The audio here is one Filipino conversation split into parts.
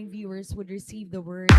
viewers would receive the word.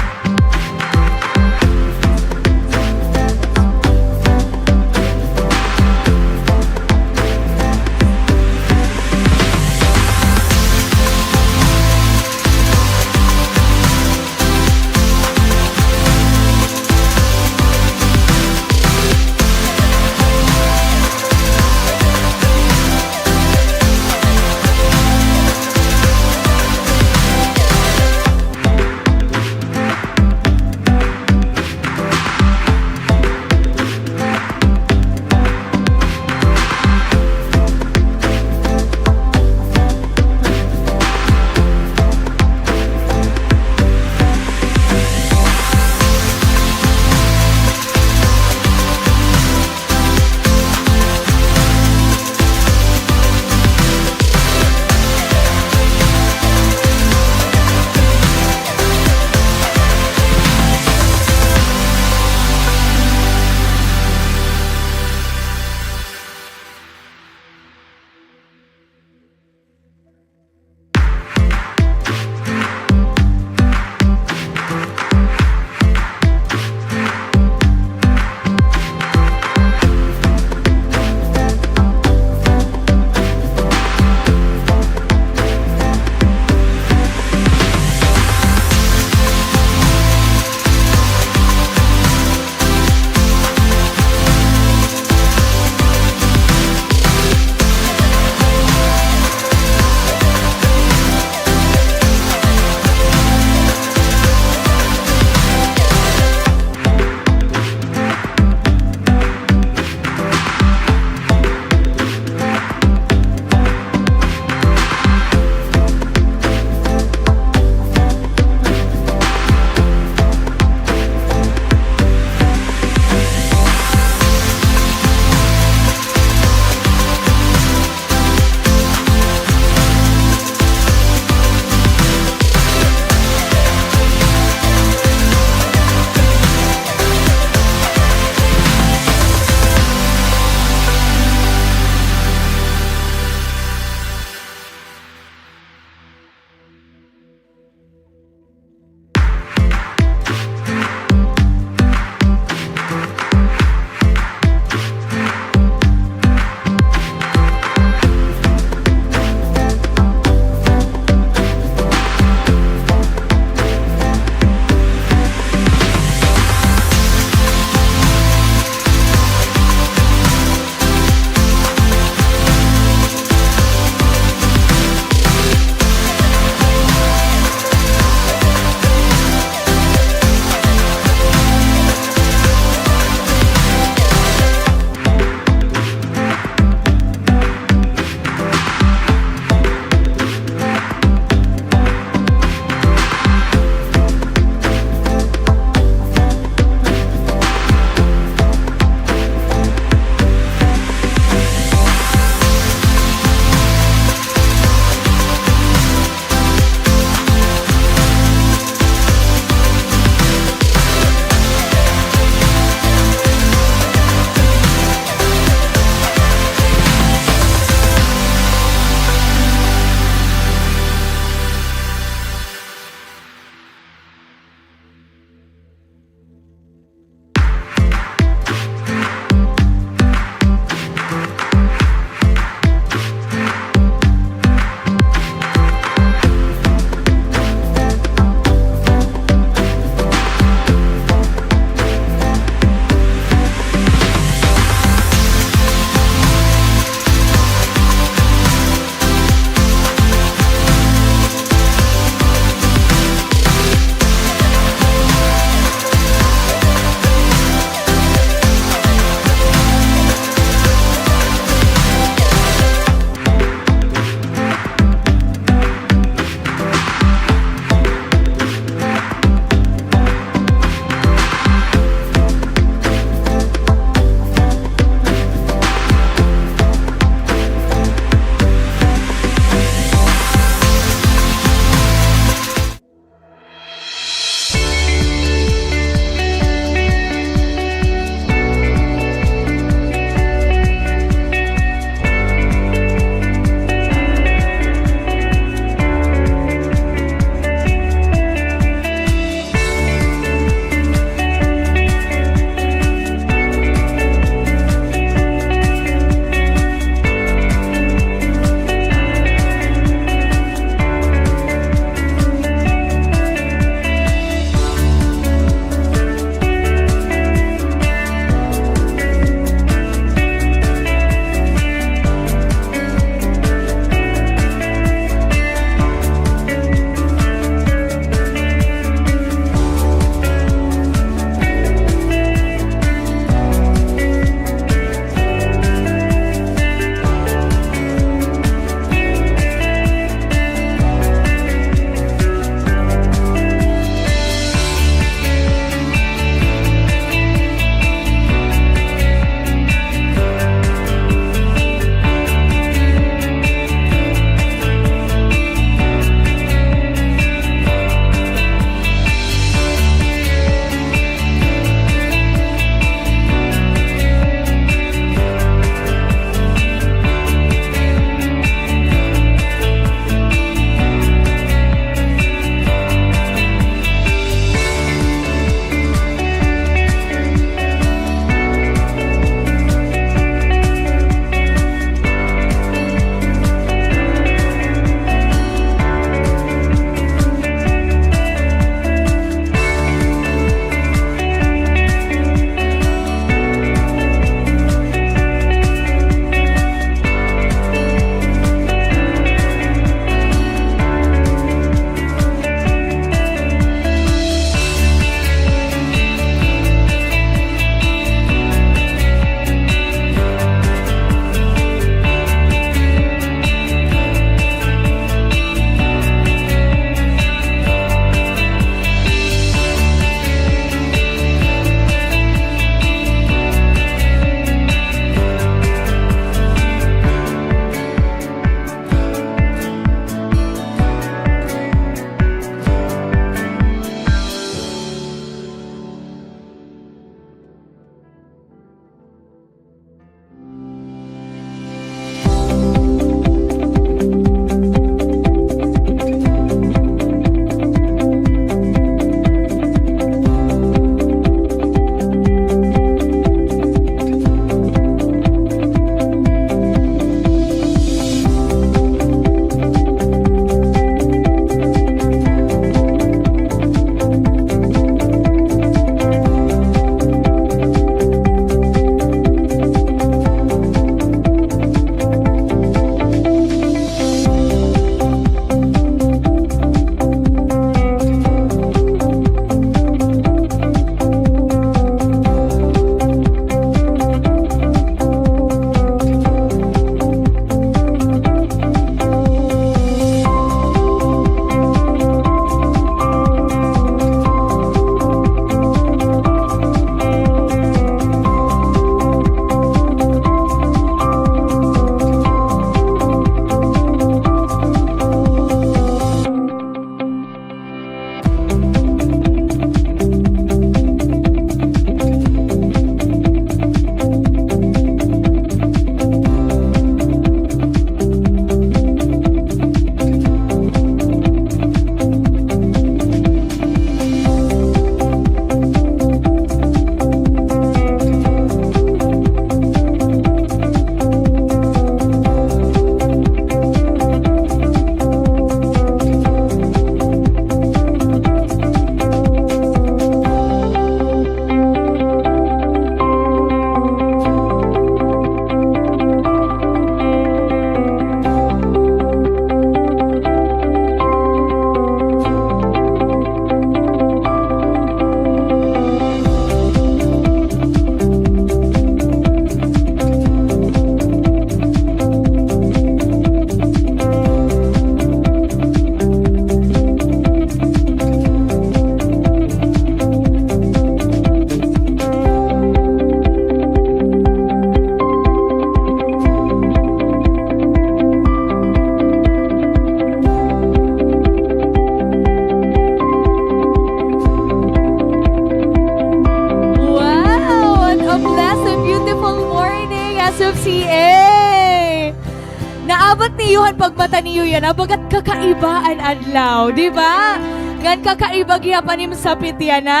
Naabot niyo ang pagmata niyo yan, abagat kakaibaan adlaw, di ba? Gan kakaiba gihapanim sa pitya na.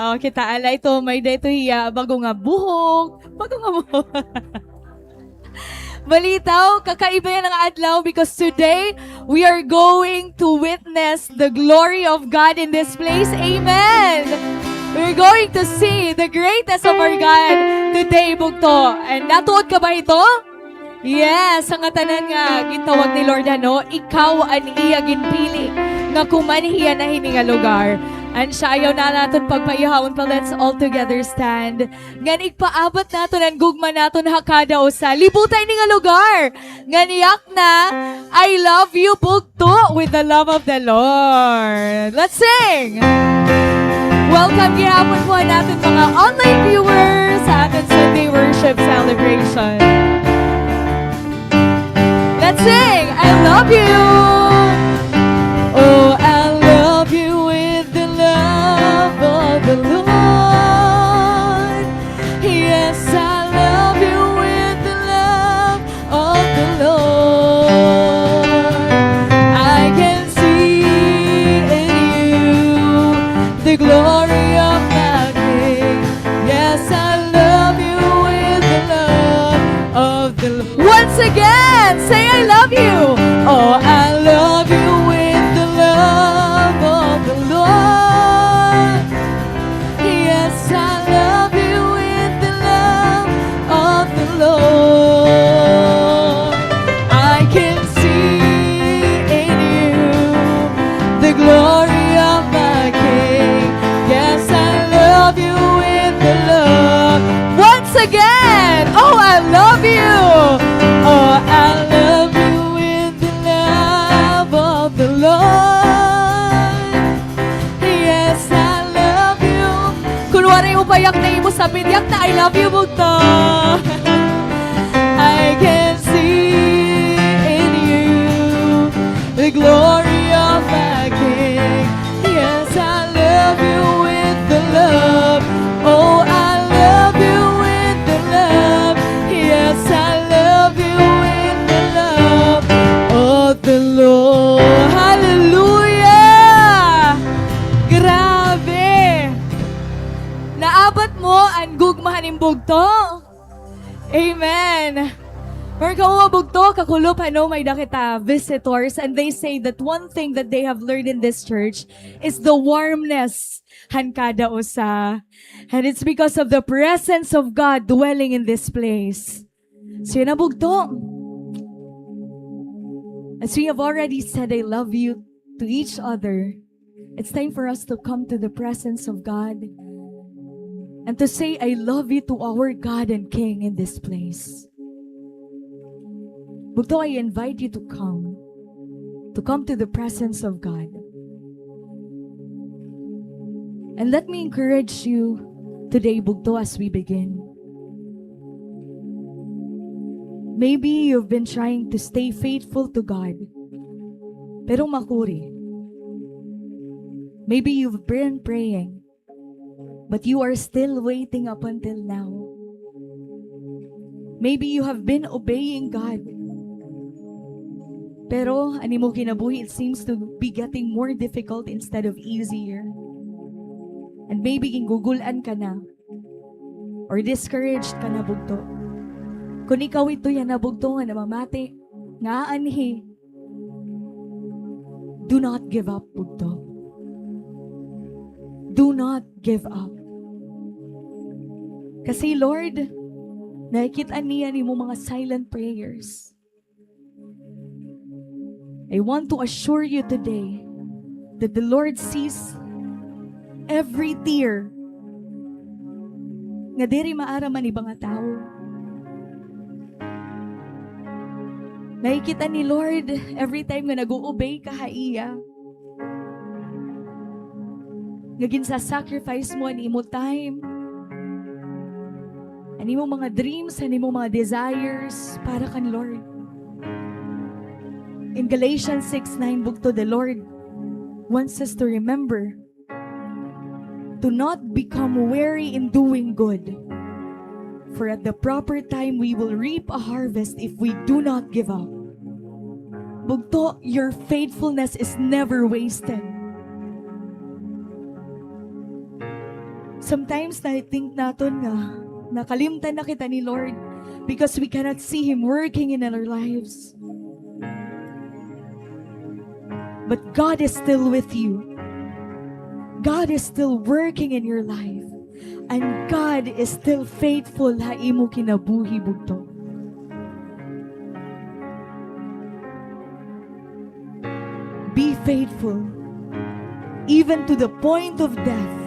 O, kita ala ito, may dito hiya, bago nga buhok, bago nga buhok. Balitaw, kakaiba yan ang adlaw because today we are going to witness the glory of God in this place. Amen! We're going to see the greatness of our God today, bugto. And natuod ka ba ito? Yes, ang tanan nga, gitawag ni Lord ano, ikaw ang iya ginpili nga kumanhiya na hininga lugar. And siya ayaw na natin pagpaihawon pa, let's all together stand. Ngan igpaabot natin ang gugma natin hakada usa. Libutay ni nga lugar. Nganiyak na, I love you bugto with the love of the Lord. Let's sing! Welcome gihapon po natin mga online viewers sa ating Sunday worship celebration. Let's sing! I love you! Oh, I love you with the love of the Lord. Yes, I love you with the love of the Lord. I can see in you the glory of my King. Yes, I love you with the love of the Lord. Once again, say I love you. Oh, I love you with the love of the Lord. Yes, I love you with the love of the Lord. I can see in you the glory of my King. Yes, I love you with the love. Once again, oh, I love you. Oh, I love you with the love of the Lord. Yes, I love you. Kunwari mo payak na imo sa bidyak na I love you bugto. I can see in you the glory of my King. Yes, I love you with the love. Oh, I love you with the love. Yes, I love you with the love of the Lord. Hallelujah! Grabe! Naabot mo ang gugmahan ng bugto. Amen. Pero kauwa bugto, kakulop, may dakita visitors, and they say that one thing that they have learned in this church is the warmness hankada usa. And it's because of the presence of God dwelling in this place. So yun na bugto. As we have already said, I love you to each other. It's time for us to come to the presence of God and to say, I love you to our God and King in this place. Bugto, I invite you to come to the presence of God. And let me encourage you today, Bugto, as we begin. Maybe you've been trying to stay faithful to God, pero makuri. Maybe you've been praying, but you are still waiting up until now. Maybe you have been obeying God, pero ani mo kinabuhi, it seems to be getting more difficult instead of easier. And maybe gingugulan ka na or discouraged ka na bugto. Kung ikaw ito yan na bugto nga namamati, nga anhi, do not give up bugto. Do not give up. Kasi Lord, nakikita niya ni mo mga silent prayers. I want to assure you today that the Lord sees every tear nga diri maaraman ibang tao. Nakikita ni Lord every time nga nag-uobey ka haiya. Nga ginsa-sacrifice mo ani mo time, ani mo mga dreams, ani mo mga desires para kan Lord. In Galatians 6:9 bugto, the Lord wants us to remember to not become weary in doing good. For at the proper time we will reap a harvest if we do not give up. Bugto, your faithfulness is never wasted. Sometimes na-think natin nga, nakalimtan na kita ni Lord because we cannot see Him working in our lives. But God is still with you. God is still working in your life. And God is still faithful ha imo kinabuhi bugto. Be faithful, even to the point of death.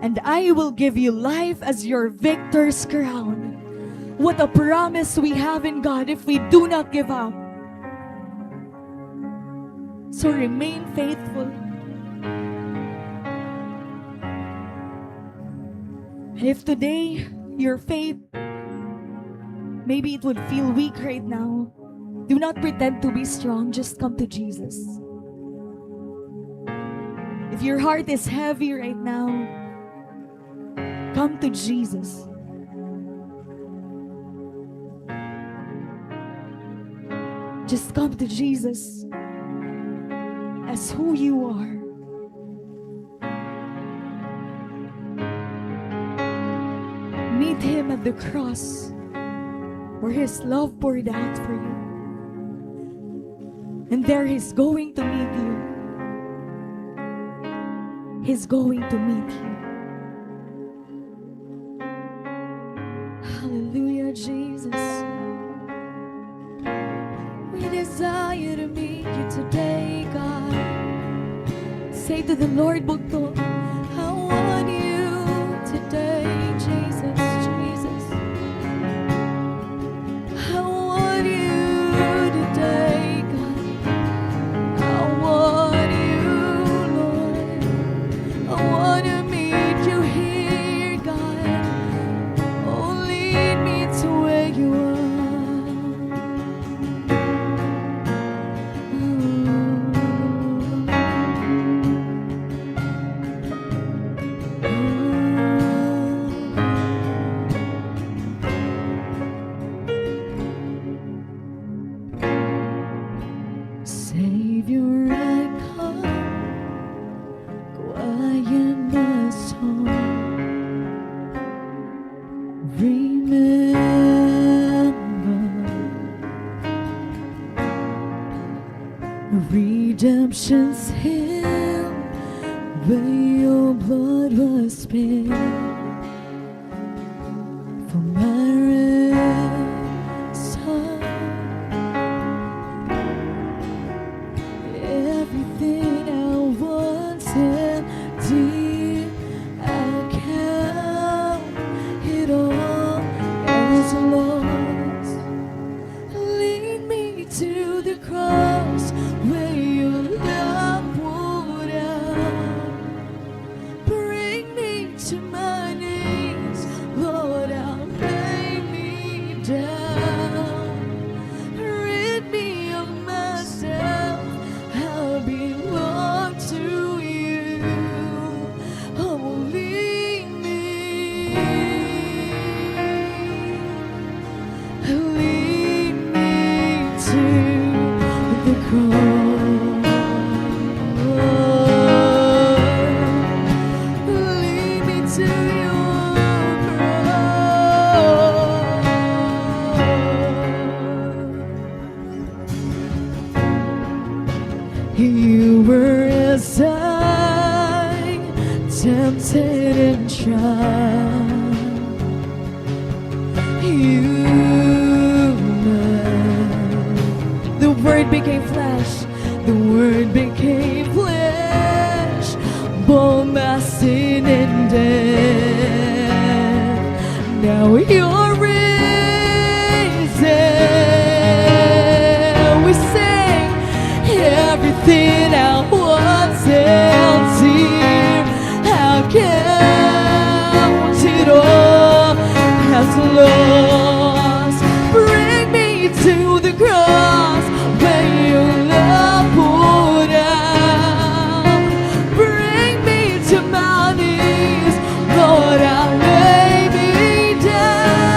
And I will give you life as your victor's crown. What a promise we have in God if we do not give up. So remain faithful. And if today your faith, maybe it would feel weak right now, do not pretend to be strong. Just come to Jesus. If your heart is heavy right now, come to Jesus. Just come to Jesus as who you are. Meet Him at the cross where His love poured out for you. And there He's going to meet you. He's going to meet you. Hallelujah, Jesus. We desire to meet you today, God. Say to the Lord, bugto, I want you today, Jesus, Jesus. I want you today, God. I want you, Lord. I want to meet you here, God. Oh, lead me to where you are. Savior, I come, quiet my soul. Remember, redemption's hill, where your blood was spilled for my ransom. Everything I once and did, I count it all as loss. Lead me to the cross where your love poured out. Bring me to my knees, Lord, I'll lay me down. Rid me of myself, I'll belong to you. Oh, lead me to the cross. Lead me to your cross. You were as I, tempted and tried. The Word became flesh. The Word became flesh. Bore my sin and death. Now you're risen. We sing everything I once held dear. I count it all as lost. Bring me to the cross where your love poured out. Bring me to my knees, Lord, I'll lay me down.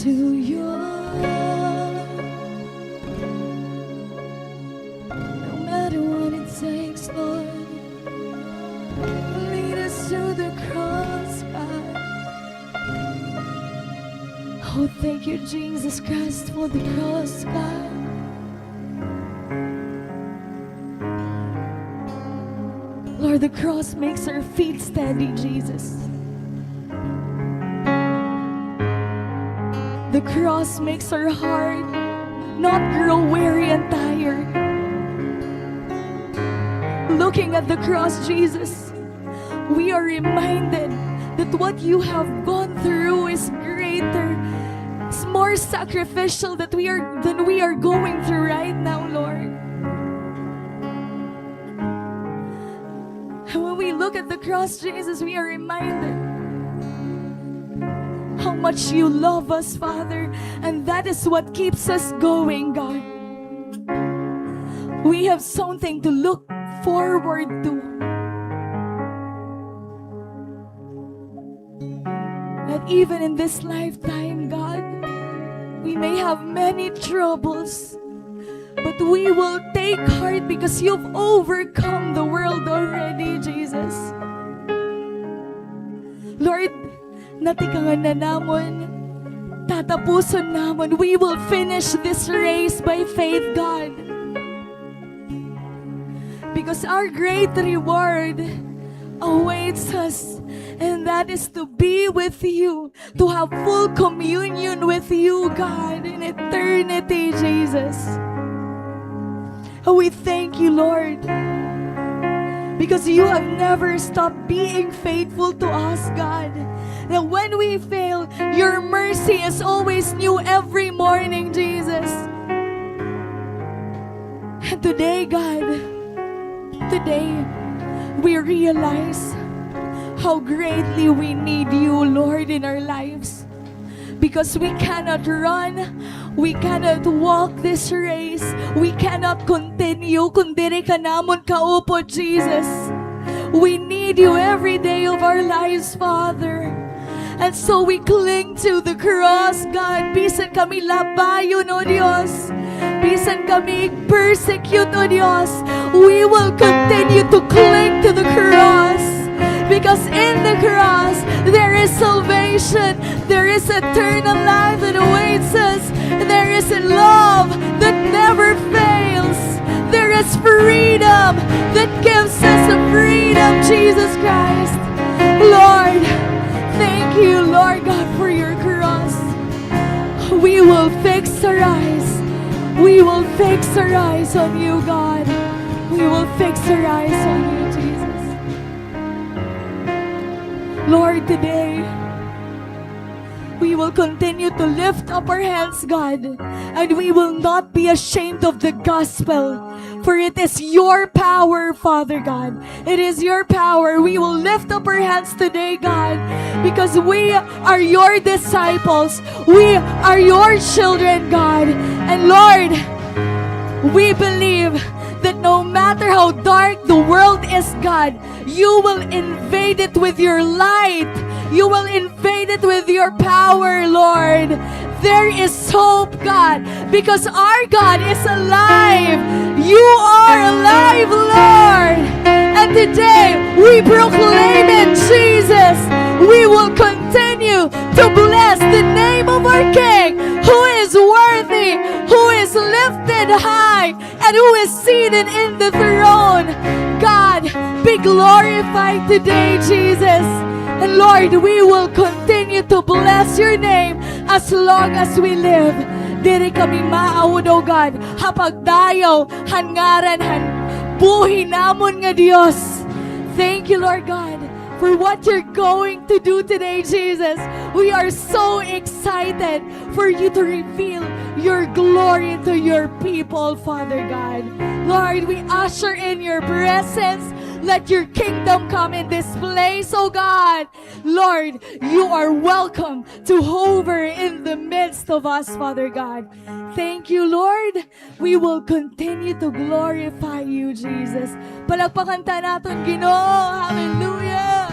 to your love. No matter what it takes, Lord, lead us to the cross, God. Oh, thank you, Jesus Christ, for the cross, God. Lord, the cross makes our feet steady, Jesus. The cross makes our heart not grow weary and tired. Looking at the cross, Jesus, we are reminded that what you have gone through is greater. It's more sacrificial than we are going through right now, Lord. And when we look at the cross, Jesus, we are reminded how much you love us, Father, and that is what keeps us going, God. We have something to look forward to. That even in this lifetime, God, we may have many troubles, but we will take heart because you've overcome the world already, Jesus. Lord, natikangan na namon, tatapusan namon. We will finish this race by faith, God. Because our great reward awaits us, and that is to be with you, to have full communion with you, God, in eternity, Jesus. And we thank you, Lord, because you have never stopped being faithful to us, God. That when we fail, your mercy is always new every morning, Jesus. And today, God, today, we realize how greatly we need you, Lord, in our lives. Because we cannot run, we cannot walk this race, we cannot continue kung diri ka namon kaupo, Jesus. We need you every day of our lives, Father. And so we cling to the cross, God. Bisan kami labayon, O Diyos. Bisan kami persecute, O Diyos. We will continue to cling to the cross. Because in the cross, there is salvation. There is eternal life that awaits us. There is a love that never fails. There is freedom that gives us a freedom, Jesus Christ. Lord, thank you, Lord God, for your cross. We will fix our eyes. We will fix our eyes on you, God. We will fix our eyes on you, Jesus. Lord, today, we will continue to lift up our hands, God, and we will not be ashamed of the gospel, for it is your power, Father God. It is your power. We will lift up our hands today, God, because we are your disciples. We are your children, God. And Lord, we believe that no matter how dark the world is, God, you will invade it with your light. You will invade it with your power, Lord. There is hope, God, because our God is alive. You are alive, Lord. And today, we proclaim it, Jesus. We will continue to bless the name of our King, who is worthy, who is lifted high, and who is seated in the throne. God, be glorified today, Jesus. And Lord, we will continue to bless your name as long as we live. Diri kami maawod, O God, hapagdayaw, hangaran, buhi namon nga Dios. Thank you, Lord God, for what you're going to do today, Jesus. We are so excited for you to reveal your glory to your people, Father God. Lord, we usher in your presence. Let your kingdom come in this place, oh God. Lord, you are welcome to hover in the midst of us, Father God. Thank you, Lord. We will continue to glorify you, Jesus. Palagpakan ta naton, Ginoo. Hallelujah.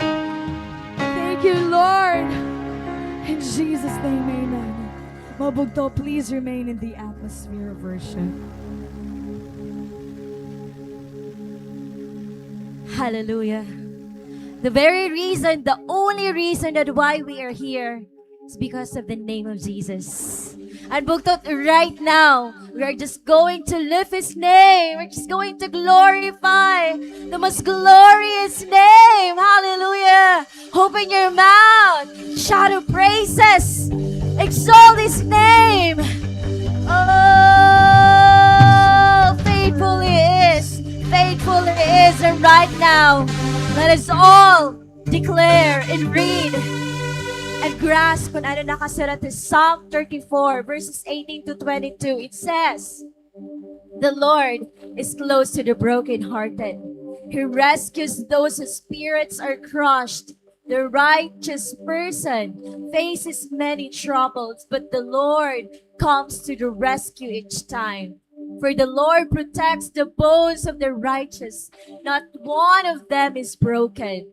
Thank you, Lord. In Jesus' name, amen. Mabugto, please remain in the atmosphere of worship. Hallelujah. The very reason, the only reason that why we are here is because of the name of Jesus. And Buktot, right now, we are just going to lift His name. We're just going to glorify the most glorious name. Hallelujah. Open your mouth. Shout of praises. Exalt His name. Oh, faithful He is. Faithful He is. And right now, let us all declare and read and grasp kung ano nakasulat in Psalm 34, verses 18 to 22. It says, "The Lord is close to the brokenhearted. He rescues those whose spirits are crushed. The righteous person faces many troubles, but the Lord comes to the rescue each time. For the Lord protects the bones of the righteous. Not one of them is broken.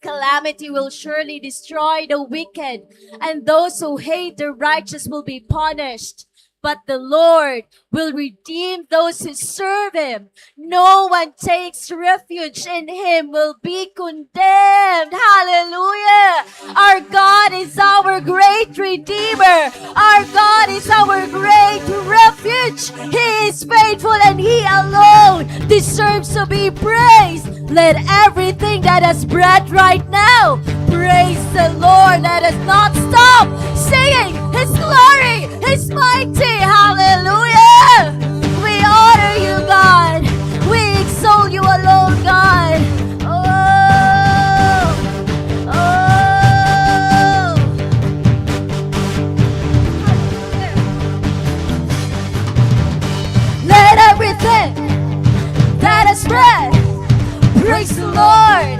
Calamity will surely destroy the wicked, and those who hate the righteous will be punished. But the Lord will redeem those who serve Him. No one takes refuge in Him will be condemned." Hallelujah! Our God is our great Redeemer. Our God is our great refuge. He is faithful and He alone deserves to be praised. Let everything that has breath right now praise the Lord. Let us not stop singing His glory, His mighty. Hallelujah! We honor You, God. We exalt You alone, God. Oh, oh. Let everything that has breath praise the Lord.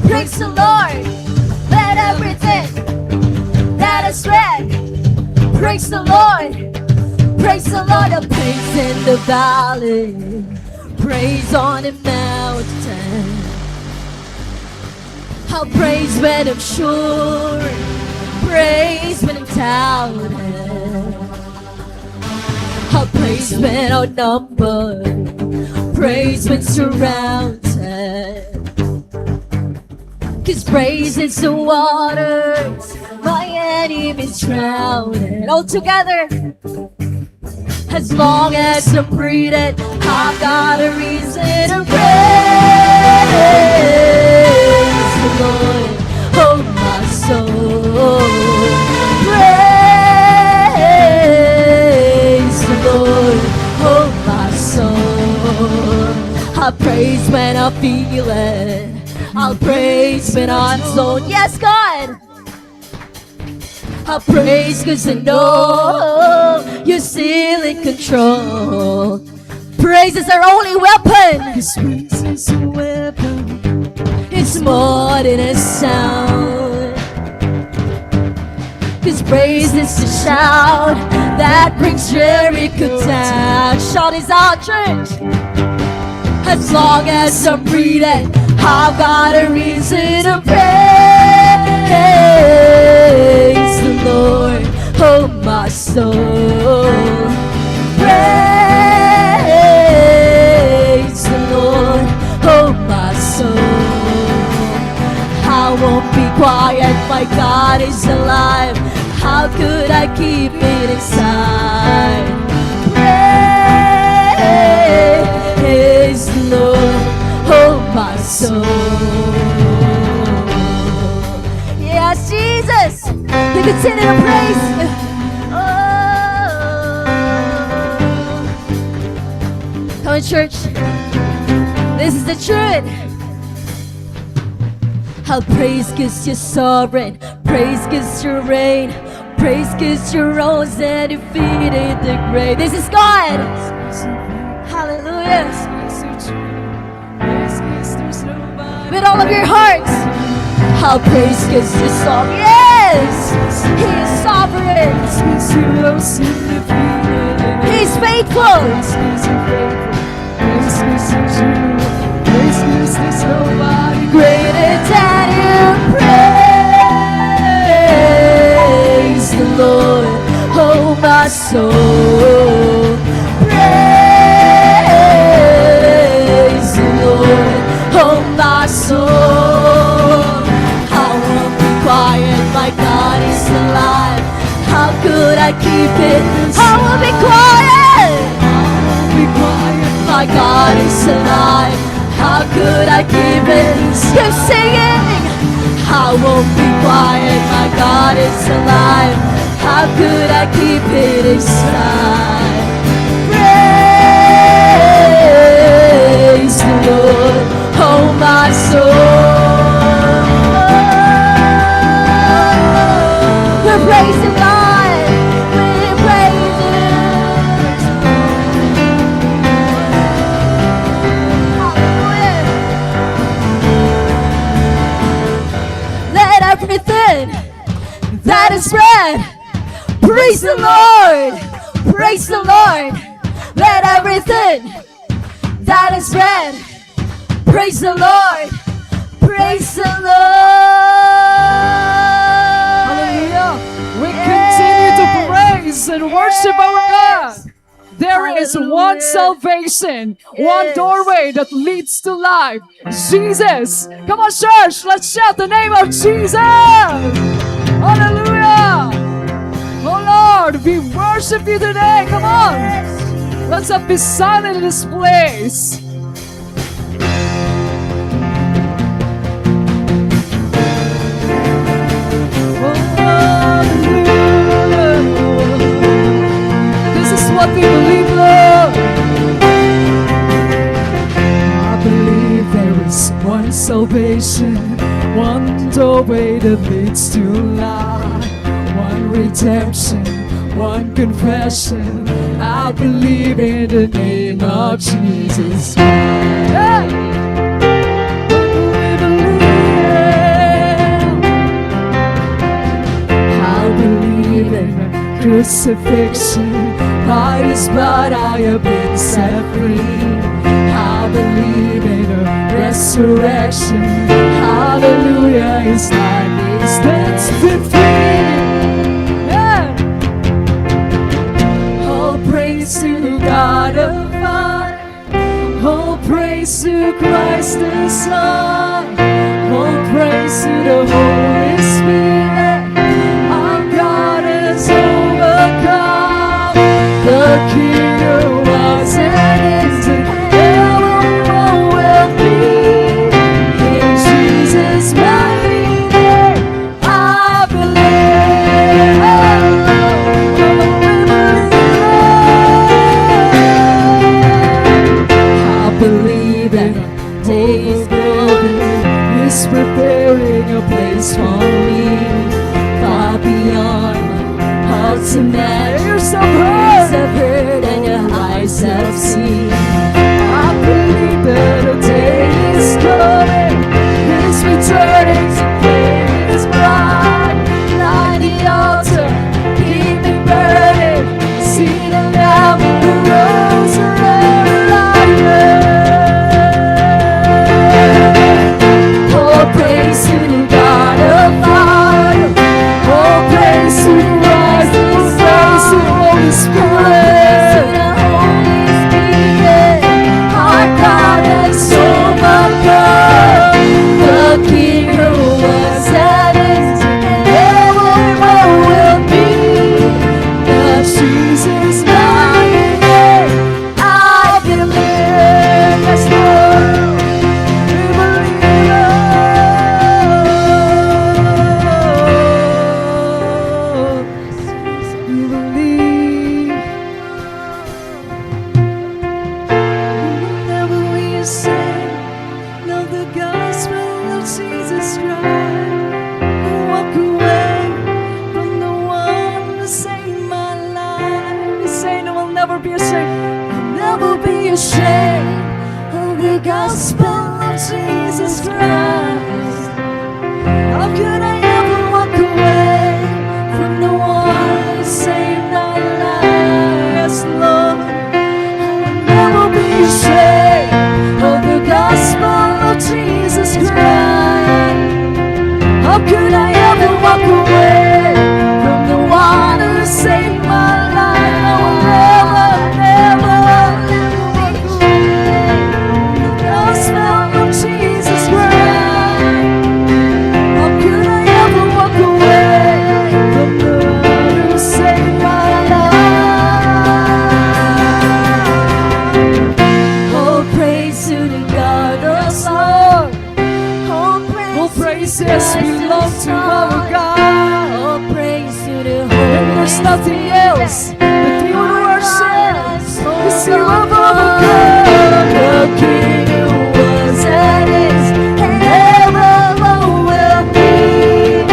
Praise the Lord. Let everything that has breath praise the Lord. Praise the Lord. A praise in the valley, praise on the mountain. I'll praise when I'm sure, praise when I'm doubted. I'll praise when outnumbered, praise when surrounded. 'Cause praise is the waters my enemies drowned. All together. As long as I'm breathing, I've got a reason to praise the Lord. Oh, my soul, praise the Lord. Oh, my soul, I praise when I feel it. I'll praise when I'm sold. Yes, God. I'll praise 'cause I know You're still in control. Praise is our only weapon. 'Cause praise is a weapon. It's more than a sound. 'Cause praise is a shout that brings Jericho down. Shout is our church. As long as I'm breathing, I've got a reason to praise the Lord. Oh, my soul, praise the Lord. Oh, my soul, I won't be quiet. My God is alive. How could I keep it inside? Praise the Lord. Oh, my soul. Yes, Jesus. You continue to praise. Oh. Come on, church. This is the truth. I'll praise 'cause You're sovereign. Praise 'cause You reign. Praise 'cause You rose and defeated the grave. This is God. Hallelujah. With all of your hearts, I'll praise 'cause You're sovereign. Yes, He is sovereign. He's faithful. Greater than You. Praise the Lord. Oh, soul. Praise the Lord, oh my soul. I won't be quiet, my God is alive. How could I keep it inside? I won't be quiet. Be quiet, my God is alive. How could I keep it? Keep singing. I won't be quiet, my God is alive. How could I keep it inside? Praise the Lord, oh my soul. We're praising God. We're praising. Let everything that is bread praise the Lord. Praise the Lord. Let everything that is bread praise the Lord. Praise the Lord. Hallelujah. We continue to praise and worship our God. There is one salvation, one doorway that leads to life. Jesus. Come on, church. Let's shout the name of Jesus. Hallelujah. Oh Lord, we worship you today. Come on. Let's not be silent in this place. This is what we believe, Lord. I believe there is one salvation, one doorway that leads to life, one redemption, one confession. I believe in the name of Jesus. Yeah. We believe. I believe in crucifixion. By His blood I have been set free. I believe in a resurrection. Hallelujah, His life is that's free. Yeah. All praise to God the Father. All praise to Christ the Son. All praise to the Holy Spirit. Our God has overcome. The King who was and is and ever will be. In Jesus' mighty name, I believe. I believe that day is golden. He's preparing a place for me, far beyond my ultimate. Ears have heard and your eyes have seen. I believe that a day is coming. He's returning to claim His bride. Light the altar, keep me burning. See the Lamb who rose around light. Oh, praise to God the Father. Oh, praise to Christ the Son. Holy Spirit. Our God has overcome. The King who was and is and ever will be. The Jesus mighty name, I believe. Yes, Lord, we believe. We believe. We'll never be ashamed of the gospel of Jesus Christ. We'll walk away from the one who saved my life. He's saying we'll never be ashamed. We'll never be ashamed of the gospel of Jesus Christ. How could I ever walk away from the one who saved my life? Yes, Lord. I'll never be ashamed of the gospel of Jesus Christ. How could I ever walk away from the one who saved my life? There's nothing else that we would worship. Cause you have overcome. The King who was and is and ever will be.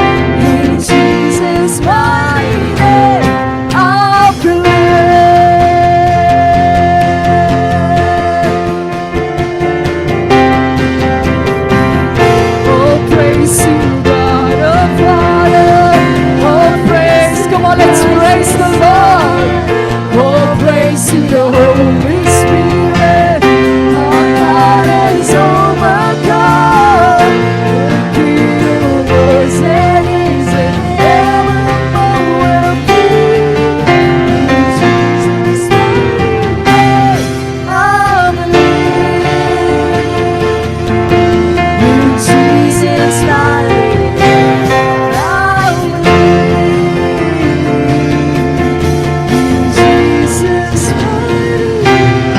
In Jesus' mighty name, I'll proclaim. Oh, praise you, God of Father. Oh, praise. Come on, let's praise the Lord. Oh, praise to the Holy Spirit. Our God has overcome. The King who was and is and evermore will be. In Jesus' mighty name, I believe. In Jesus' mighty name, I believe. In Jesus' mighty name, I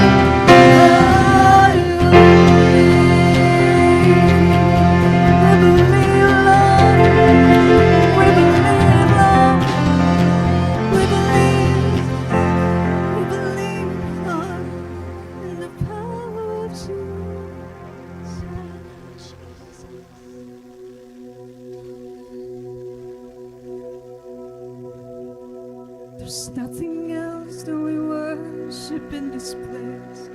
believe. We believe, Lord. We believe, Lord. We believe. We believe, Lord, in the power of Jesus. There's nothing else that we worship in this place.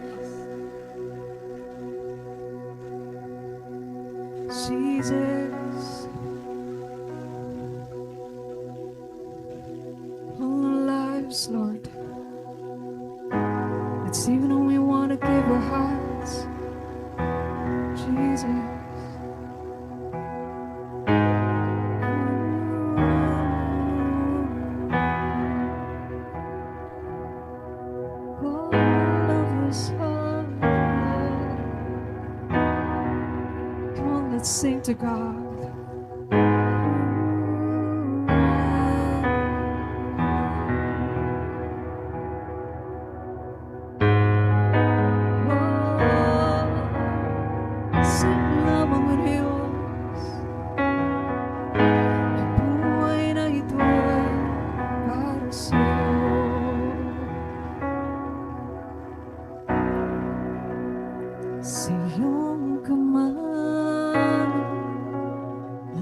Jesus, all our lives, Lord. It's even when we want to give our hearts. Jesus. All of us are. Come on, let's sing to God. Sing lamang ang Diyos. Ang buhay na ito ay para sa'yo. Sa iyong kamay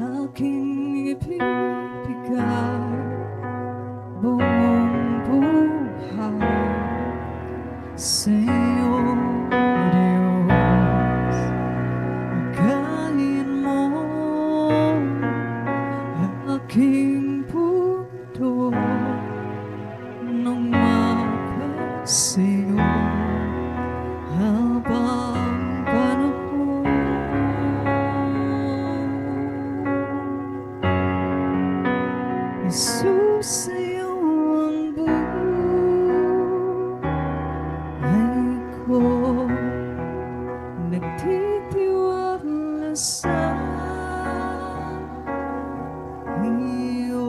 aking ibibigay buong buhay sa iyo, Diyos. Pagkain mo ang aking puso nang mapasiyo habang panahon. Jesus, sa'yo ang buhay ko, nagtitiwala sa iyo.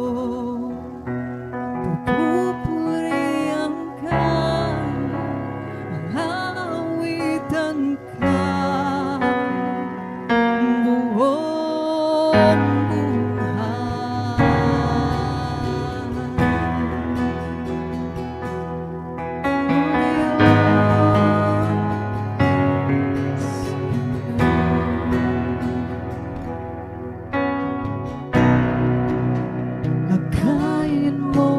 Papupurihan ka, awitan ka, buong akayin mo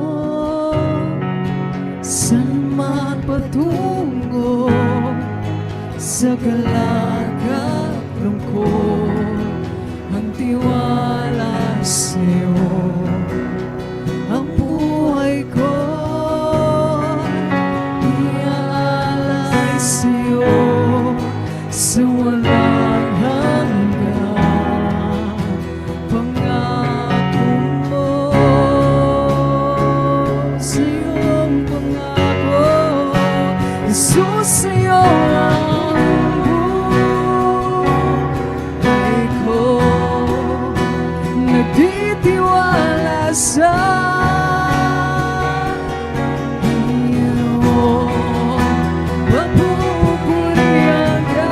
saan man patungo sa galagap lungkot ang tiwala sa'yo. Ang buhay ko iaalay sa'yo sa walang hanggan. Pangako mo sa iyong pangako, Jesus, sa iyo ang buhay ko, nagtitiwala sa iyo. Papupurihan ka,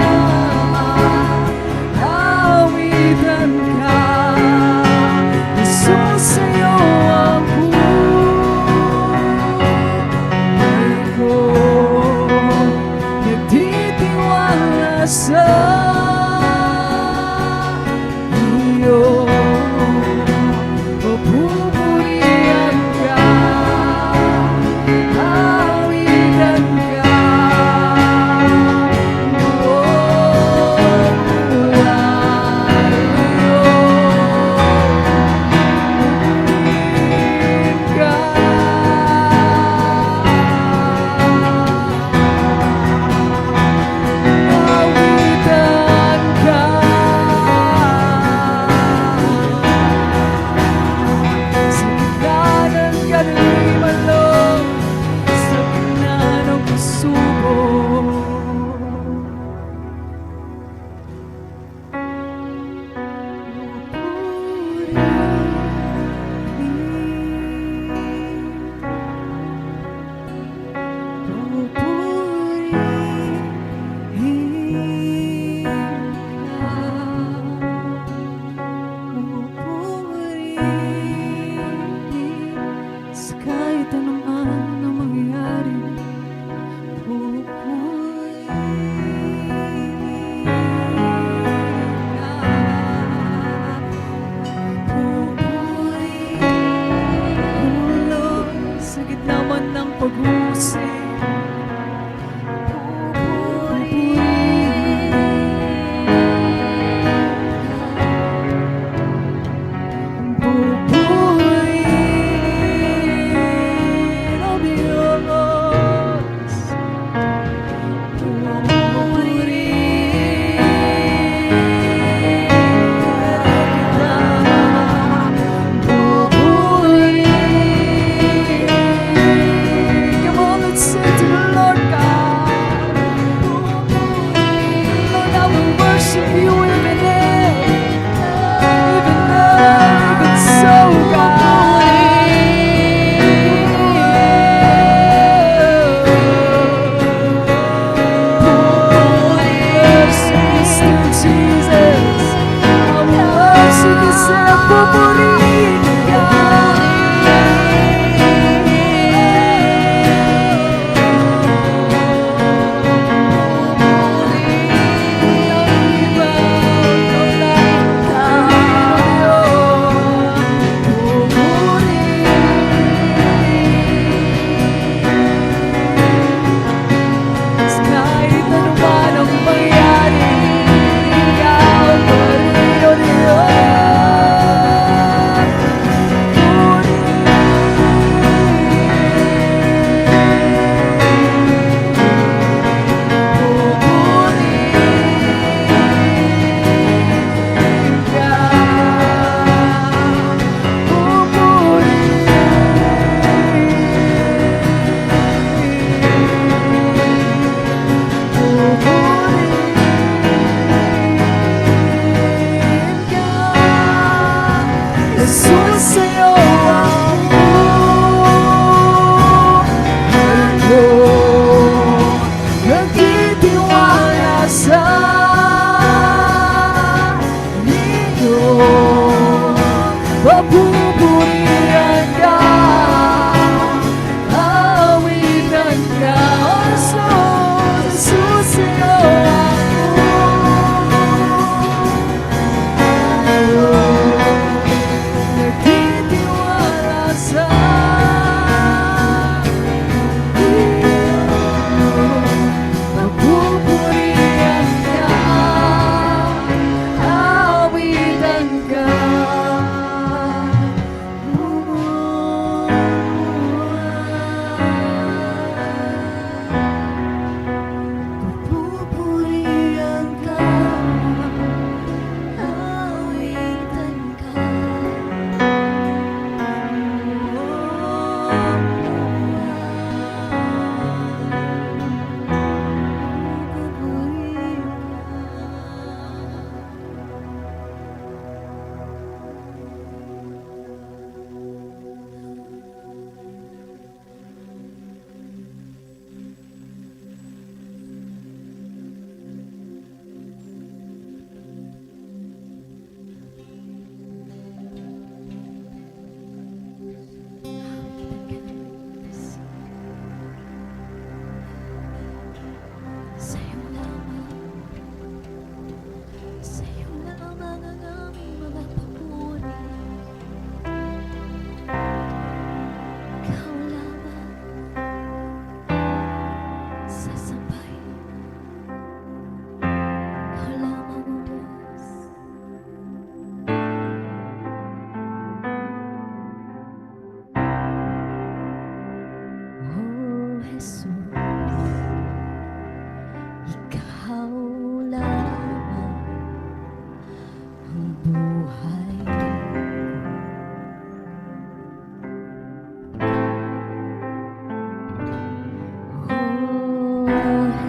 awitan ka, Jesus, sa iyo ang buhay.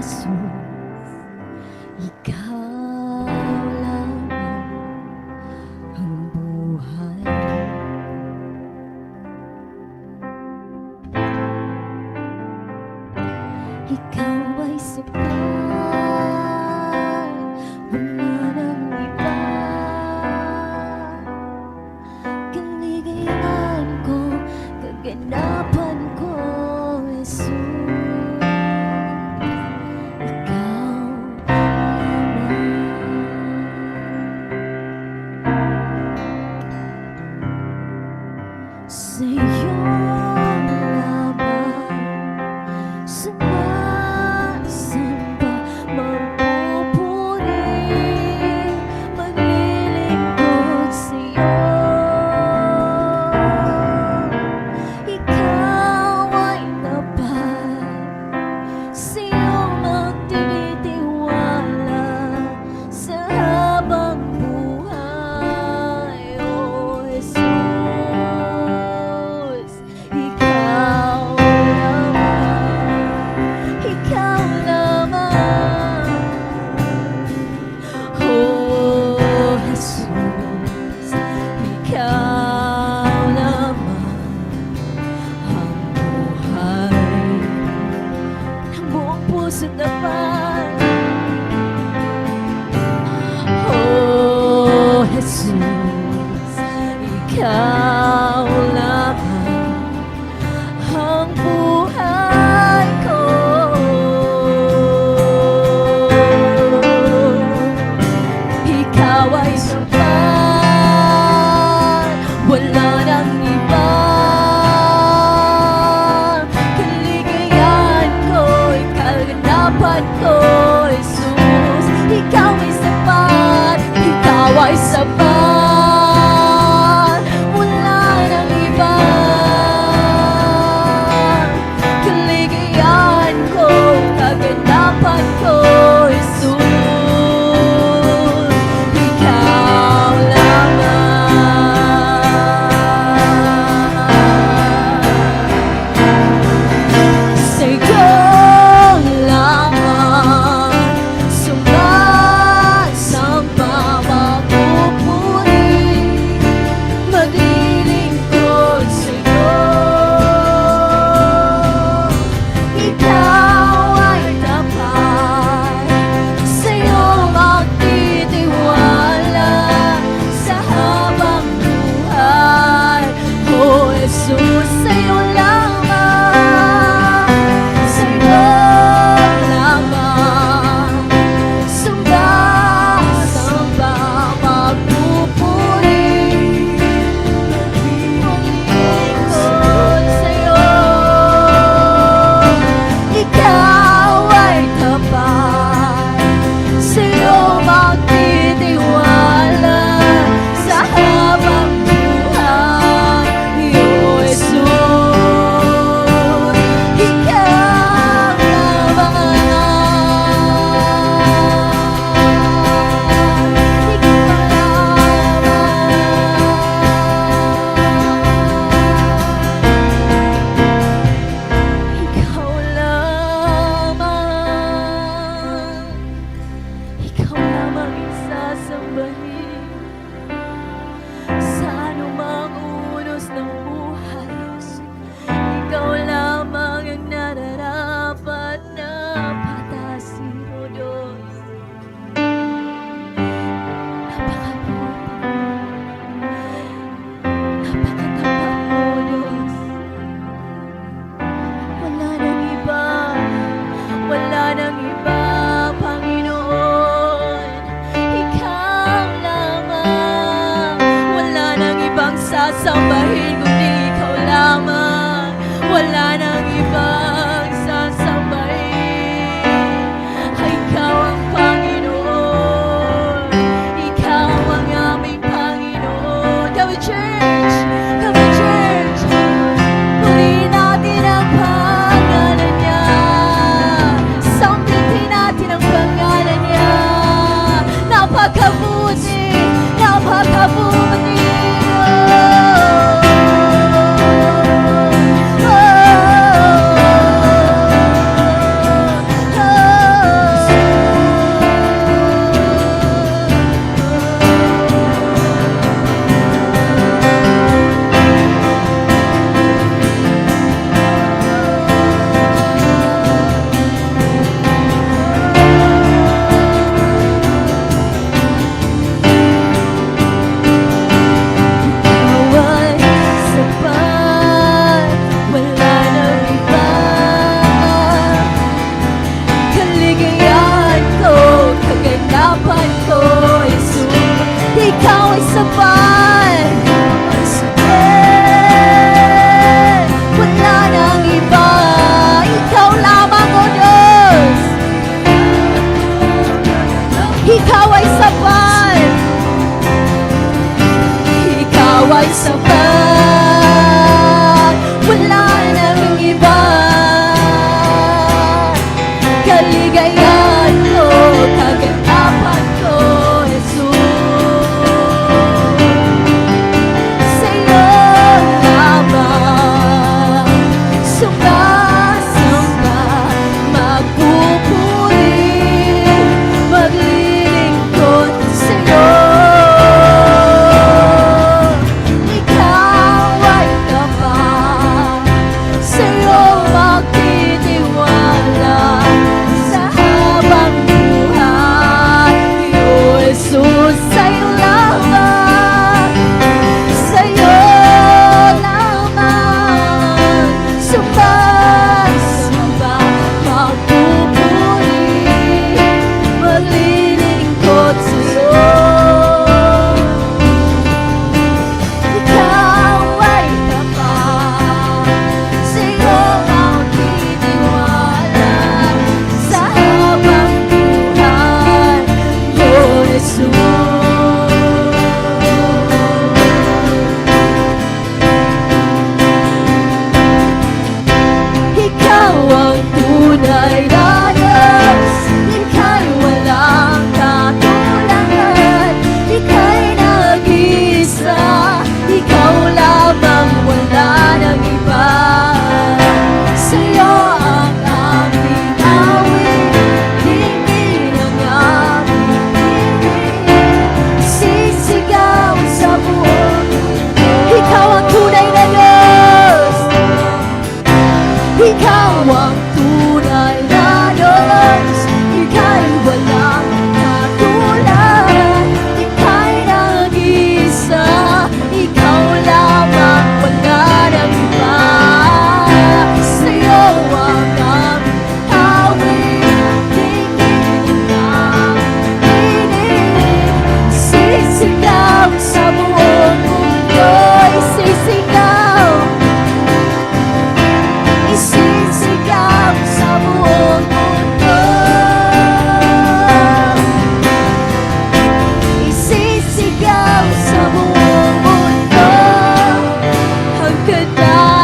Jesus. Ikaw lamang ang buhay. Ikaw ay sapat, wala nang iba. Kaligayahan ko, kaganapan ko, Jesus. Ikaw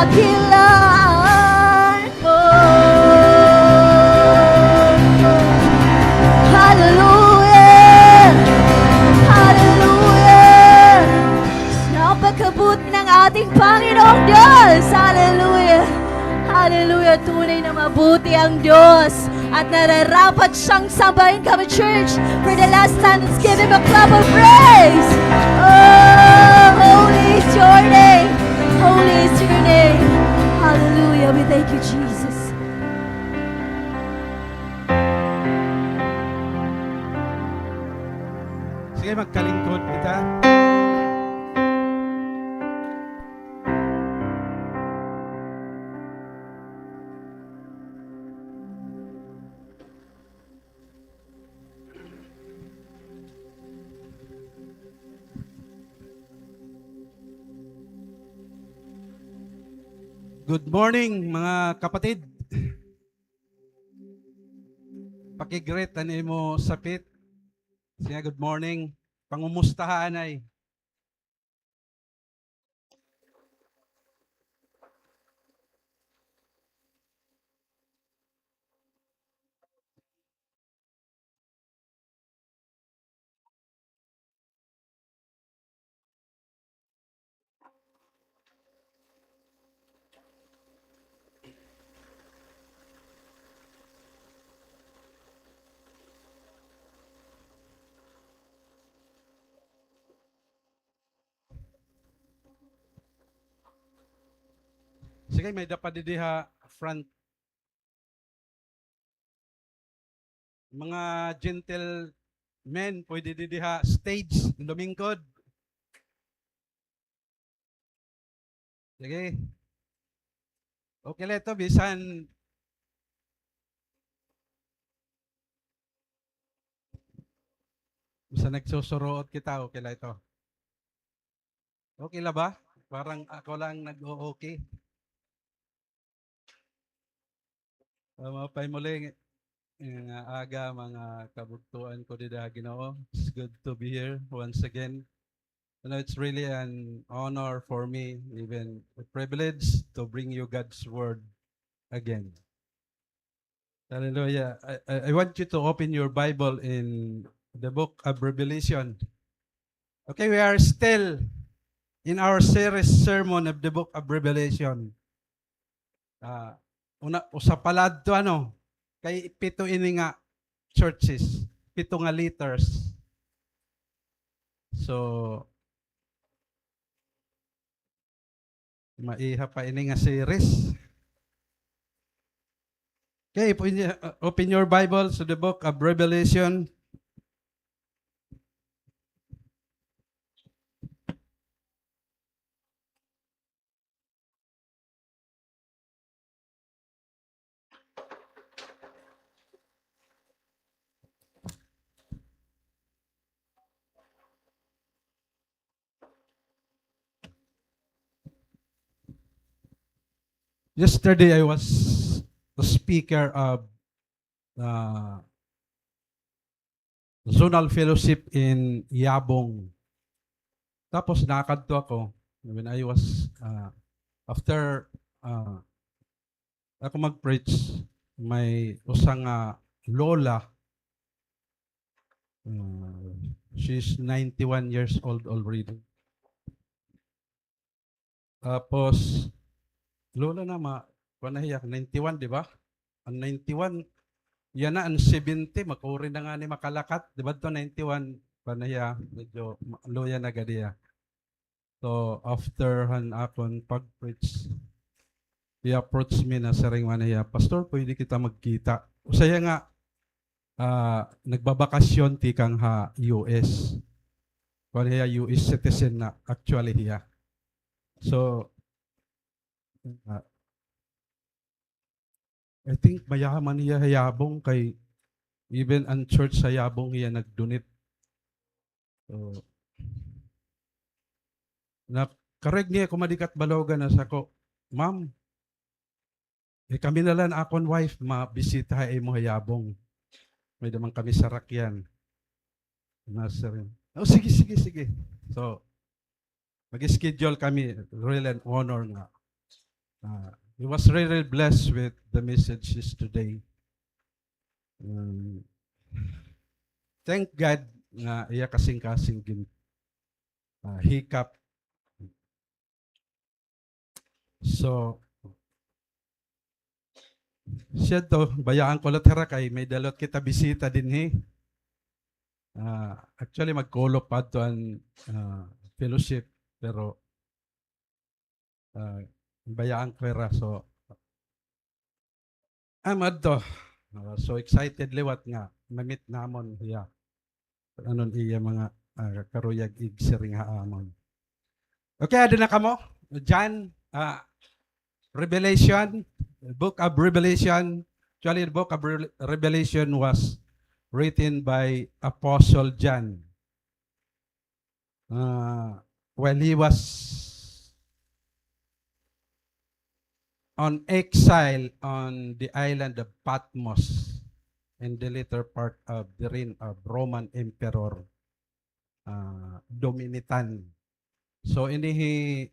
dakilaan mo. Hallelujah! Hallelujah! Napakabut ng ating Panginoong Diyos. Hallelujah! Hallelujah! Tunay na mabuti ang Diyos. At nararapat siyang sambahin kami, church. For the last time, let's give Him a clap of praise. Oh, holy is your name. Holy is your name. Hallelujah. We thank you, Jesus. Sige, magkalingkod kita. Good morning, mga kapatid. Pakigreet ani mo sapit. Siya good morning. Pangumustahan ay. Sige, may dapat diha front. Mga gentlemen, pwede diha stage, lumingkod. Sige. Okay lang ito, bisan nagsusuroot kita, okay lang ito. Okay lang ba? Parang ako lang nag-o-okay. Mapay muli nga aga mga kabugtuan ko dito Ginoo. It's good to be here once again. You know, it's really an honor for me, even a privilege to bring you God's word again. Hallelujah. I want you to open your Bible in the book of Revelation. Okay, we are still in our series sermon of the book of Revelation. Sa palad to kay pito ini nga churches, pito nga letters. So maiha pa ini nga series. Okay, open your Bible to the book of Revelation. Yesterday, I was the speaker of zonal fellowship in Yabong. Tapos nakadto ako when I was after ako mag-preach, may usang lola. She's 91 years old already. Tapos lola na panahiyak, 91, di ba? Ang 91, yan na, ang 70, makuri na nga ni makalakat. Di ba ito, 91, panahiya, medyo loya na gadiya. So, after han akon pag-preach, he approached me na saring manahiya, Pastor, pwede kita magkita. O saya nga, nagbabakasyon tikang US. Panahiya, US citizen na, actually hiya. So, I think mayaman niya hayabong kay even ang church sa Yabong niya nagdonate. So, kareg niya kumadikat balogan na sako, Ma'am, kami na lang akon wife mabisita ay mo hayabong. May damang kami sa Rakyan. Nasarin. Oh, sige. So, mag-schedule kami, really an honor nga. he was really blessed with the messages today. Thank God nga iya kasing-kasing hiccup. So, siya to, bayaan ko latera kay may dalot kita bisita din actually magkulop pa to ang fellowship pero bayaan ko ra so amad to. So excited liwat nga mamit namon iya. Anon iya mga karuyag igsiring haamon. Okay, adun na kamo. John, Revelation, book of Revelation. Actually, the book of Revelation was written by Apostle John. While he was on exile on the island of Patmos in the later part of the reign of Roman Emperor Domitian. So he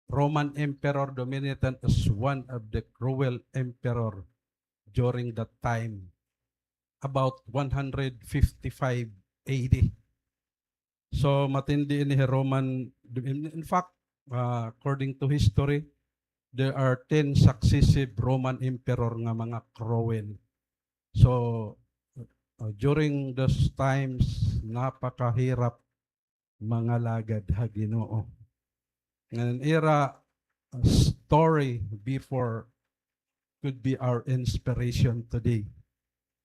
Roman Emperor Domitian is one of the cruel emperor during that time, about 155 AD. So matindi ni Roman, in fact, according to history, there are 10 successive Roman emperor nga mga cruel. So during those times, napakahirap mga lagad ha Ginoo. An era story before could be our inspiration today.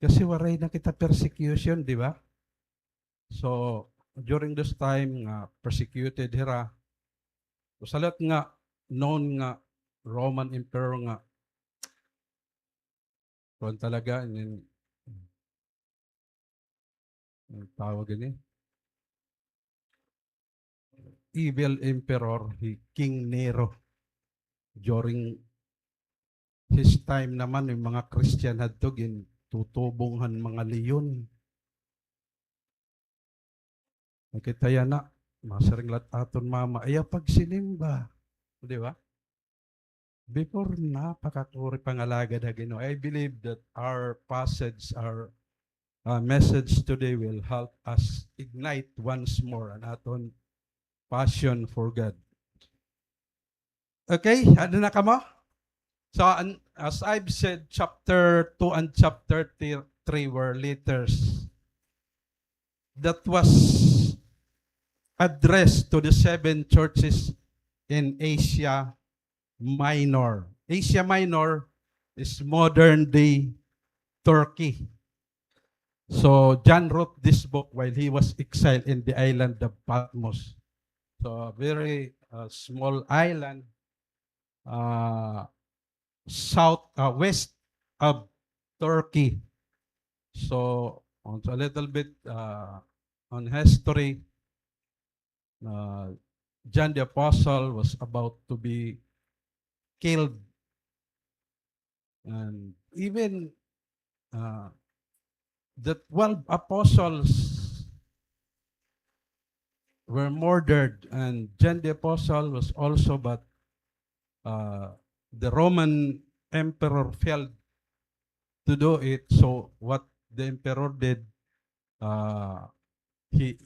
Kasi waray na kita persecution, di ba? So, during this time, persecuted hira. So, salat nga, known nga, Roman Emperor nga, kung talaga, tawag gani, evil emperor, King Nero. During his time naman, yung mga Christian hadto tutubonghan mga leon. Nakita yan na, masaring aton mama, ay pag sinimba. Di ba? Before napakakuri pangalaga na Ginoo, I believe that our passage, our message today will help us ignite once more an aton passion for God. Okay, ano na kamo? So, as I've said, chapter 2 and chapter 3 were letters that was addressed to the 7 churches in Asia Minor. Asia Minor is modern-day Turkey. So, John wrote this book while he was exiled in the island of Patmos. So, a very small island west of Turkey. So, a little bit on history, John the Apostle was about to be killed. And even the 12 apostles were murdered, and John the Apostle was also, but the Roman emperor failed to do it. So what the emperor did, he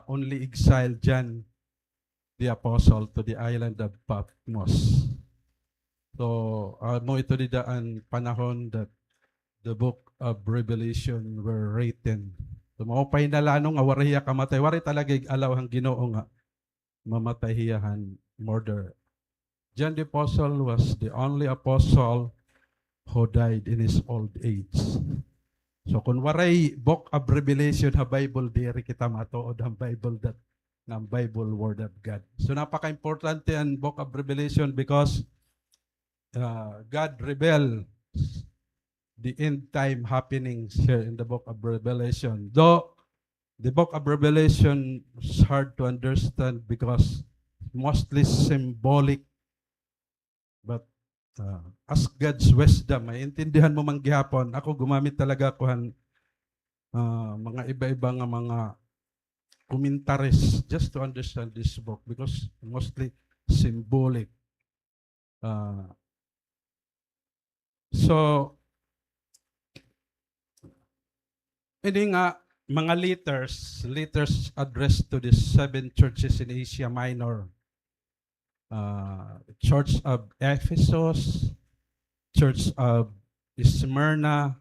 only exiled John the Apostle to the island of Patmos. So mo ito didaan panahon that the book of Revelation were written. So maupay na lanong awariya kamatay. Wari talaga alaw ang Ginoo nga mamatahiyahan murder. John the Apostle was the only apostle who died in his old age. So kung waray book of Revelation ha Bible, diri kita matuod ang Bible that ng Bible Word of God. So napaka-importante ang book of Revelation because God revealed the end time happenings here in the book of Revelation. Though the book of Revelation is hard to understand because mostly symbolic, but as God's wisdom, maintindihan mo man gihapon. Ako gumamit talaga ko mga iba-iba nga mga commentaries just to understand this book because mostly symbolic. Uh, so, ini nga, mga letters addressed to the 7 churches in Asia Minor. Church of Ephesus, Church of Smyrna,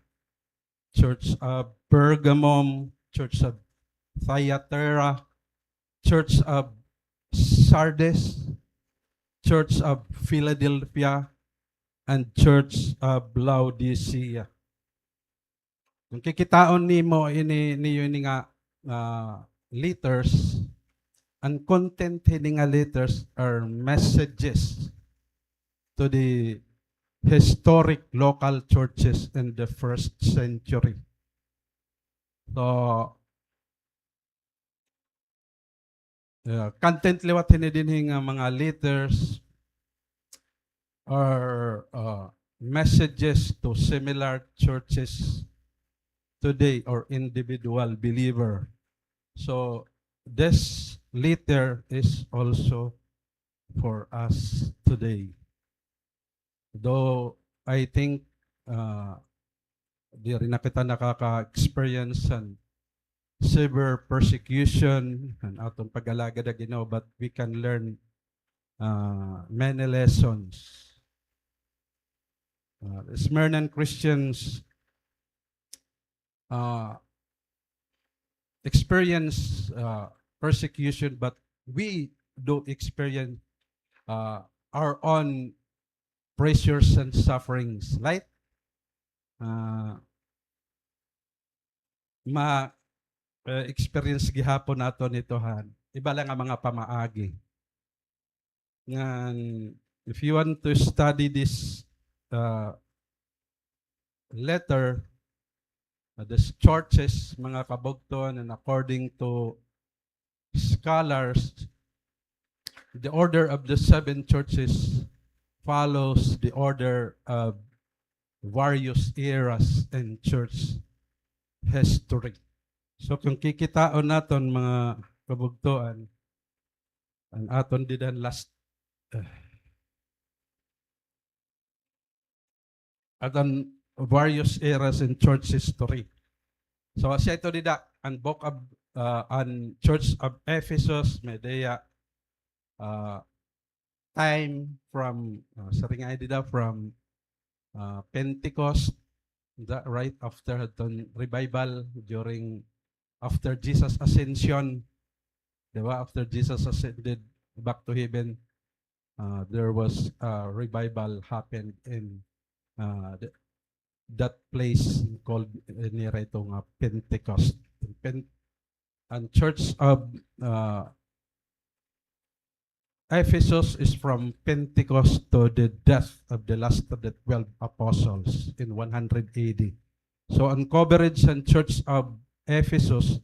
Church of Pergamum, Church of Thyatira, Church of Sardis, Church of Philadelphia, and Church of Laodicea. Kung kikitaon nimo niyo ini nga letters, ang content hini nga letters are messages to the historic local churches in the 1st century. So, content liwat hinidin nga mga letters are messages to similar churches today or individual believer. So, this letter is also for us today. Though I think di rin na kita nakaka-experience and severe persecution and atong pag-alaga na Ginoo, but we can learn many lessons. Smyrnan Christians experience persecution, but we do experience our own pressures and sufferings. Right? Experience gihapon nato nitohan. Iba lang ang mga pamaagi. And if you want to study this letter, these churches, mga kabugton, and according to scholars, the order of the 7 churches follows the order of various eras in church history. So kung kikitaon naton mga kabugtuan, ang aton didan last aton various eras in church history. So siya ito dida ang book of an Church of Ephesus, Medea, time from saringay dida from Pentecost, that right after the revival during after Jesus ascension, diba? After Jesus ascended back to heaven, there was a revival happened in that place called nira itong Pentecost. And Church of Ephesus is from Pentecost to the death of the last of the 12 apostles in 100 AD. So ang coverage ng Church of Ephesus,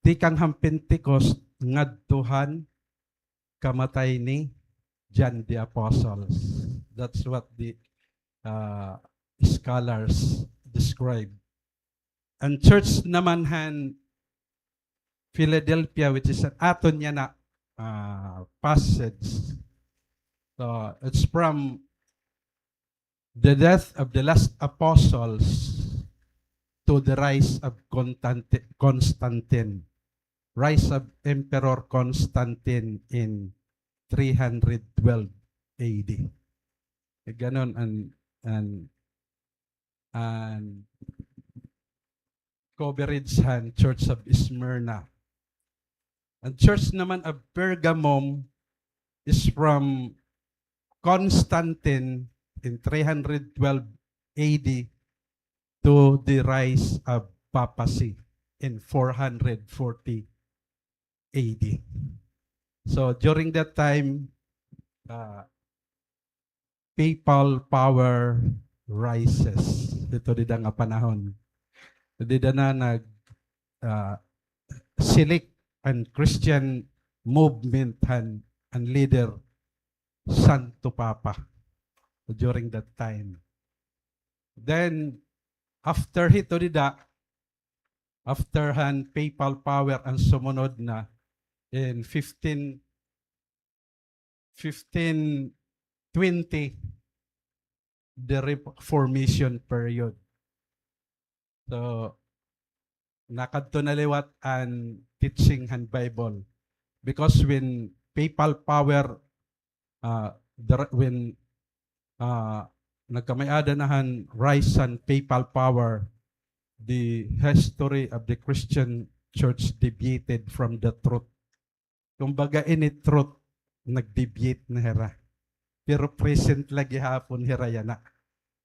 di kang ham Pentecost ngadtuhan kamatay ni John the Apostles. That's what the scholars describe. And church naman han Philadelphia, which is an aton niya na passage. So it's from the death of the last apostles to the rise of Constantine. Rise of Emperor Constantine in 312 AD. Ganon and coverage han Church of Smyrna. And Church naman of Pergamum is from Constantine in 312 AD to the rise of papacy in 440 AD. So during that time, papal power rises. Dito dida nga panahon. Dida na nag select and Christian movement and leader Santo Papa during that time. Then after hito dida, after han papal power ang sumunod na in 1520 the Reformation period. So, nakadto na liwat ang teaching and Bible. Because when papal power, when nagkamay-ada nahan rise and papal power, the history of the Christian church deviated from the truth. Kumbaga, ini truth, nag-deviate na hera. Pero present lagi hapon hera yana.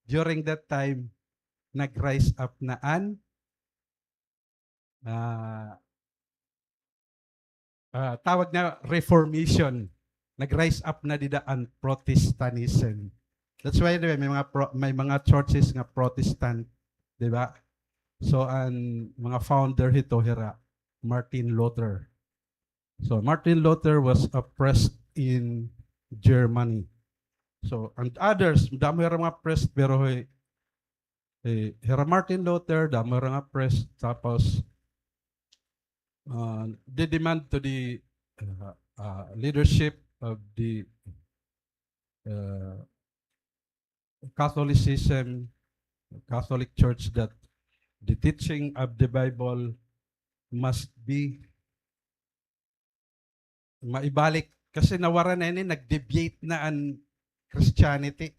During that time, nag-rise up na an tawag na Reformation. Nag-rise up na dida ang Protestantism. That's why diba, may mga churches nga Protestant, di ba? So ang mga founder hito hira Martin Luther. So Martin Luther was oppressed in Germany. So and others, damo hira mga oppressed pero hira Martin Luther, damo hira nga oppressed, tapos they demand to the leadership of the Catholicism, Catholic Church, that the teaching of the Bible must be maibalik. Kasi nawara na yun, nag-deviate na ang Christianity.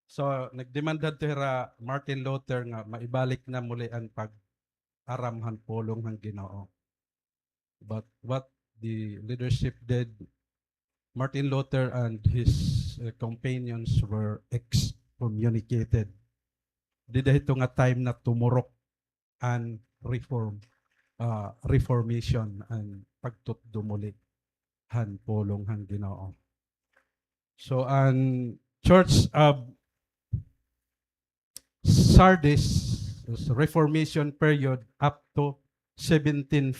So, nagdemanda to hira Martin Luther nga maibalik na muli ang pag-aramhan pulong ng Ginoo. But what the leadership did, Martin Luther and his companions were excommunicated. Dida ito nga time na tumurok ang reformation and pagtutdumuli han pulong han Ginoo. So ang Church of Sardis, Reformation period up to 1750.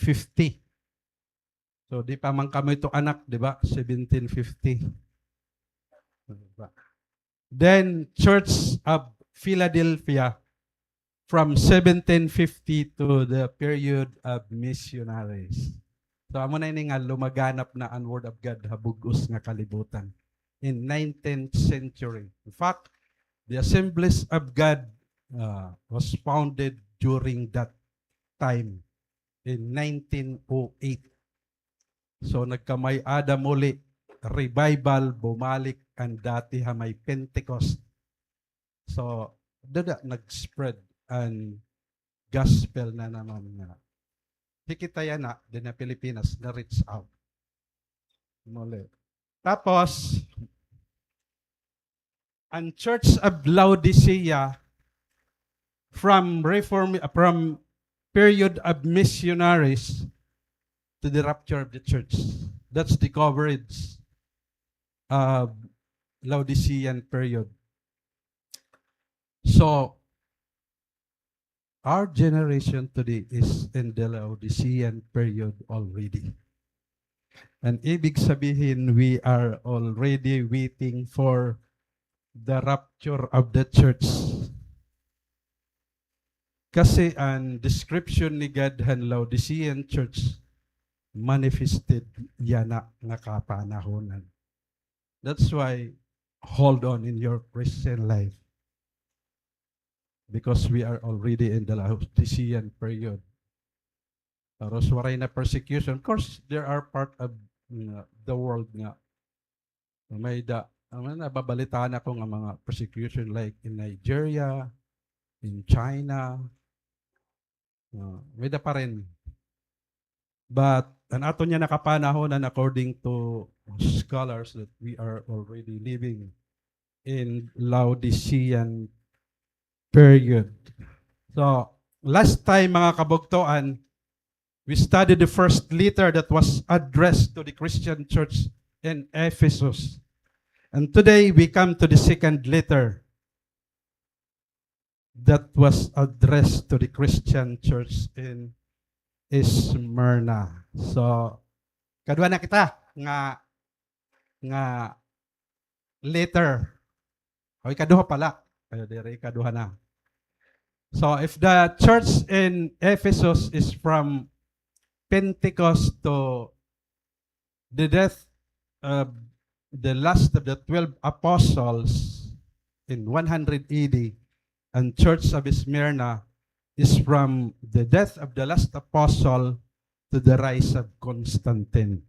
So di pa man kami ito anak, di ba? 1750. Then Church of Philadelphia from 1750 to the period of missionaries. So amo na ini nga lumaganap na ang Word of God habugos nga kalibutan in 19th century. In fact, the Assemblies of God was founded during that time in 1908. So nagkamay-ada muli, revival, bumalik ang dati hamay Pentecost. So dada nag-spread ang gospel na naman nga. Hikitaya na din na Pilipinas na reach out. Muli. Tapos, ang Church of Laodicea from period of missionaries to the rapture of the church. That's the coverage of Laodicean period. So, our generation today is in the Laodicean period already. And ibig sabihin, we are already waiting for the rapture of the church. Kasi ang description ni God han Laodicean church manifested yana nga kapanahonan. That's why hold on in your Christian life. Because we are already in the Laodicean period. Taros waray na persecution. Of course, there are part of the world nga. May nababalitaan ako ng mga persecution like in Nigeria, in China. May da pa rin. But ang ato niya nakapanahonan according to scholars that we are already living in Laodicean period. So, last time mga kabugtoan, we studied the first letter that was addressed to the Christian church in Ephesus. And today we come to the second letter that was addressed to the Christian church in Smyrna. So, kadwa na kita nga letter. O ikaduha pala. Ayo dire ikaduha na. So, if the church in Ephesus is from Pentecost to the death of the last of the 12 apostles in 100 AD, and Church of Smyrna is from the death of the last apostle to the rise of Constantine.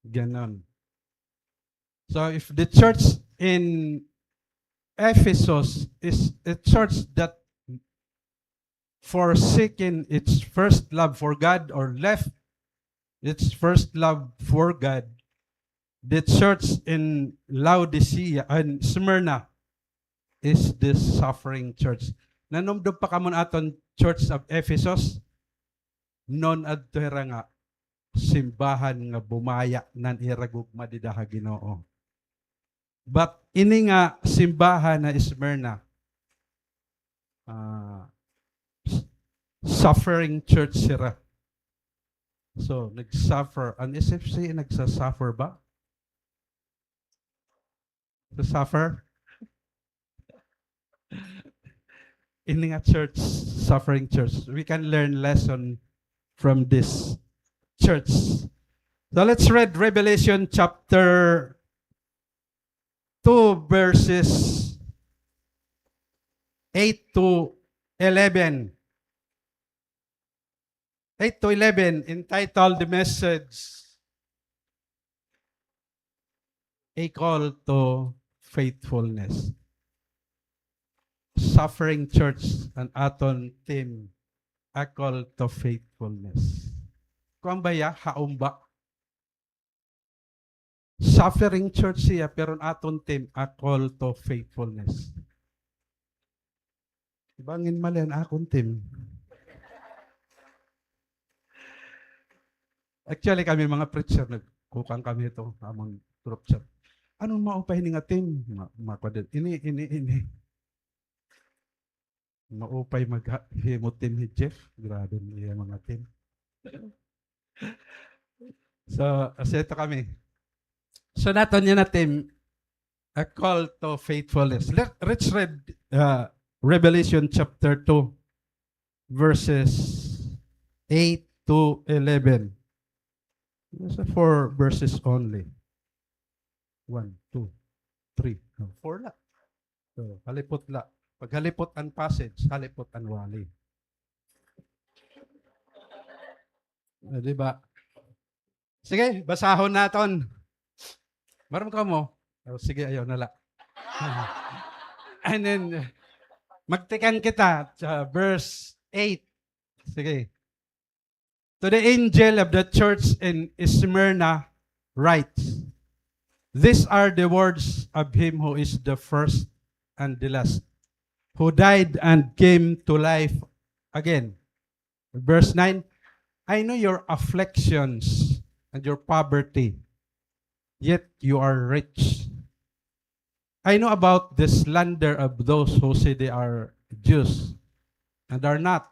Ganon. So if the church in Ephesus is a church that forsaken its first love for God or left its first love for God, the church in Laodicea and Smyrna is this suffering church. Nanumdum pa kamon aton Church of Ephesus, non adtera nga simbahan nga bumaya nan iragugma didaha Ginoo. But ini nga simbahan na Smyrna, suffering church sira. So, nag-suffer. Ang SFC, nagsasuffer ba? Suffer? Ini nga church, suffering church. We can learn lesson from this church. So let's read Revelation chapter 2 verses 8 to 11. 8 to 11, entitled the message, A Call to Faithfulness. Suffering church and aton team, A Call to Faithfulness. Kung ba ya, haumba? Suffering church siya, pero aton team, A Call to Faithfulness. Ibangin mali ang akong team. Actually, kami mga preacher, nagkukang kami ito, among group chat. Anong maupay ni nga team? Ini. Maupay mag-himo team ni Jeff. Grabe niya mga team. So, aseto kami. So, naton niya na team, A Call to Faithfulness. Let's read Revelation chapter 2, verses 8 to 11. There's 4 verses only. 1, 2, 3, 4 la. So, halipot la. Pag halipot ang passage, halipot ang wali. Diba? Sige, basahon naton. Maram ka mo. Sige, ayaw na la. And then, magtikan kita sa verse 8. Sige. To the angel of the church in Smyrna writes, these are the words of him who is the first and the last, who died and came to life again. Verse 9, I know your afflictions and your poverty, yet you are rich. I know about the slander of those who say they are Jews and are not,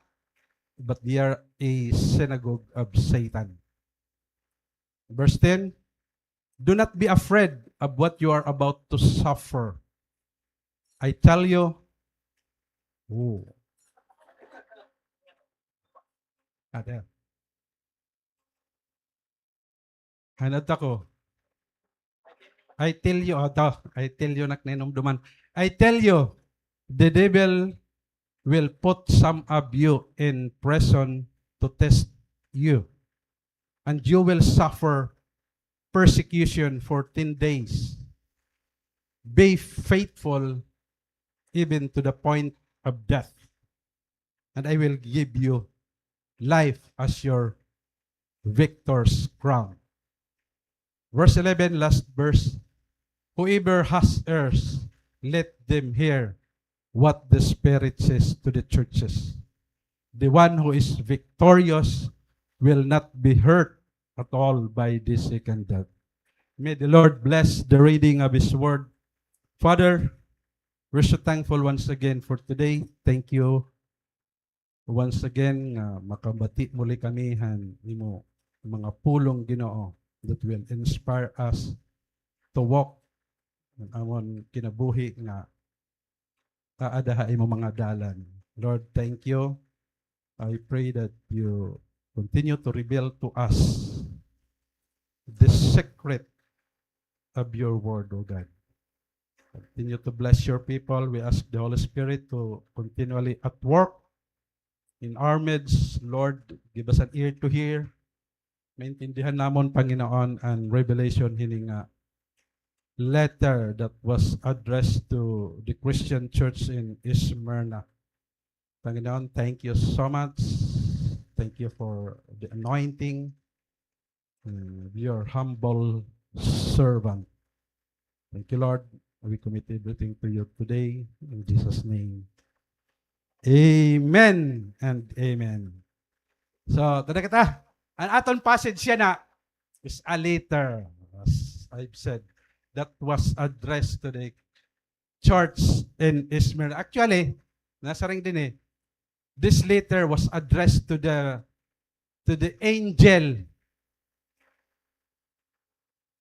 but they are a synagogue of Satan. Verse 10, do not be afraid of what you are about to suffer. I tell you, hanad ako. I tell you, nakninumduman. I tell you, the devil will put some of you in prison to test you, and you will suffer persecution for 10 days. Be faithful even to the point of death, and I will give you life as your victor's crown. Verse 11, last verse. Whoever has ears, let them hear what the Spirit says to the churches. The one who is victorious will not be hurt at all by this second death. May the Lord bless the reading of His Word. Father, we're so thankful once again for today. Thank you once again makabati muli kami nimo mga pulong Ginoo that will inspire us to walk ng amon kinabuhi nga kaadaha imo mga dalan. Lord, thank you. I pray that you continue to reveal to us the secret of your word, O God. Continue to bless your people. We ask the Holy Spirit to continually at work in our midst. Lord, give us an ear to hear. Maintindihan namon, Panginoon, ang revelation hininga letter that was addressed to the Christian church in Smyrna. Panginoon, thank you so much. Thank you for the anointing of your humble servant. Thank you, Lord. We commit everything to you today. In Jesus' name. Amen and amen. So, tada kita. Ang aton passage siya na is a letter, as I've said, that was addressed to the church in Smyrna. Actually, nasa ring din eh, this letter was addressed to the angel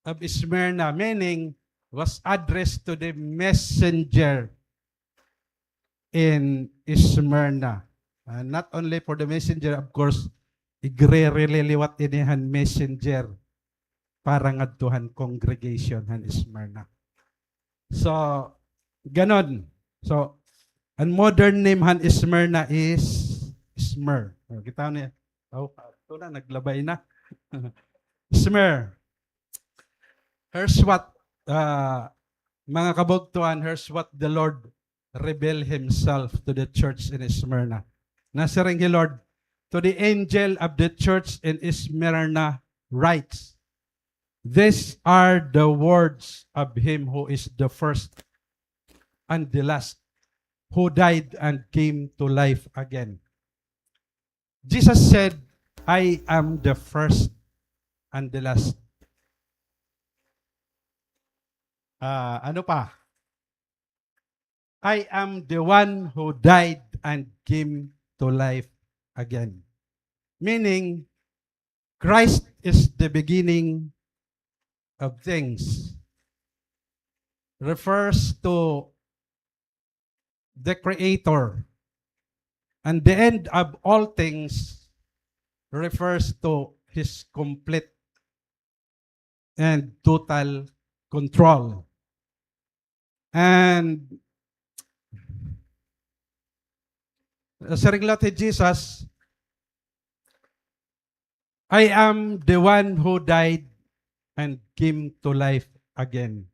of Smyrna, meaning was addressed to the messenger in Smyrna. Not only for the messenger, of course, igre-reliliwat inihan messenger para ngadtuhan congregation han Smyrna. So, ganon. So, ang modern name han Smyrna is Smyr. Kita niya. Oh, ito na, naglabay na. Smyr. Here's what, mga kabugtuan, here's what the Lord revealed Himself to the church in Smyrna. Nasaring He, Lord, to the angel of the church in Smyrna writes, these are the words of Him who is the first and the last, who died and came to life again. Jesus said, I am the first and the last. Ano pa? I am the one who died and came to life again. Meaning, Christ is the beginning of things. Refers to the Creator. And the end of all things refers to His complete and total control. And sa ringlat ni Jesus, I am the one who died and came to life again.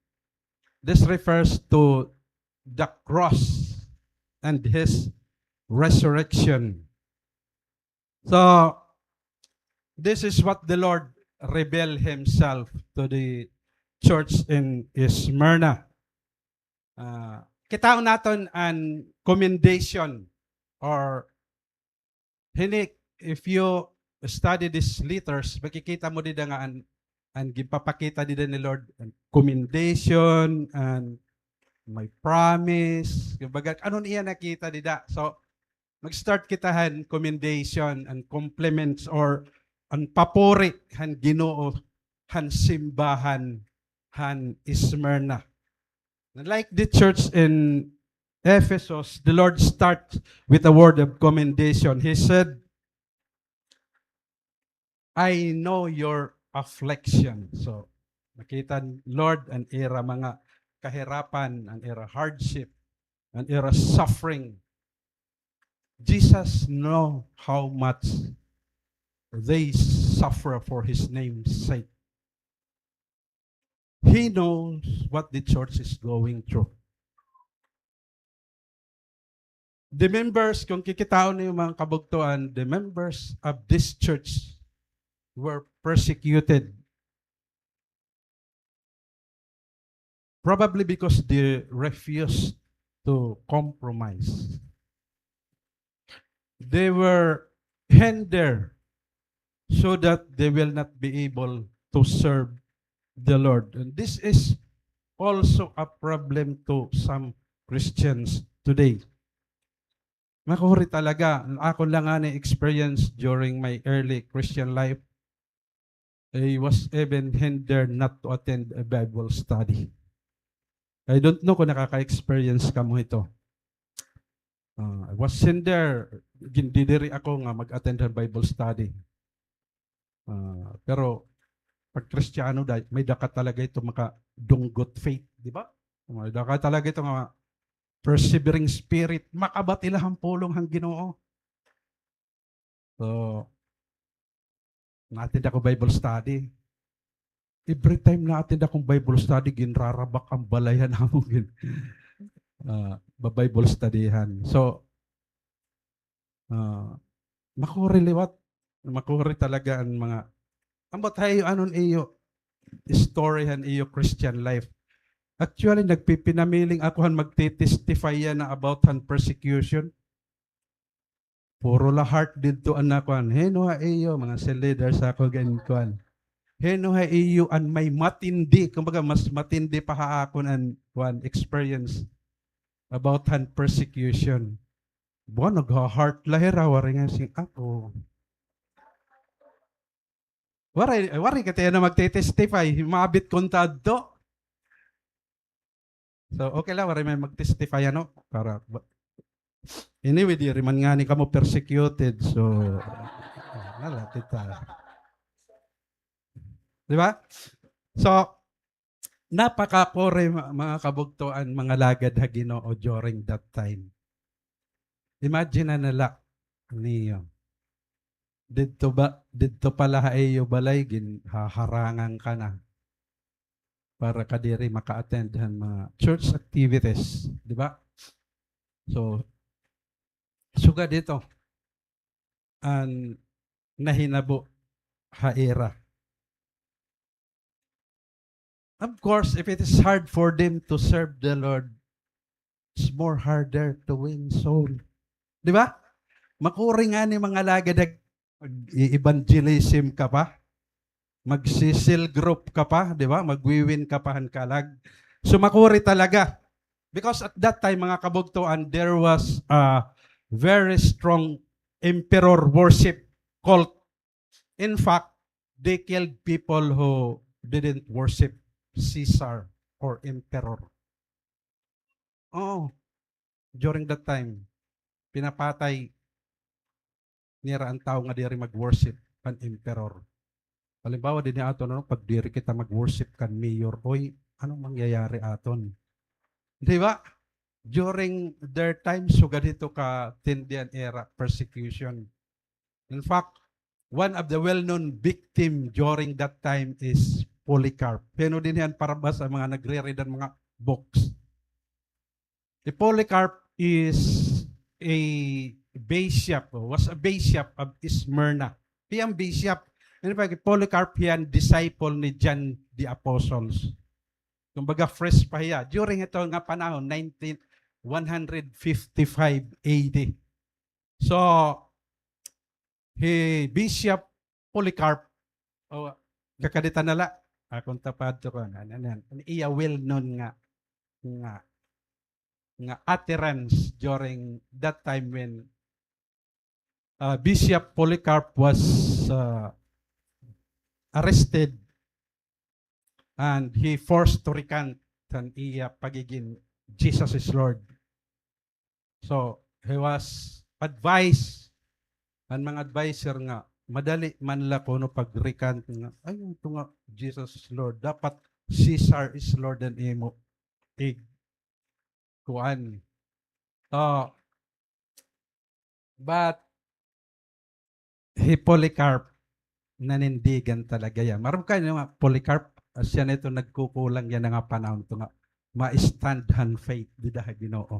This refers to the cross and His resurrection. So, this is what the Lord revealed Himself to the church in Smyrna. Kitaon natin an commendation or hindi, if you study these letters, makikita mo din nga and gipapakita din ni Lord and commendation and may promise. Kumbaga, ano niya nakita dida? So, mag-start kitahan commendation and compliments or ang papuri han Ginoo han simbahan han Smyrna. Like the church in Ephesus, the Lord starts with a word of commendation. He said, I know your affliction. So, nakita Lord, an era mga kahirapan, an era hardship, an era suffering. Jesus know how much they suffer for His name's sake. He knows what the church is going through. The members, kung kikitaon niyo mga kabugtuan, the members of this church were persecuted. Probably because they refused to compromise. They were hindered so that they will not be able to serve the Lord. And this is also a problem to some Christians today. Makahuri talaga. Ako lang nga na-experience during my early Christian life. I was even hindered not to attend a Bible study. I don't know kung nakaka-experience ka mo ito. I was hindered. Gindidiri ako nga mag-attend ng Bible study. Pero pag Kristiyano, may daka talaga ito makadunggot faith, di ba? May daka talaga ito mga persevering spirit, makabatilahang pulong hang Ginoo. So, natin ako Bible study. Every time natin akong Bible study, ginrarabak ang balayan namin. Bible studyhan. So, makuri talaga ang mga, ambot hayo anon iyo, istoryahan iyo Christian life. Actually, nagpipinamiling akuhan magtitestify yan na about han persecution. Puro la heart dito anakuan. Heno ha iyo, mga cell leaders ako ganyan. Heno ha iyo an may matindi, kumbaga mas matindi pa haakon an one experience about han persecution. Buwan nagha-heart lahira wari nga sing ako. Wari ka tayo na magte-testify, mabit kontado. So okay lang wari may mag-testify ano para anyway di man nga ni kamo persecuted so nala kita. Di ba? So, napaka-kore mga kabugtuan, mga lagad ha Ginoo during that time. Imagine na nala niyo. Dito pala haeyo balay, haharangan ka na para kadiri maka-attend han mga church activities. Di ba? So, suga dito, ang nahinabo haera. Of course, if it is hard for them to serve the Lord, it's more harder to win soul. Di ba? Makuri nga ni mga lagad, evangelism ka pa, magsisil group ka pa, di ba? Magwiwin ka pa han kalag. So makuri talaga. Because at that time, mga kabugtuan, there was a very strong emperor worship cult. In fact, they killed people who didn't worship Caesar or emperor. Oh, during that time, pinapatay nira ang tao nga diri mag-worship kan emperor. Halimbawa din aton no pag diri kita mag-worship kan mayor, oy, anong mangyayari aton? Di ba? During their time, suga dito ka Tindian era persecution. In fact, one of the well-known victim during that time is Polycarp. Pero din yan para ba sa mga nagre-read ng mga books. The Polycarp is a bishop, was a bishop of Smyrna. He ang bishop. In fact, Polycarp yan, disciple ni John the Apostles. Kumbaga, fresh pa hiya. During ito nga panahon, 155 AD. So, Bishop Polycarp, kakadita nala, akong tapad to ko, iya well known nga utterance during that time when Bishop Polycarp was arrested and he forced to recant ang iya pagiging Jesus is Lord. So, he was advised ang mga advisor nga madali man la ko no pag-recant nga ay ito nga Jesus is Lord, dapat Caesar is Lord and imo kuan. But Polycarp nanindigan talaga yan. Maram kayo nga Polycarp siya nito nagkukulang yan nga panahon to nga ma-standhan faith di dahil Ginoo.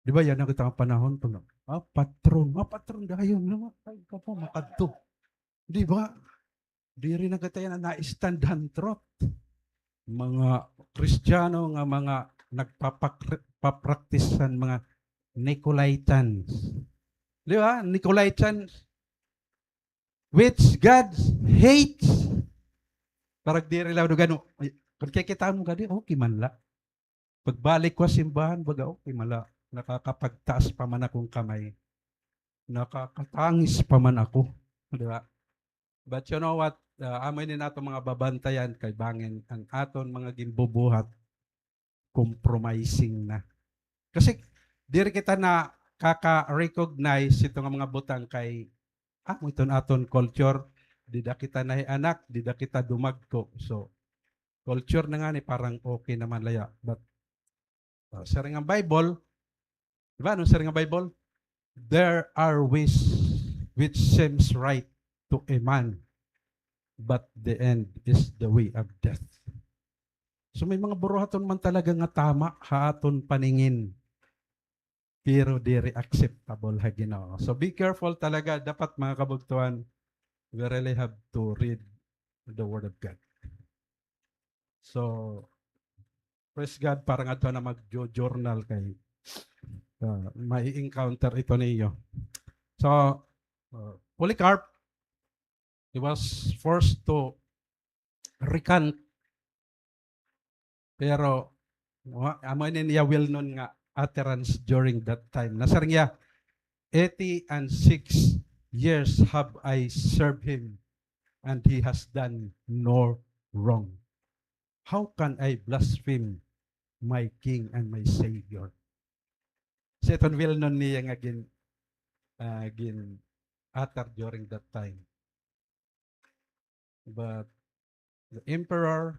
Di ba yan ang kitang panahon to nga patron dahil yun ay ka po makadto. Di ba? Di rin nagkatayan na na-standhan truth. Mga Kristiyano nga mga nagpapraktisan mga Nicolaitans. Di ba? Nicolaitans which God hates. Parang di rin lang gano. Kung kikita mo gani, okay man la. Pagbalik ko simbahan, baga okay man la. Nakakapagtaas pa man akong kamay. Nakakatangis pa man ako. Di ba? But you know what? Amay din nato mga babantayan kay bangin ang aton mga gimbubuhat compromising na. Kasi diri kita na kaka-recognize ito nga mga butang kay ito aton culture. di da kita nahi anak, di da kita dumagko. So, culture na nga ni parang okay naman laya. But, sa ring ang Bible, di ba, sa ring ang Bible? There are ways which seems right to a man, but the end is the way of death. So may mga buruhaton man talaga nga tama, haaton paningin. Pero diri acceptable ha Ginoo. So be careful talaga, dapat mga kabugtuhan, we really have to read the Word of God. So, praise God, parang ato na mag-journal kay may encounter ito ninyo. So, Polycarp, he was forced to recant. Pero, amo niya will known nga utterance during that time. Nasar niya, 86 years have I served him, and he has done no wrong. How can I blaspheme my King and my Savior? So ito will known niya nga gin utter during that time. But the emperor,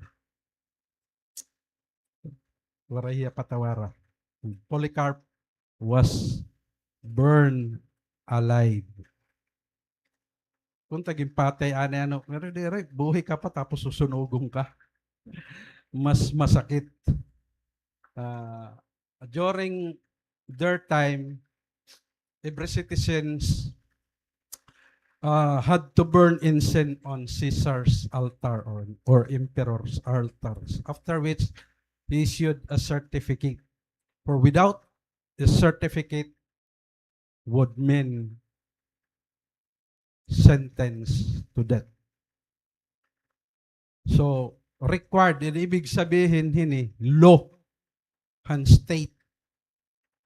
warahiya patawara, Polycarp was burned alive. Kung taging patay, ano, buhay ka pa tapos susunugong ka. Mas masakit. During their time, every citizens had to burn incense on Caesar's altar or emperor's altars, after which he issued a certificate. For without a certificate would mean sentence to death. So, required, ibig sabihin law and state.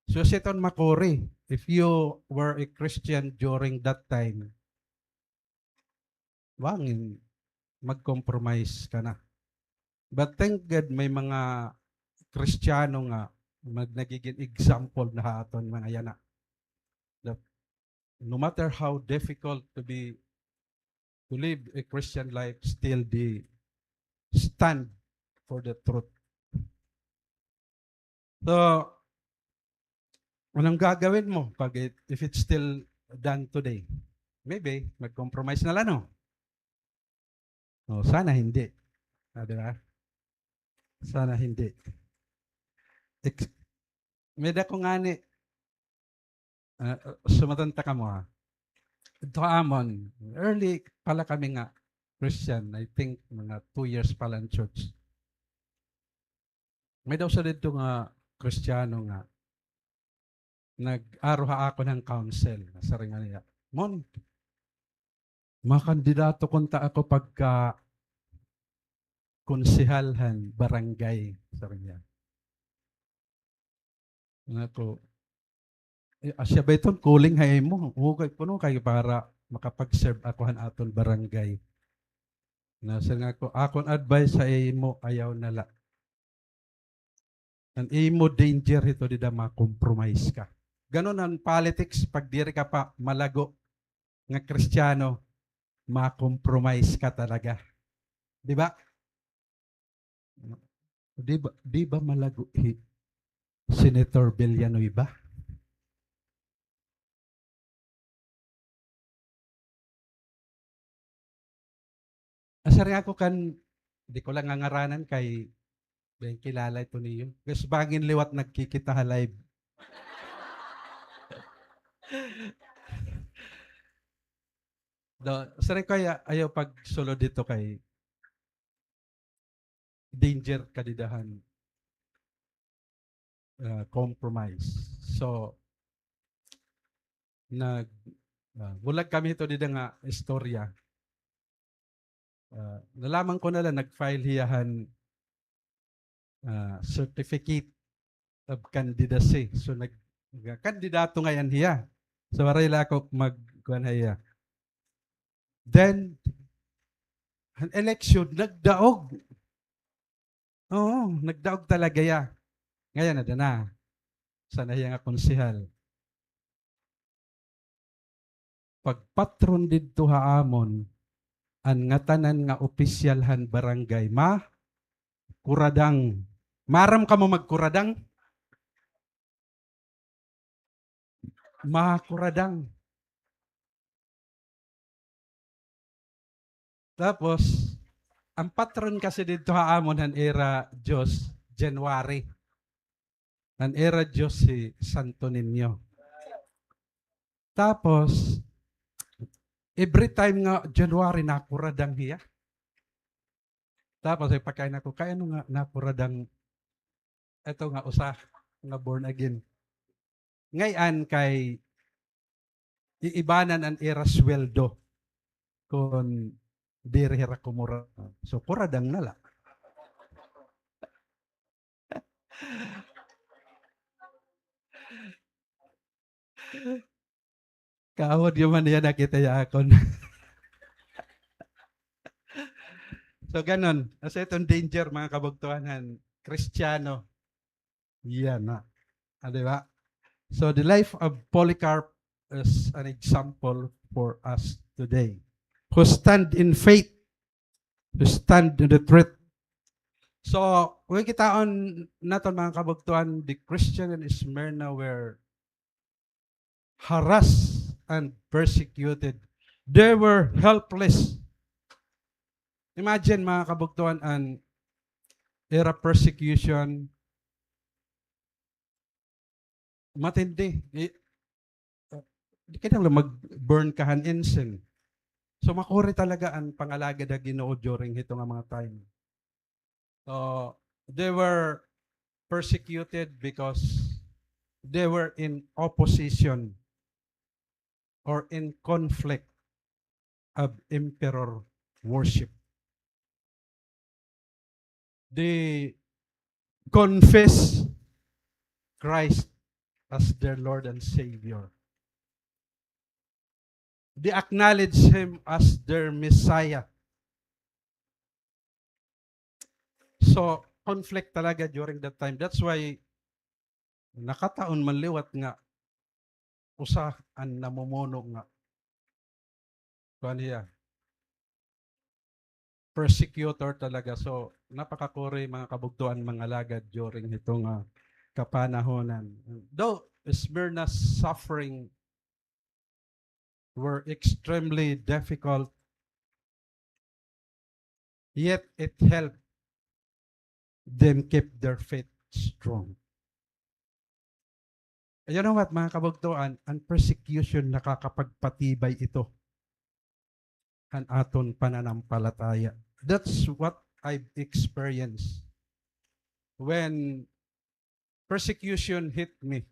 So, siton makori, if you were a Christian during that time, wangin, mag-compromise ka na. But thank God, may mga Kristiyano nga, nagiging example na haton mga yana. That no matter how difficult to live a Christian life, still they stand for the truth. So, anong gagawin mo if it's still done today? Maybe, mag-compromise na lang, no? No, sana hindi. Diba? Sana hindi. Meda ko nga ni, sumatanta ka mo ha. Ito amon, early pala kami nga Christian, I think mga 2 years pala in church. May daw sa dito nga Kristiyano nga, nag-aruha ako ng council. Sabi nga niya, Mon, mga kandidato kunta ako pagka konsihalhan, barangay. Sabi niya. Ako, asya ba ito, kuling hay mo. Hugay po no kayo para makapag-serve ako han aton barangay. Nasa nga ko, akong advice sa imo, ayaw nala. Ang imo danger ito, di da ma-compromise ka. Ganon ang politics, pag diri ka pa malago nga Kristiyano, ma-compromise ka talaga. Di ba? Di ba malago Senator Villanueva? Asari ako kan, di ko lang ngangaranan kay kilala ito niyo. Kasi bangin liwat nagkikita live. Asari ko ayaw pag solo dito kay danger kadidahan. Compromise. So, bulag kami ito dito nga istorya. Nalaman ko na lang, nag-file hiyahan certificate of candidacy. So, kandidato ngayon hiya. So, marila ako mag-kuhan hiya. Then, an election, nagdaog. Oo, nagdaog talaga ya. Ngayon na. Sana hiya nga konsihal. Pagpatron dito haamon, An nga tanan nga opisyalhan barangay kuradang. Maram ka mo magkuradang? Kuradang. Tapos, ang patron kasi dito haamon han era Diyos, January. Han era Diyos si Santo Niño. Tapos, every time nga January nakuradang hiya. Tapos ay pagkain ako, kaya nga nakuradang ito nga usa nga born again. Ngayon kay iibanan ang era sweldo kung dirihira kumura. So kuradang nala. Kaawad yung man yan nakita ya akon. So ganon. Kasi itong danger mga kabugtuanan, Kristiyano. Yan na. Di ba? So the life of Polycarp is an example for us today. Who stand in faith, who stand in the truth. So, kung kita on naton mga kabugtuan, the Christian in Smyrna were harassed and persecuted. They were helpless. Imagine mga kabugtuan an era persecution. Matindi. Di ka lang mag-burn kahan incense. So makuri talaga ang pangalaga na Ginoo during ito nga mga time. So they were persecuted because they were in opposition or in conflict of emperor worship. They confess Christ as their Lord and Savior. They acknowledge Him as their Messiah. So, conflict talaga during that time. That's why, nakataon manliwat nga, usa ang namumuno nga. Kuan niya? Persecutor talaga. So, napakakuri mga kabugtuan mga lagad during itong kapanahonan. Though Smyrna's suffering were extremely difficult, yet it helped them keep their faith strong. You know what, mga kabugtuan, ang persecution nakakapagpatibay ito ang aton pananampalataya. That's what I've experienced when persecution hit me.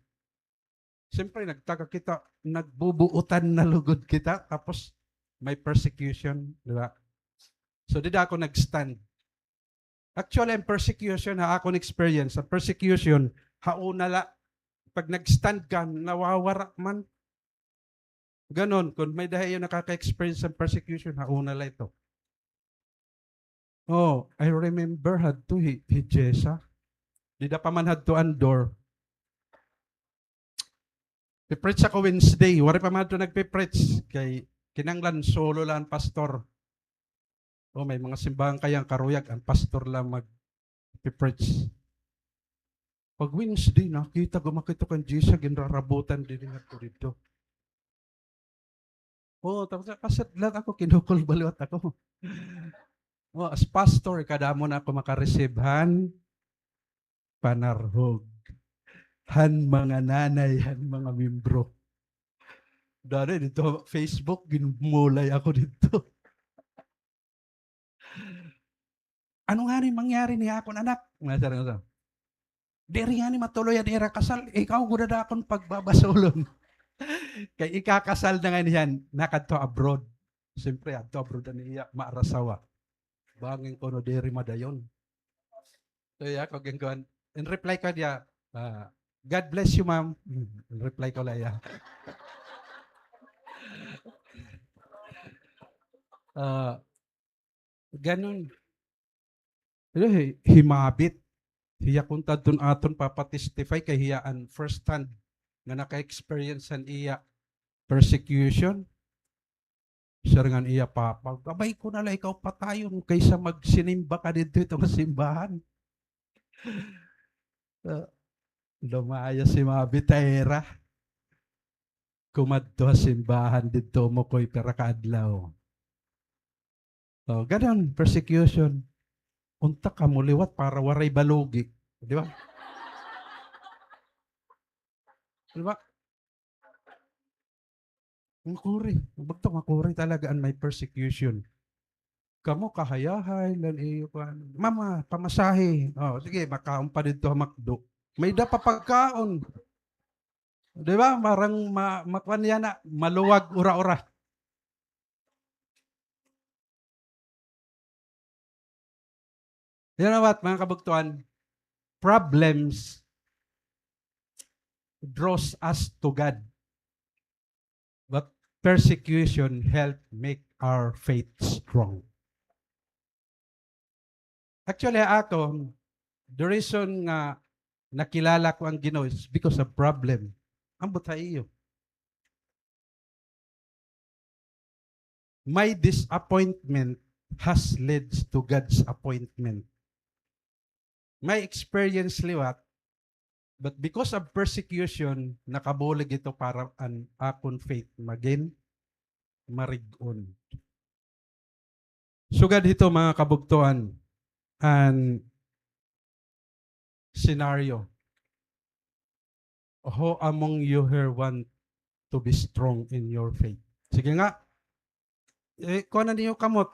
Siyempre, nagtaka kita, nagbubuutan na lugod kita, tapos may persecution, di ba? So, di ako nag-stand. Actually, ang persecution, akong experience, ang persecution, haunala, pag nag-stand ka, nawawara man. Ganon, kung may dahil yung nakaka-experience ng persecution, haunala ito. Oh, I remember had to Jessa. Di da pa man had to Andor. Pipreach ako Wednesday. Wari pa man ito nagpipreach. Kay kinanglan solo lang pastor. O may mga simbahan kayang karuyag. Ang pastor lang mag-preach. Pag Wednesday, nakita gumakita kang Jesus, ginrarabutan din nga ko dito. O, tapos kasat lang ako, kinukul baliwat ako. O, as pastor, kada mo na ako makaresibhan, panarhog. Han mga nanay, han mga membro. Dahil dito, Facebook, ginumulay ako dito. Ano nga rin mangyari niya akong anak? Nasarang ito. Diri nga ni matuloy ang era kasal, ikaw guna na akong pagbabasolon. Kay ikakasal na nga niyan, nakadto abroad. Siyempre, adto abroad na niya, maarasawa. Bangin ko no, diri madayon. So, ako gengkuhan. In reply ko niya, God bless you, ma'am. Reply ko lang yan. Ganun. Himabit. Hiya kung tadun aton papatestify kay hiyaan first hand nga naka-experience an iya persecution. Sir nga iya papa, abay ko na lang ikaw patayon kaysa magsinimba ka dito itong simbahan. Lumaya si mga bitayera. Kumadto sa simbahan dito mo ko'y pera kaadlaw. Oh, ganun, persecution. Unta ka mo liwat para waray balugi. Di ba? Di ba? Makuri. Bagto makuri talaga ang may persecution. Kamo kahayahay, lan iyo pa. Mama, pamasahe. Oh, sige, makaon pa dito makdo. May da pa pagkaon. Di ba? Marang makwan yan na, maluwag ura-ura. You know what, mga kabugtuan? Problems draws us to God. But persecution help make our faith strong. Actually, ako, the reason nga nakilala ko ang Ginoo is because of problem. Ambot sa iyo. My disappointment has led to God's appointment. My experience liwat, but because of persecution, nakabulig ito para an akon faith magin marigon. Sugad ito mga kabugtuan and scenario. Who among you here want to be strong in your faith? Sige nga. Kung ano niyo kamot,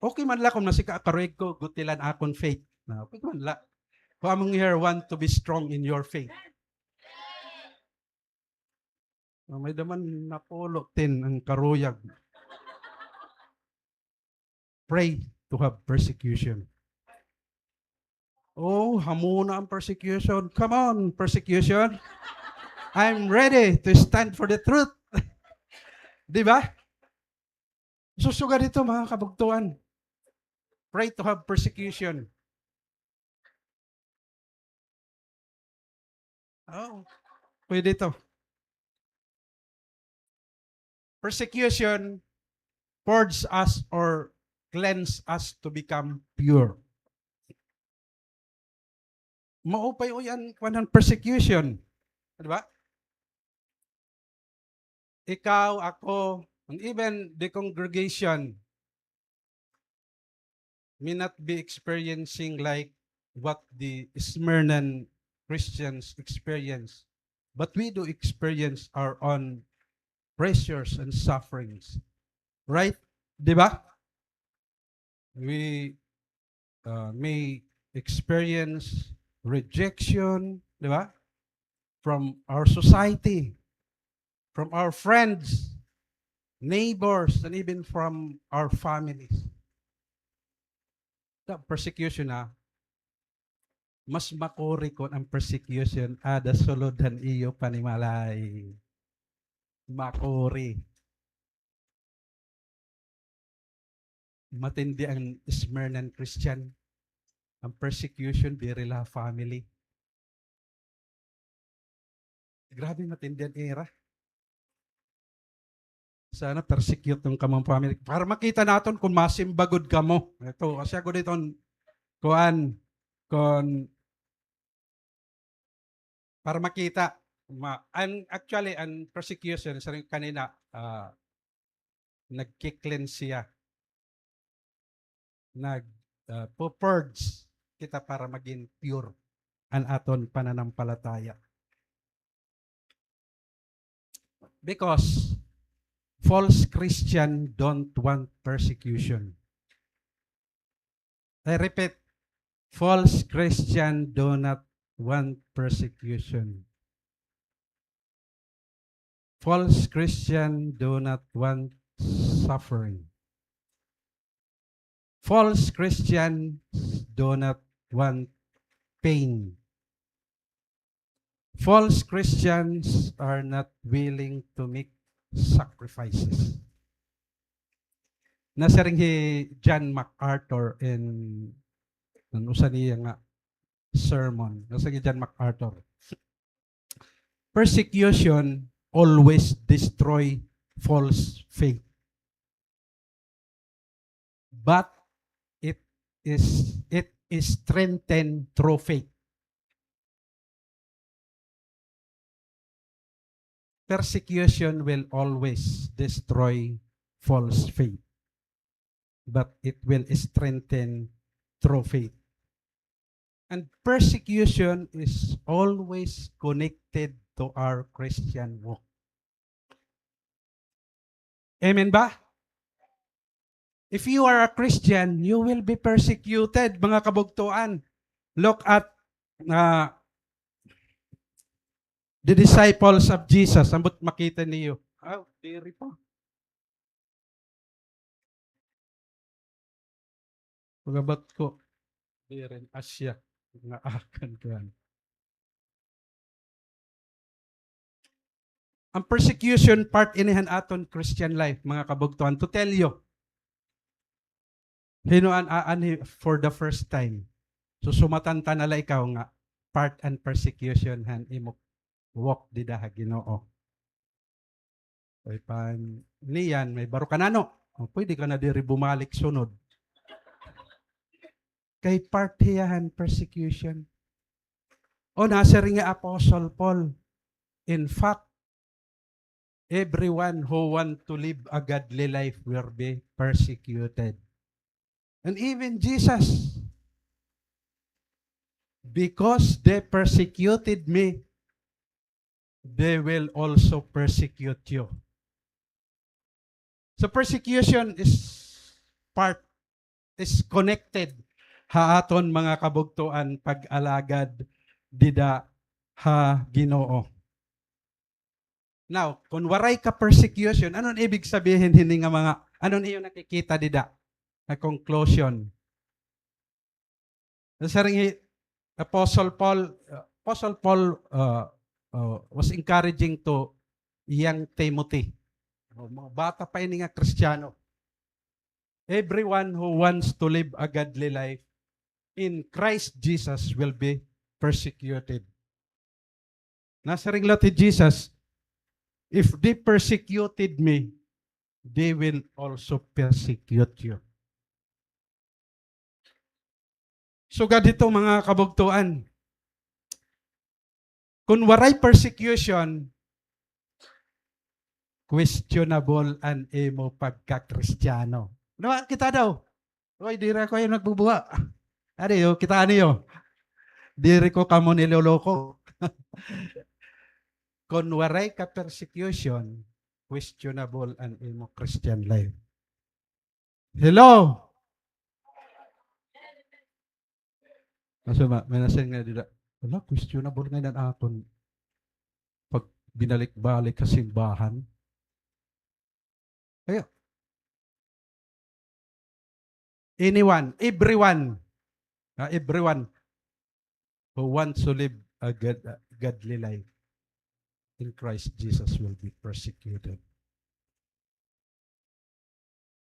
okay man lang kung nasika karoig ko, gutilan akon faith. Na, okay man lang. Who among you here want to be strong in your faith? May daman napulok tin ang karuyag. Pray to have persecution. Oh, hamuna ang persecution. Come on, persecution. I'm ready to stand for the truth. Di ba? Susuga dito mga kabugtuan. Pray to have persecution. Oh, pwede ito. Persecution purges us or cleanse us to become pure. Maupay o yan ng persecution. Di ba? Ikaw, ako, and even the congregation may not be experiencing like what the Smyrnan Christians experience. But we do experience our own pressures and sufferings. Right? Di ba? We may experience rejection, di ba? From our society, from our friends, neighbors, and even from our families. The persecution mas makuri ko ang persecution ada suludan iyo panimalay. Makuri. Matindi ang Smyrnan Christian. Ang persecution, birila family. Grabe matindi ang era. Sana persecute ng kamang family. Para makita natin kung masimbagod ka mo. Ito, kasi ako dito, para makita. Actually, ang persecution, kanina, nag-kick-cleanse siya. Nag-purge kita para maging pure ang aton pananampalataya. Because false Christian don't want persecution. I repeat, false Christian do not want persecution. False Christian do not want suffering. False Christians do not want pain. False Christians are not willing to make sacrifices. Nasa ring John MacArthur in usa niya nga sermon. Nasa John MacArthur. Persecution always destroy false faith. but it is strengthened through faith. Persecution will always destroy false faith, but it will strengthen through faith. And persecution is always connected to our Christian walk. Amen ba? If you are a Christian, you will be persecuted, mga kabugtuan. Look at the disciples of Jesus. Ambot makita niyo. Diri pa. Pagabat ko. Diri Asya. Nga akan kan. Ang persecution part inihan aton Christian life, mga kabugtuan. To tell you, hinuan for the first time. So sumatanta nala ikaw nga, part and persecution han imo walk di daha Ginoo. Ay pan niyan may baro kanano. Pwede ka na diri bumalik sunod. Kay part hiyahan persecution. O nasa ring nga Apostle Paul. In fact, everyone who want to live a godly life will be persecuted. And even Jesus, because they persecuted me, they will also persecute you. So persecution is connected haaton mga kabugtuan pag-alagad dida ha Ginoo. Now, kung waray ka persecution, anong ibig sabihin hindi nga anong iyo nakikita dida? Na conclusion. Sa ring Apostle Paul was encouraging to young Timothy. Mga bata pa ini nga Kristiyano. Everyone who wants to live a godly life in Christ Jesus will be persecuted. Nasa ring lati Jesus, if they persecuted me, they will also persecute you. So gadito mga kabugtuan, kung waray persecution, questionable an imo pagka-Kristiyano. Nawa kita daw. Oy, dira ko yung nagbubuha. Ano yun? Kita ano yun? Diri ko kamo niloloko. Kung waray ka persecution, questionable an imo Christian life. Hello? Masama, may nasin nga dila. Wala, questionable nga na aton. Pag binalik-balik ka simbahan. Kaya, everyone who wants to live a godly life in Christ Jesus will be persecuted.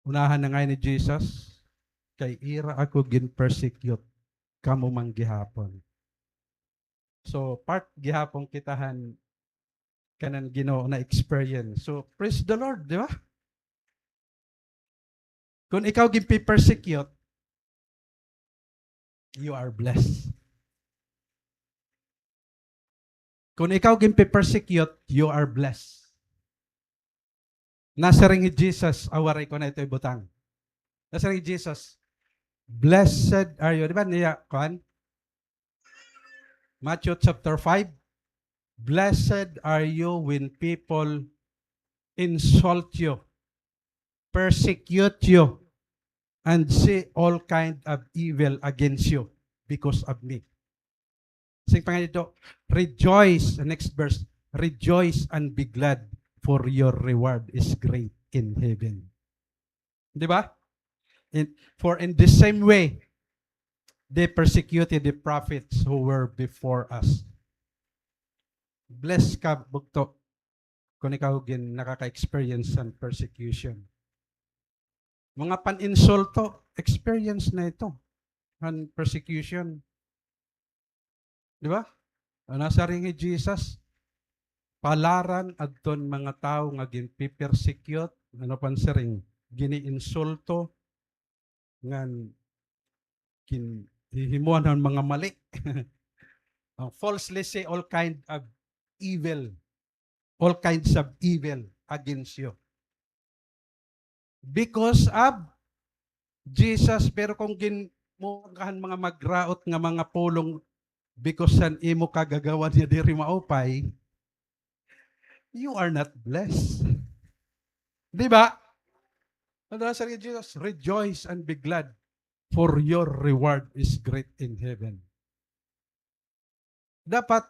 Unahan na nga ni Jesus, kay ira ako gin-persecute kamo mang gihapon. So, part gihapon kitahan kanan Ginoo na experience. So, praise the Lord, di ba? Kung ikaw gin-persecute, you are blessed. Kung ikaw gin-persecute, you are blessed. Nasa ring Jesus, awaray ko na ito ibutang. Nasa ring Jesus, blessed are you. Di ba niya, kan? Matthew chapter 5, blessed are you when people insult you, persecute you, and say all kind of evil against you because of me. Sing pa nga dito, rejoice, the next verse, rejoice and be glad, for your reward is great in heaven. Di ba? For in the same way, they persecuted the prophets who were before us. Bless ka, bugto, kung ikaw gin nakaka-experience ng persecution. Mga pan-insulto, experience na ito. Ang persecution. Di ba? Nasa ring ni Jesus, palaran adton mga tao nga gin-persecute, ano pan sa ring, gini-insulto, ngan hihimuan ng mga mali. Falsely say all kind of evil, all kinds of evil against you. Because of Jesus, pero kung ginmukahan mga magraot nga mga pulong because san imo kagagawan niya diri maupay, you are not blessed. Di ba? Ano sa Jesus? Rejoice and be glad, for your reward is great in heaven. Dapat,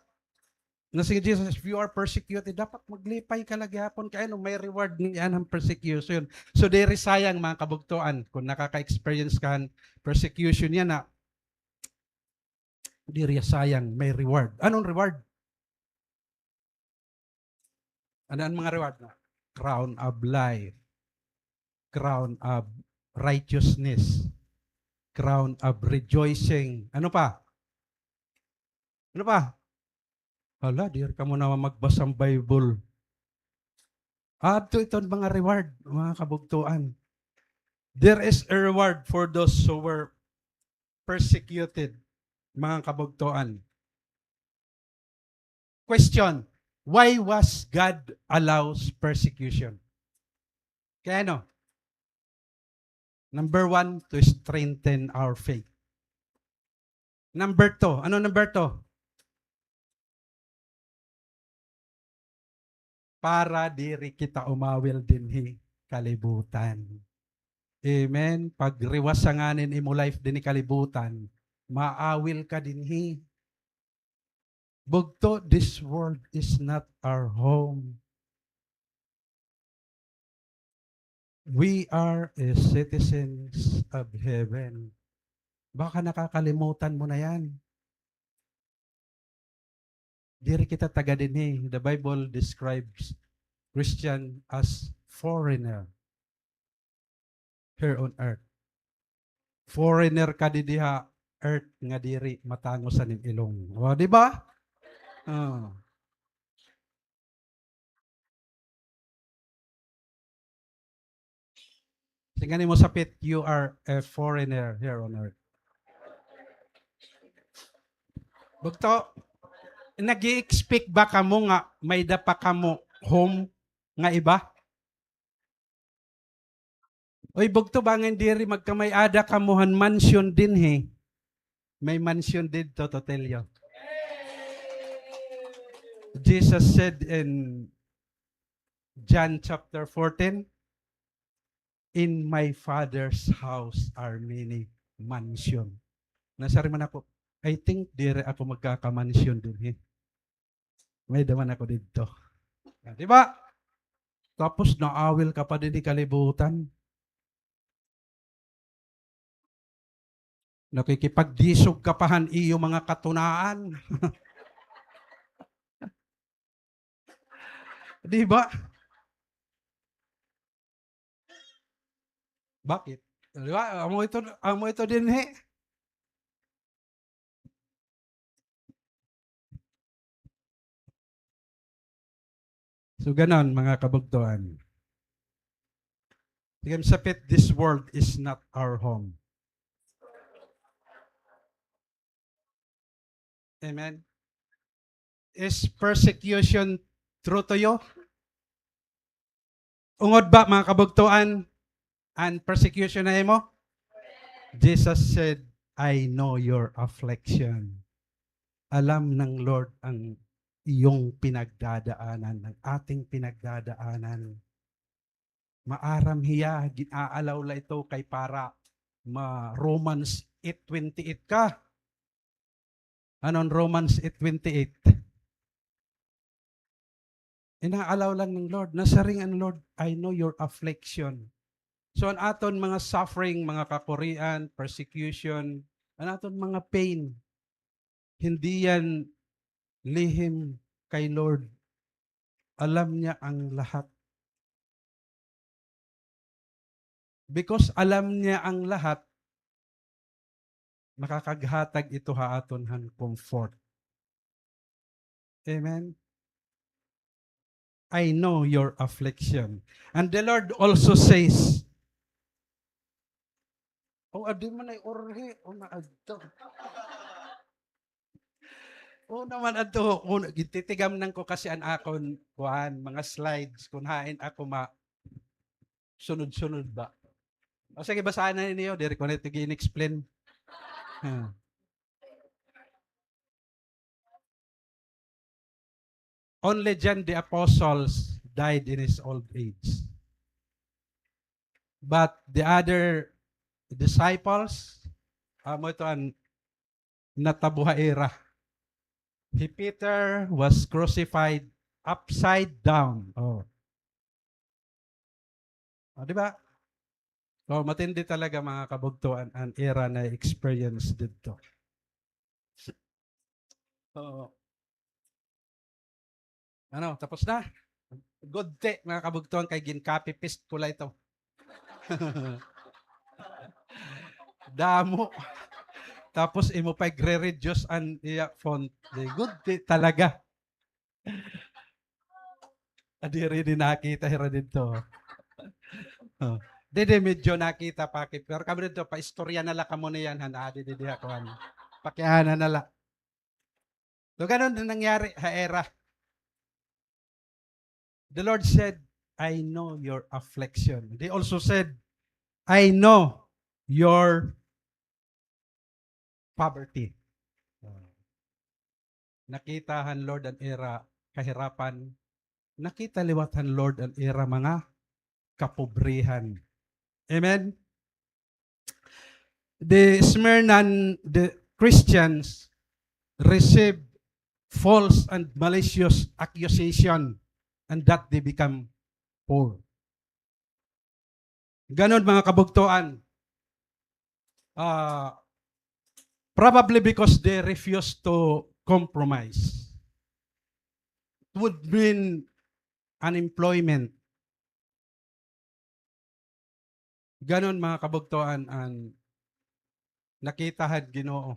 na si Jesus, if you are persecuted, dapat maglipay ka lagyapon kaya may reward niyan ang persecution. So, diri sayang mga kabugtuan, kung nakaka-experience ka ng persecution yan na, diri sayang, may reward. Anong reward? Ano ang mga reward na? Crown of life, crown of righteousness, crown of rejoicing. Ano pa? Ano pa? Hala, dear ka mo naman magbasang Bible. Ito mga reward, mga kabugtuan. There is a reward for those who were persecuted, mga kabugtuan. Question, why was God allows persecution? Kaya ano? Number 1, to strengthen our faith. Number 2, ano number 2? Para diri kita umawil dinhi kalibutan. Amen. Pag riwasanganin imo life dinhi kalibutan, maawil ka dinhi. Bugto, this world is not our home. We are a citizens of heaven. Baka nakakalimutan mo na yan. Diri kita taga dinhi. The Bible describes Christian as foreigner here on earth. Foreigner ka diha earth nga diri matango sa ning ilong. O, di ba? Tingnan mo sa pit, you are a foreigner here on earth. Bugto, nag-i-expect ba kamo nga may dapa kamo home nga iba? Oy, bugto ba nga diri magkamay ada kamuhan mansion din he? May mansion dito to tell you. Jesus said in John chapter 14, in my Father's house are many mansion. Nasari man ako, I think dire ako magkakamansyon din he. May daman ako dito. Di ba? Tapos naawil ka pa din di kalibutan. Nakikipagdisog ka pahan iyo mga katunaan. Di ba? Bakit? Di ba? Amo ito din he. So ganon mga kabugtuan. Tingnan sa pit, this world is not our home. Amen. Is persecution true to you? Ungod ba mga kabugtuan and persecution na mo? Jesus said, I know your affliction. Alam ng Lord ang iyong pinagdadaanan, ng ating pinagdadaanan. Maaram hiya, ginaalaw la ito kay para Romans 8:28 ka. Anong Romans 8:28? Inaalaw lang ng Lord. Nasaring ang Lord, I know your affliction. So ang aton mga suffering, mga kakurian, persecution, ang aton mga pain, hindi yan lihim kay Lord. Alam niya ang lahat. Because alam niya ang lahat, makakaghatag ito haaton han comfort. Amen? I know your affliction. And the Lord also says, adi man ay orhe, na adto. Naman adto, gititigamnan ko kasi an akon kuan mga slides kung hain ako sunod-sunod ba. O sige, basahan na ninyo, diri ko na ito gi-explain. Only John the Apostles died in his old age. But the other disciples, mo ito ang natabuhaira. Peter was crucified upside down. Di ba? Matindi talaga mga kabugtuan ang era na experience dito. Tapos na? Good day, mga kabugtuan, kay gin-copy-paste ko lang ito. Damo. Tapos imo pa gre-reduce ang iya font. Good day talaga. Adiri din nakita hira dito. Dede medyo nakita pakit. Pero kami dito, pa-istorya na lang kamo na yan. Adi ako. Pakiyahan na lang. So, ganun din nangyari ha era. The Lord said, I know your affliction. They also said, I know your poverty. Nakitahan Lord ang era kahirapan. Nakita liwatan Lord ang era mga kapobrihan. Amen? The Christians received false and malicious accusation and that they become poor. Ganon mga kabugtuan. Probably because they refused to compromise. It would mean unemployment. Ganon mga kabugtuan ang nakitahan Ginoo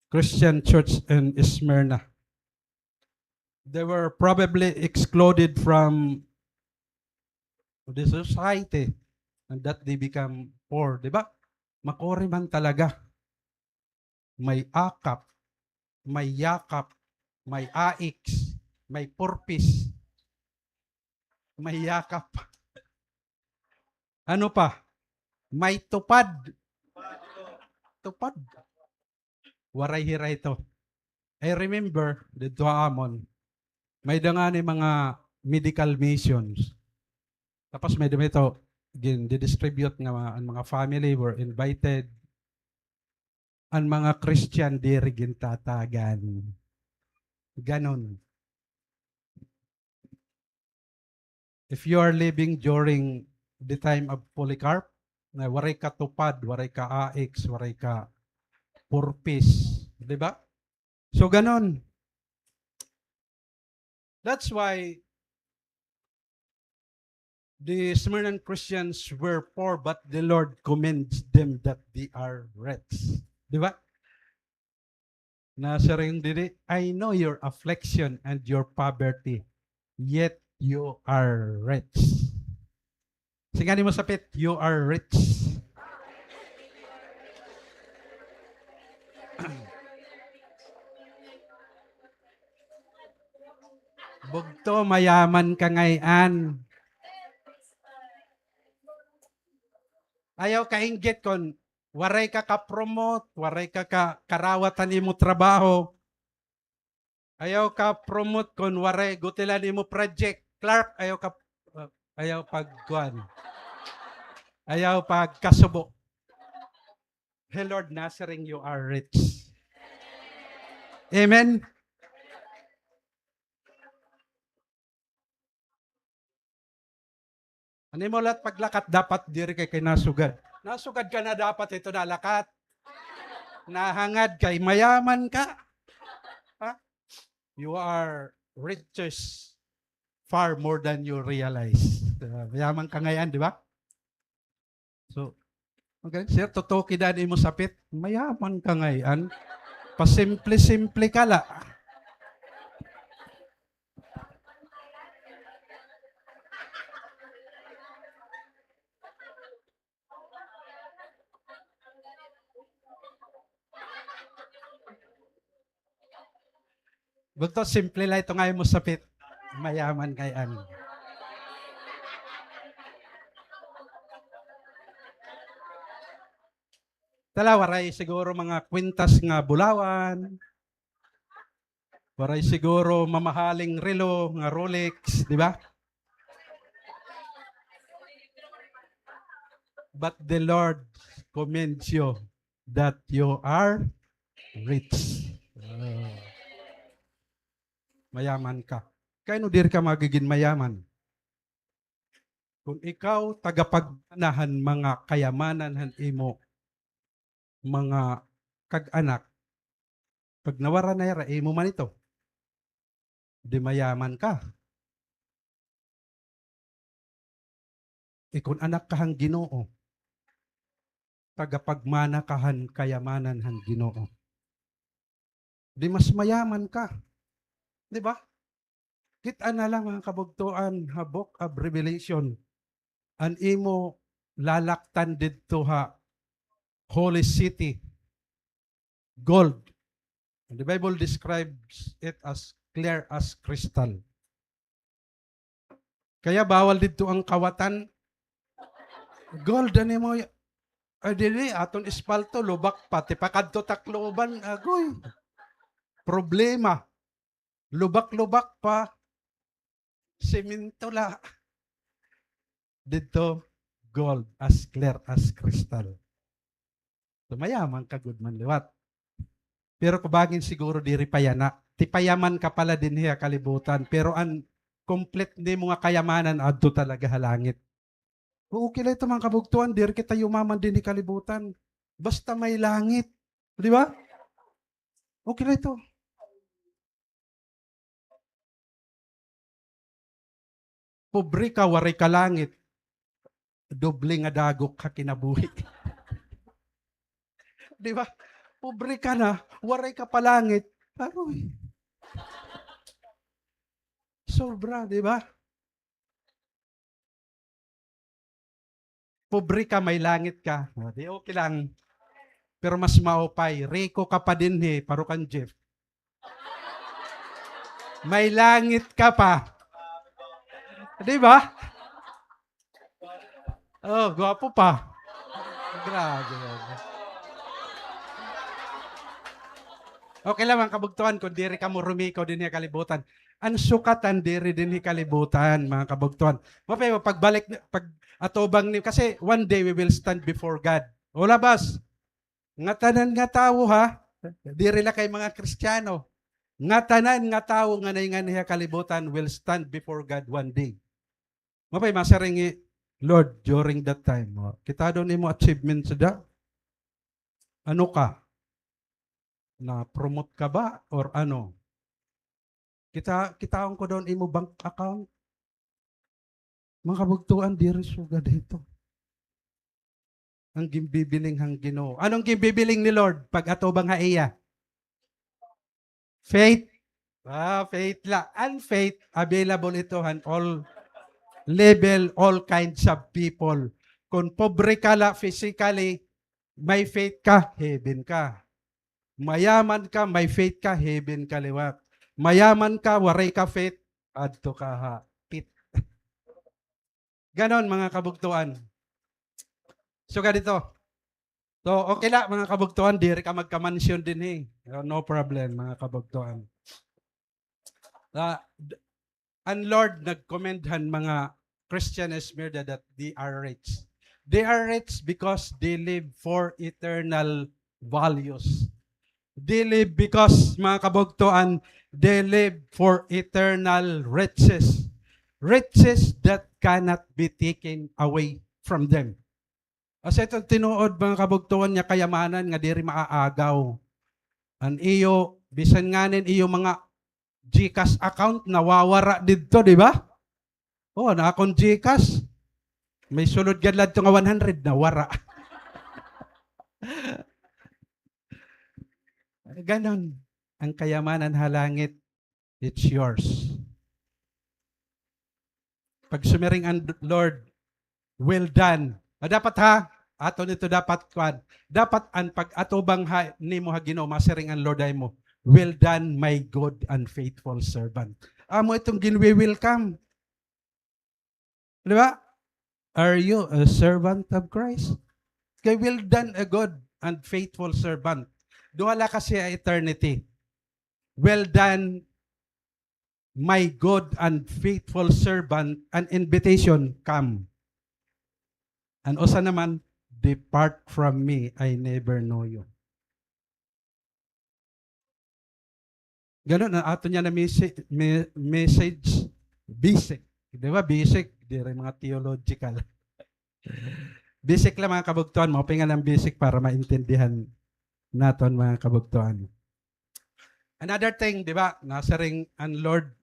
Christian church in Smyrna. They were probably excluded from the society and that they become poor. Diba? Makori man talaga. May akap, may yakap, may aiks, may purpose, may yakap. Ano pa? May tupad. Tupad. Waray hira ito. I remember, dito amon, may dangani mga medical missions. Tapos may dito, di-distribute nga ang mga family were invited. Ang mga Christian diri gintatagan. Ganon. If you are living during the time of Polycarp, na waray ka tupad, waray ka AX, waray ka purpose. Diba? So, ganon. That's why the Smyrna Christians were poor, but the Lord commends them that they are rich. Diba? Nasa rin diri, I know your affliction and your poverty, yet you are rich. Singani mo sapit, you are rich. Bugto, mayaman ka ngayon. Ayaw ka inggit kon waray ka ka-promote, waray ka karawatan imo trabaho. Ayaw ka promote kon waray gutilan imo project. Clark, ayaw pagkuan. Ayaw pagkasubo. Hey Lord, Nazarene, you are rich. Amen? Ano mo lahat paglakat dapat diri kay nasugad. Nasugad ka na dapat ito na lakat. Nahangad kay mayaman ka. Ha? You are riches far more than you realize. Mayaman ka ngayon, di ba? So, okay, sir, totoo kidan mo sapit. Mayaman ka ngayon. Pasimple-simple ka la. Bugto, simple lang ito ngayon mo sapit. Mayaman kayan. Tala, waray siguro mga kwintas nga bulawan. Waray siguro mamahaling relo nga Rolex, di ba? But the Lord commends you that you are rich. Mayaman ka. Kaya no dir ka magiging mayaman. Kung ikaw tagapagmanahan mga kayamanan han imo, mga kag-anak, pag nawara na yara, imo man ito, di mayaman ka. Kung anak ka hang Ginoo, tagapagmana ka han kayamanan han Ginoo. Di mas mayaman ka. Di ba? Kita na lang mga kabugtuan ha Book of Revelation. An imo lalaktan dito ha Holy City. Gold. And the Bible describes it as clear as crystal. Kaya bawal dito ang kawatan. Gold, ano mo, dili, aton espalto, lubak pati pakadto takloban, agoy. Problema. Lubak-lubak pa. Semento la. Dito, gold, as clear as crystal. So, mayaman ka, good man liwat. Pero kubagin siguro diri payana. Ti payaman ka pala din hiya kalibutan. Pero ang complete ni mga kayamanan, adto talaga halangit. Okay lang ito mga kabugtuan, diri kita yumaman din ni kalibutan. Basta may langit. Di ba? Okay lang ito. Pobre ka, waray ka langit. Doble nga dagok ka kinabuhi. Di ba? Pobre ka na, waray ka palangit. Aroy. Sobra, di ba? Pobre ka, may langit ka. Di okay lang. Pero mas maupay. Rico ka pa din paro kan Jeff. May langit ka pa. Di ba? Oh, gwapo pa. Grabe. Okay lang mga kabugtuan, kung diri ka mo rumiko din niya kalibutan. Ang sukatan diri din ni kalibutan, mga kabugtuan. Mapay, pagbalik, pag atubang ni, kasi one day we will stand before God. O labas, nga tanan nga tao ha, diri la kay mga Kristiyano, nga tanan nga tao nga niya kalibutan will stand before God one day. Mapay, masaringi, Lord, during that time, kita doon mo achievement sa da? Ano ka? Na-promote ka ba? Or ano? Kitaon ko doon imo bank account. Mga kabugtuan, diri suga dito. Ang gimbibiling hang Ginoo. Anong gimbibiling ni Lord pag atubang haiya? Faith. Faith la. And faith, available ito han all level, all kinds of people. Kung pobre ka la physically, may faith ka, heaven ka. Mayaman ka, may faith ka, heaven ka liwat. Mayaman ka, waray ka faith, adto ka ha, pit. Ganon mga kabugtuan. So ganito. So okay la mga kabugtuan, diri ka magka-mansion din No problem mga kabugtuan. And Lord, nag-commendhan mga Christian Esmerda that they are rich. They are rich because they live for eternal values. They live because, mga kabugtuan, they live for eternal riches. Riches that cannot be taken away from them. As ito tinuod, mga kabugtuan niya, kayamanan nga diri maaagaw. An iyo, bisan nganin iyo mga GCash account, nawawara dito, di ba? Na akong GCash, may sulod gadlad to nga 100, nawara. Ganon. Ang kayamanan halangit, it's yours. Pag sumiring ang Lord, well done. Dapat ha, ato nito dapat kwan. Dapat ang pag atubang ni mo ha Ginoo, masiring ang Lord ay mo. Well done, my good and faithful servant. Amo itong ginwi-welcome. Di ba? Are you a servant of Christ? Kay well done, a good and faithful servant. Duwala kasi a eternity. Well done, my good and faithful servant, an invitation, come. And usa naman, depart from me, I never know you. Ganun, ato niya na message, basic. Di ba, basic, di rin mga theological. Basic lang mga kabugtuan, mapingan ng basic para maintindihan naton mga kabugtuan. Another thing, di ba, nasa ring, and Lord,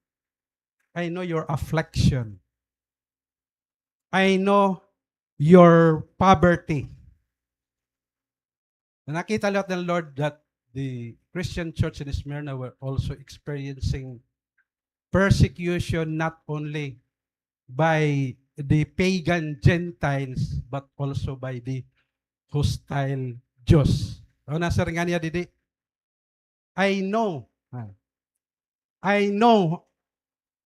I know your affliction. I know your poverty. Nakita lot ng Lord that the Christian church in Smyrna were also experiencing persecution not only by the pagan Gentiles but also by the hostile Jews. O nasa ringan niya didi, I know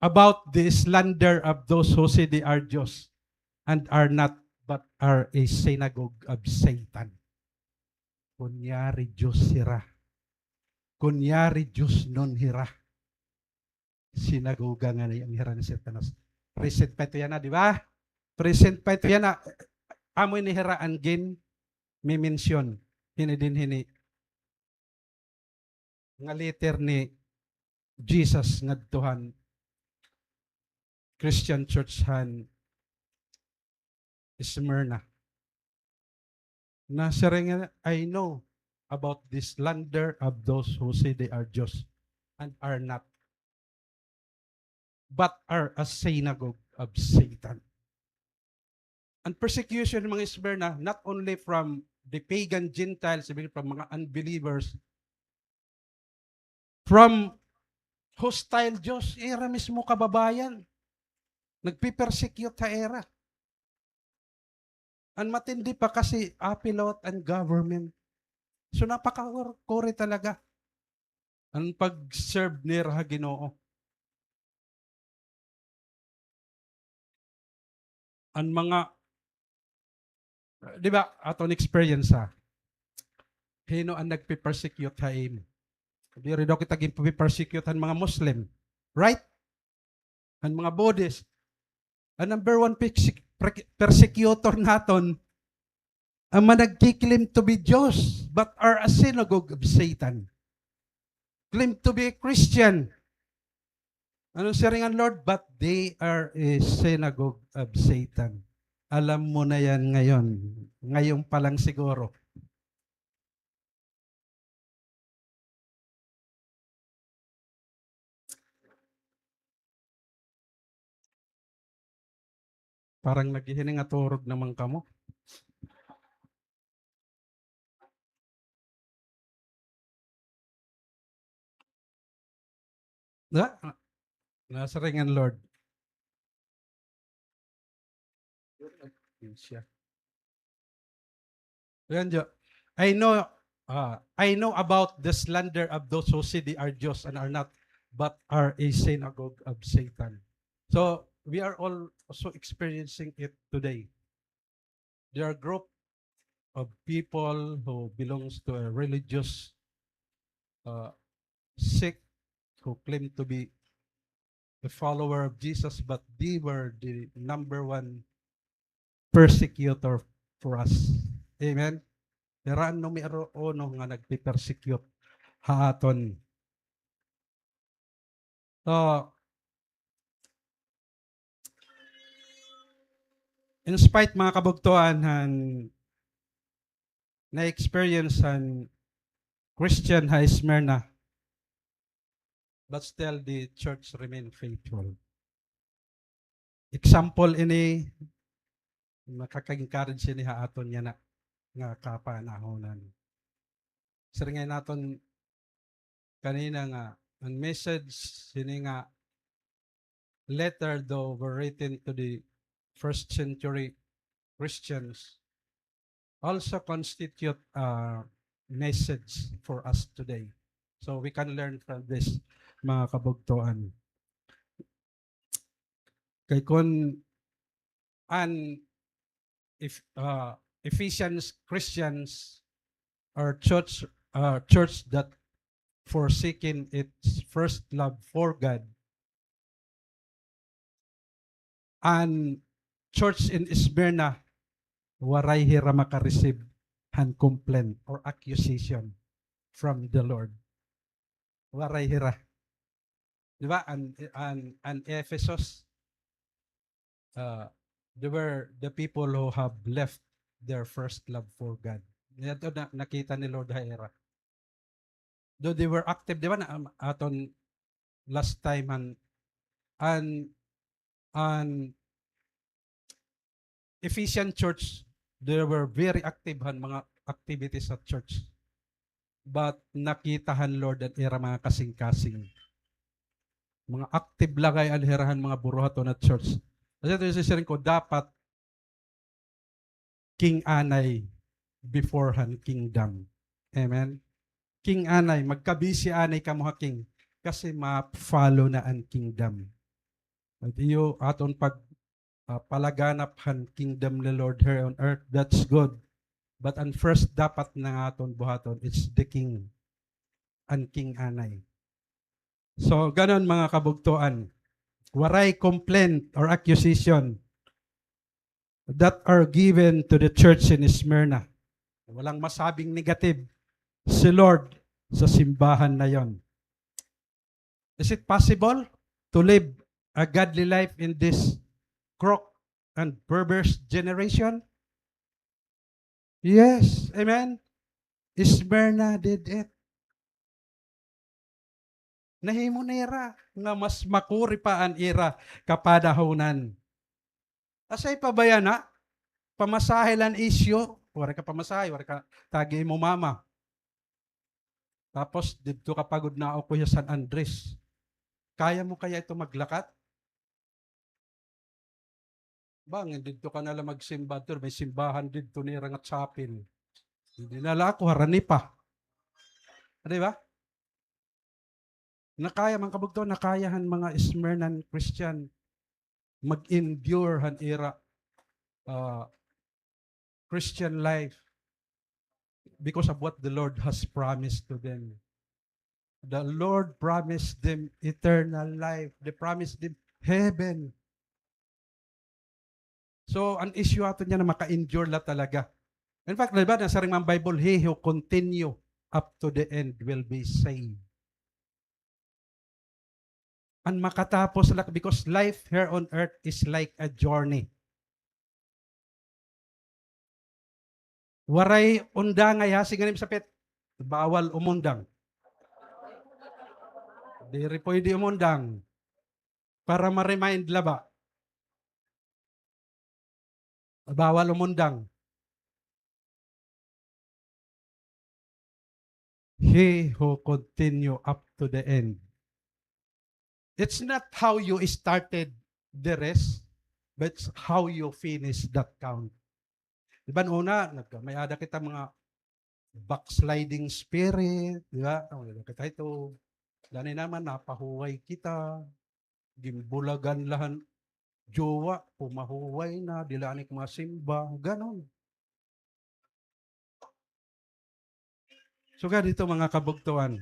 about the slander of those who say they are Jews and are not, but are a synagogue of Satan. Kunyari Diyos sira. Kunyari Diyos non hira. Sinagoga nga na yung hira ni Satanas. Present pa ito yan na, di ba? Present pa ito yan na. Amoy ni hiraan gin, may mention. Hini din hini. Nga letter ni Jesus nga Tuhan. Christian Church han Smyrna. Nasa rin, I know about the slander of those who say they are Jews and are not, but are a synagogue of Satan. And persecution ng mga Smyrna, not only from the pagan Gentiles, from mga unbelievers, from hostile Jews, era mismo kababayan. Nagpipersecute sa era. Ang matindi pa kasi apilot and government. So napaka-kore talaga ang pag-serve ni Ginoo. Ang mga, di ba, aton experience hino ang nagpipersecute ha imo. Di rin daw kita ginpipersecute ang mga Muslim. Right? Ang mga Buddhist. Ang number one persecutor naton ang managkiklaim to be Diyos but are a synagogue of Satan. Claim to be a Christian. Anong siringan, Lord? But they are a synagogue of Satan. Alam mo na yan ngayon. Ngayon pa lang siguro. Parang naghihining at turog naman kamo. Nasa ringan, Lord. I know about the slander of those who say they are Jews and are not, but are a synagogue of Satan. So we are all also experiencing it today. There are a group of people who belongs to a religious sect who claim to be a follower of Jesus, but they were the number one persecutor for us. Amen? Deraan no mayro ono nga nagpi-persecute haaton. In spite mga kabugtuan na-experience ang Christian ha Smyrna, but still the church remain faithful. Example ini makaka-encourage ni haaton niya na nga kapanahonan. Siringay naton kanina nga ang message sini nga letter though were written to the first century Christians also constitute a message for us today. So we can learn from this, mga kabugtuan. Kay kun an if Ephesians Christians or church that forsaken its first love for God, and church in Smyrna waray hira makareceive han complaint or accusation from the Lord. Waray hira. Di ba? And Ephesus, they were the people who have left their first love for God. Ito na nakita ni Lord hira. Though they were active, di ba, na aton last time, and Ephesian church, they were very active mga activities at church. But nakitahan Lord at ira mga kasing-kasing. Mga active lagay alhirahan mga buruhaton at church. Kasi ito yung sisirin ko, dapat king anay beforehand kingdom. Amen? King anay, magkabisi anay ka mga king kasi ma-follow na ang kingdom. At iyo aton pag palaganap han kingdom ni Lord here on earth, that's good. But ang first dapat na aton buhaton, it's the king. Ang king anay. So, ganon mga kabugtuan. Waray complaint or accusation that are given to the church in Smyrna. Walang masabing negative si Lord sa simbahan na yon. Is it possible to live a godly life in this crooked and perverse generation? Yes, amen. Smyrna did it. Nahimo na ira nga mas makuri pa ang ira kapadahonan. Asay pa ba yan, ha? Pamasahilan isyo. Wala ka pamasahe, wala ka tagi mo mama. Tapos dito ka pagod na ako sa San Andres. Kaya mo kaya ito maglakat? Bang, dito ka nalang magsimba doon. May simbahan dito ni Rangat Chapel. Hindi nala ako, harani pa. Di ba? Nakaya, mga kabugto, nakayahan mga Smyrnan Christian mag-endure han ira Christian life because of what the Lord has promised to them. The Lord promised them eternal life. They promised them heaven. So, ang issue ato niya na maka-endure la talaga. In fact, diba, nasa ring mga Bible, he who continue up to the end will be saved. And makatapos lang because life here on earth is like a journey. Waray undang ay hasing ganim sapit. Bawal umundang. Diri pwede umundang. Para ma-remind laba. Bawal umundang. He who continue up to the end. It's not how you started the rest, but it's how you finish that count. Diba una, may ada kita mga backsliding spirit, diba? Kita ito, dani naman napahuway kita, gimbulagan lahan, jowa, pumahuway na, dilanik mga simba, ganon. So ganito mga kabugtuan.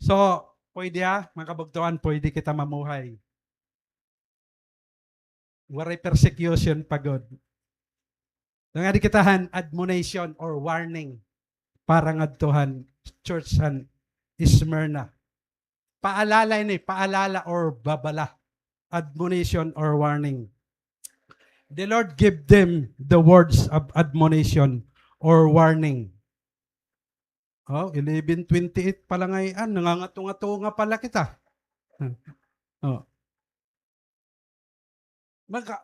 So, pwede mga kabugtuan, pwede kita mamuhay. Waray persecution pagod. Nga di kitahan admonition or warning para ngadtuhan churchan Smyrna. Paalala ini, paalala or babala. Admonition or warning. The Lord give them the words of admonition or warning. Oh, 11:28 pala ngayon, nangangatunga-tunga pala kita. Oh.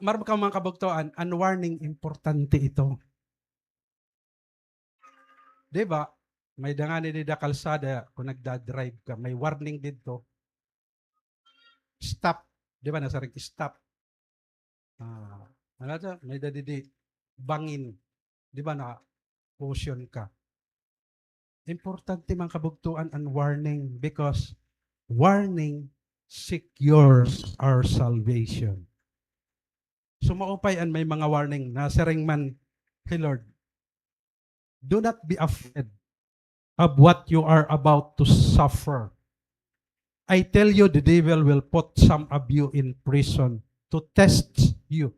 Marami ka mga kabugtuan, ang warning, importante ito. Diba? May dangani dida kalsada, kung nagda-drive ka, may warning dito. Stop. Diba? Nasa rin, stop. May dadidi, bangin. Diba na, caution ka. Importante mga kabugtuan ang warning because warning secures our salvation. Sumaupay ang may mga warning na siring man, hey Lord, do not be afraid of what you are about to suffer. I tell you, the devil will put some of you in prison to test you.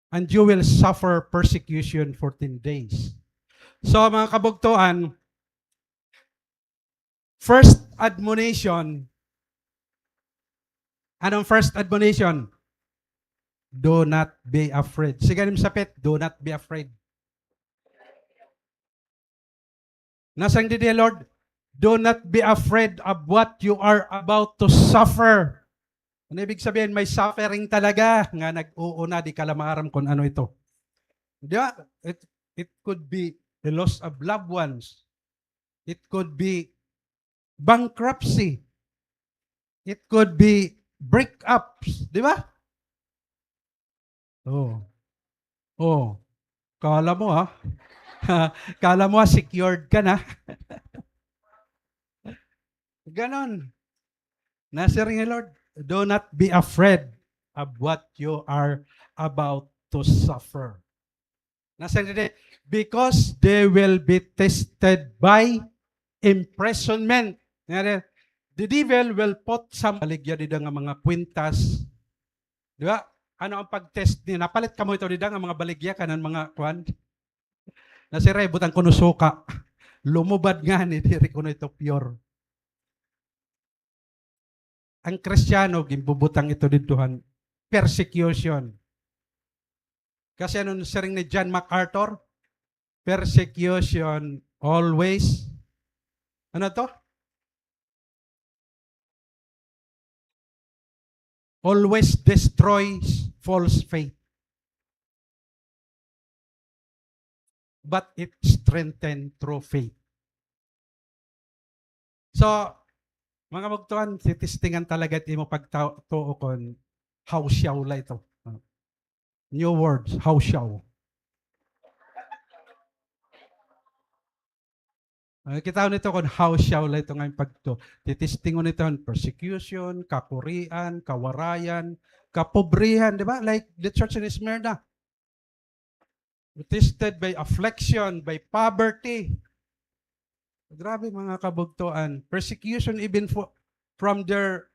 And you will suffer persecution 14 days. So mga kabugtuan, first admonition, anong first admonition? Do not be afraid. Sige nim sapit, do not be afraid. Nasang di Lord, do not be afraid of what you are about to suffer. Ano ibig sabihin? May suffering talaga nga nag-uuna, di kalamaram kung ano ito. Di ba? It could be the loss of loved ones. It could be bankruptcy. It could be breakups. Di ba? Oh. Kala mo ha? Kala mo secured ka na? Ganon. Nasiring Lord, do not be afraid of what you are about to suffer. Nasiring because they will be tested by imprisonment. The devil will put some baligya dito nga mga kwintas. Di ba? Ano ang pag-test niya? Napalit ka mo ito dito nga mga baligya kanan mga kwan. Nasiray, butang kuno suka. Lumubad nga ni diri kuno ito pure. Ang Kristiyano, gimbubutang ito ditohan, persecution. Kasi ano siring ni John MacArthur? Persecution always, ano to? Always destroys false faith. But it strengthens true faith. So, mga magtuan, titistingan talaga iti mo pagtuo kon how shall la ito. New words, how shall. Kita nito kon how shall la ito ngayon pagto. Titistingon nito persecution, kakurian, kawarayan, kapobrihan, di ba? Like the church in Smyrna. Tested by affliction, by poverty. Grabe mga kabugtuan. Persecution even from the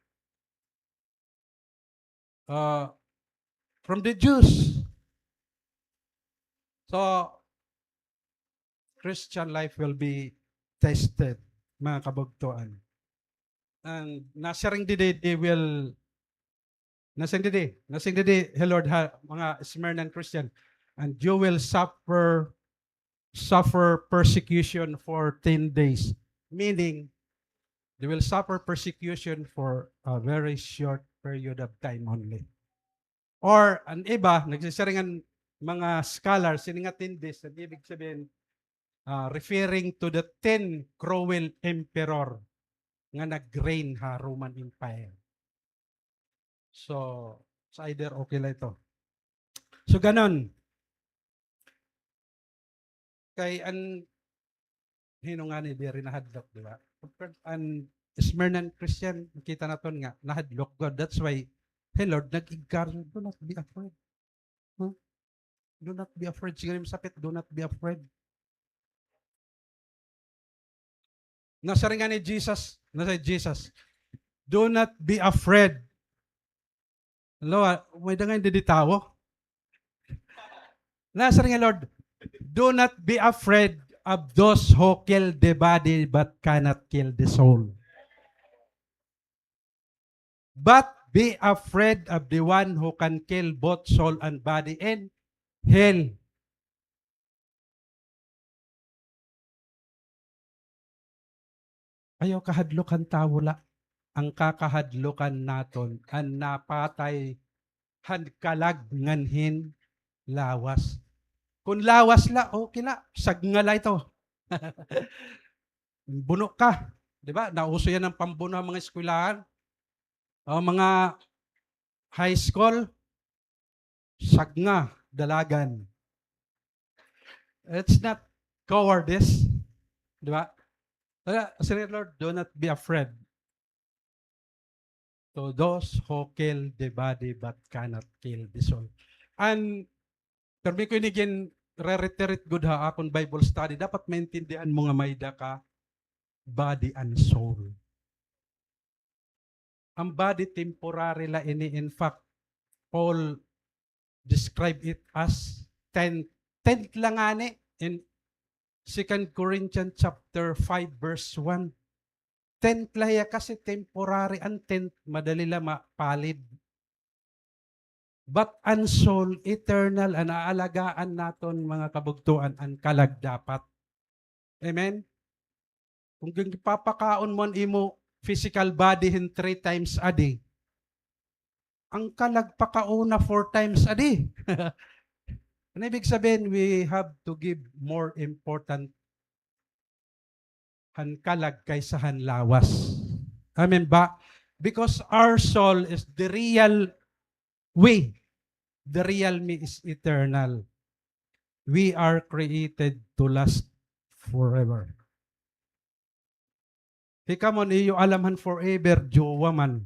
Jews. So, Christian life will be tested, mga kabugtuan. And nasing didi, hey Lord, mga Smyrna Christian, and you will suffer persecution for 10 days. Meaning, they will suffer persecution for a very short period of time only. Or, ang iba, nagsisaringan mga scholars, sininga 10 days, ang ibig sabihin, referring to the 10 cruel emperor nga nag-reign ha Roman Empire. So, it's either okay lang ito. So, ganon. Kay hino nga ni diri nahadlok, di ba? An Smyrna Christian, kita naton nga nahadlok God. That's why, hey Lord, nag-encourage, do not be afraid. Huh? Do not be afraid. Sige rin sapit, do not be afraid. Nasaring nga ni Jesus, do not be afraid. Hello, may dangan hindi tawo. Nasaring nga Lord, do not be afraid of those who kill the body but cannot kill the soul. But be afraid of the one who can kill both soul and body in hell. Ayaw kahadlukan tawula. Ang kakahadlukan naton ang napatay kalag nganhin lawas. Kung lawas la, okay la. Sagngala ito. Buno ka. Di ba? Nauso yan ng pambuno ng mga eskwelahan. O mga high school, sagnga, dalagan. It's not cowardice. Di ba? Say, Lord, do not be afraid to those who kill the body but cannot kill the soul. And karmi ko inigin re-reiterate good ha akong Bible study, dapat maintindihan mo nga may da ka body and soul. Ang body temporary la ini, in fact, Paul describe it as tent lang ani in 2 Corinthians chapter 5 verse 1. Tent laya kasi temporary ang tent, madali lang mapalid. But ang soul, eternal, ang aalagaan naton mga kabugtuan, ang kalag dapat. Amen? Kung papakaon mo ang imo physical body 3 times a day, ang kalag pakauna 4 times a day. Ano ibig sabihin? We have to give more important han kalag kaysa han lawas. Amen ba? Because our soul is the real way. The real me is eternal. We are created to last forever. Hika mo niyo alamhan forever, jowa man.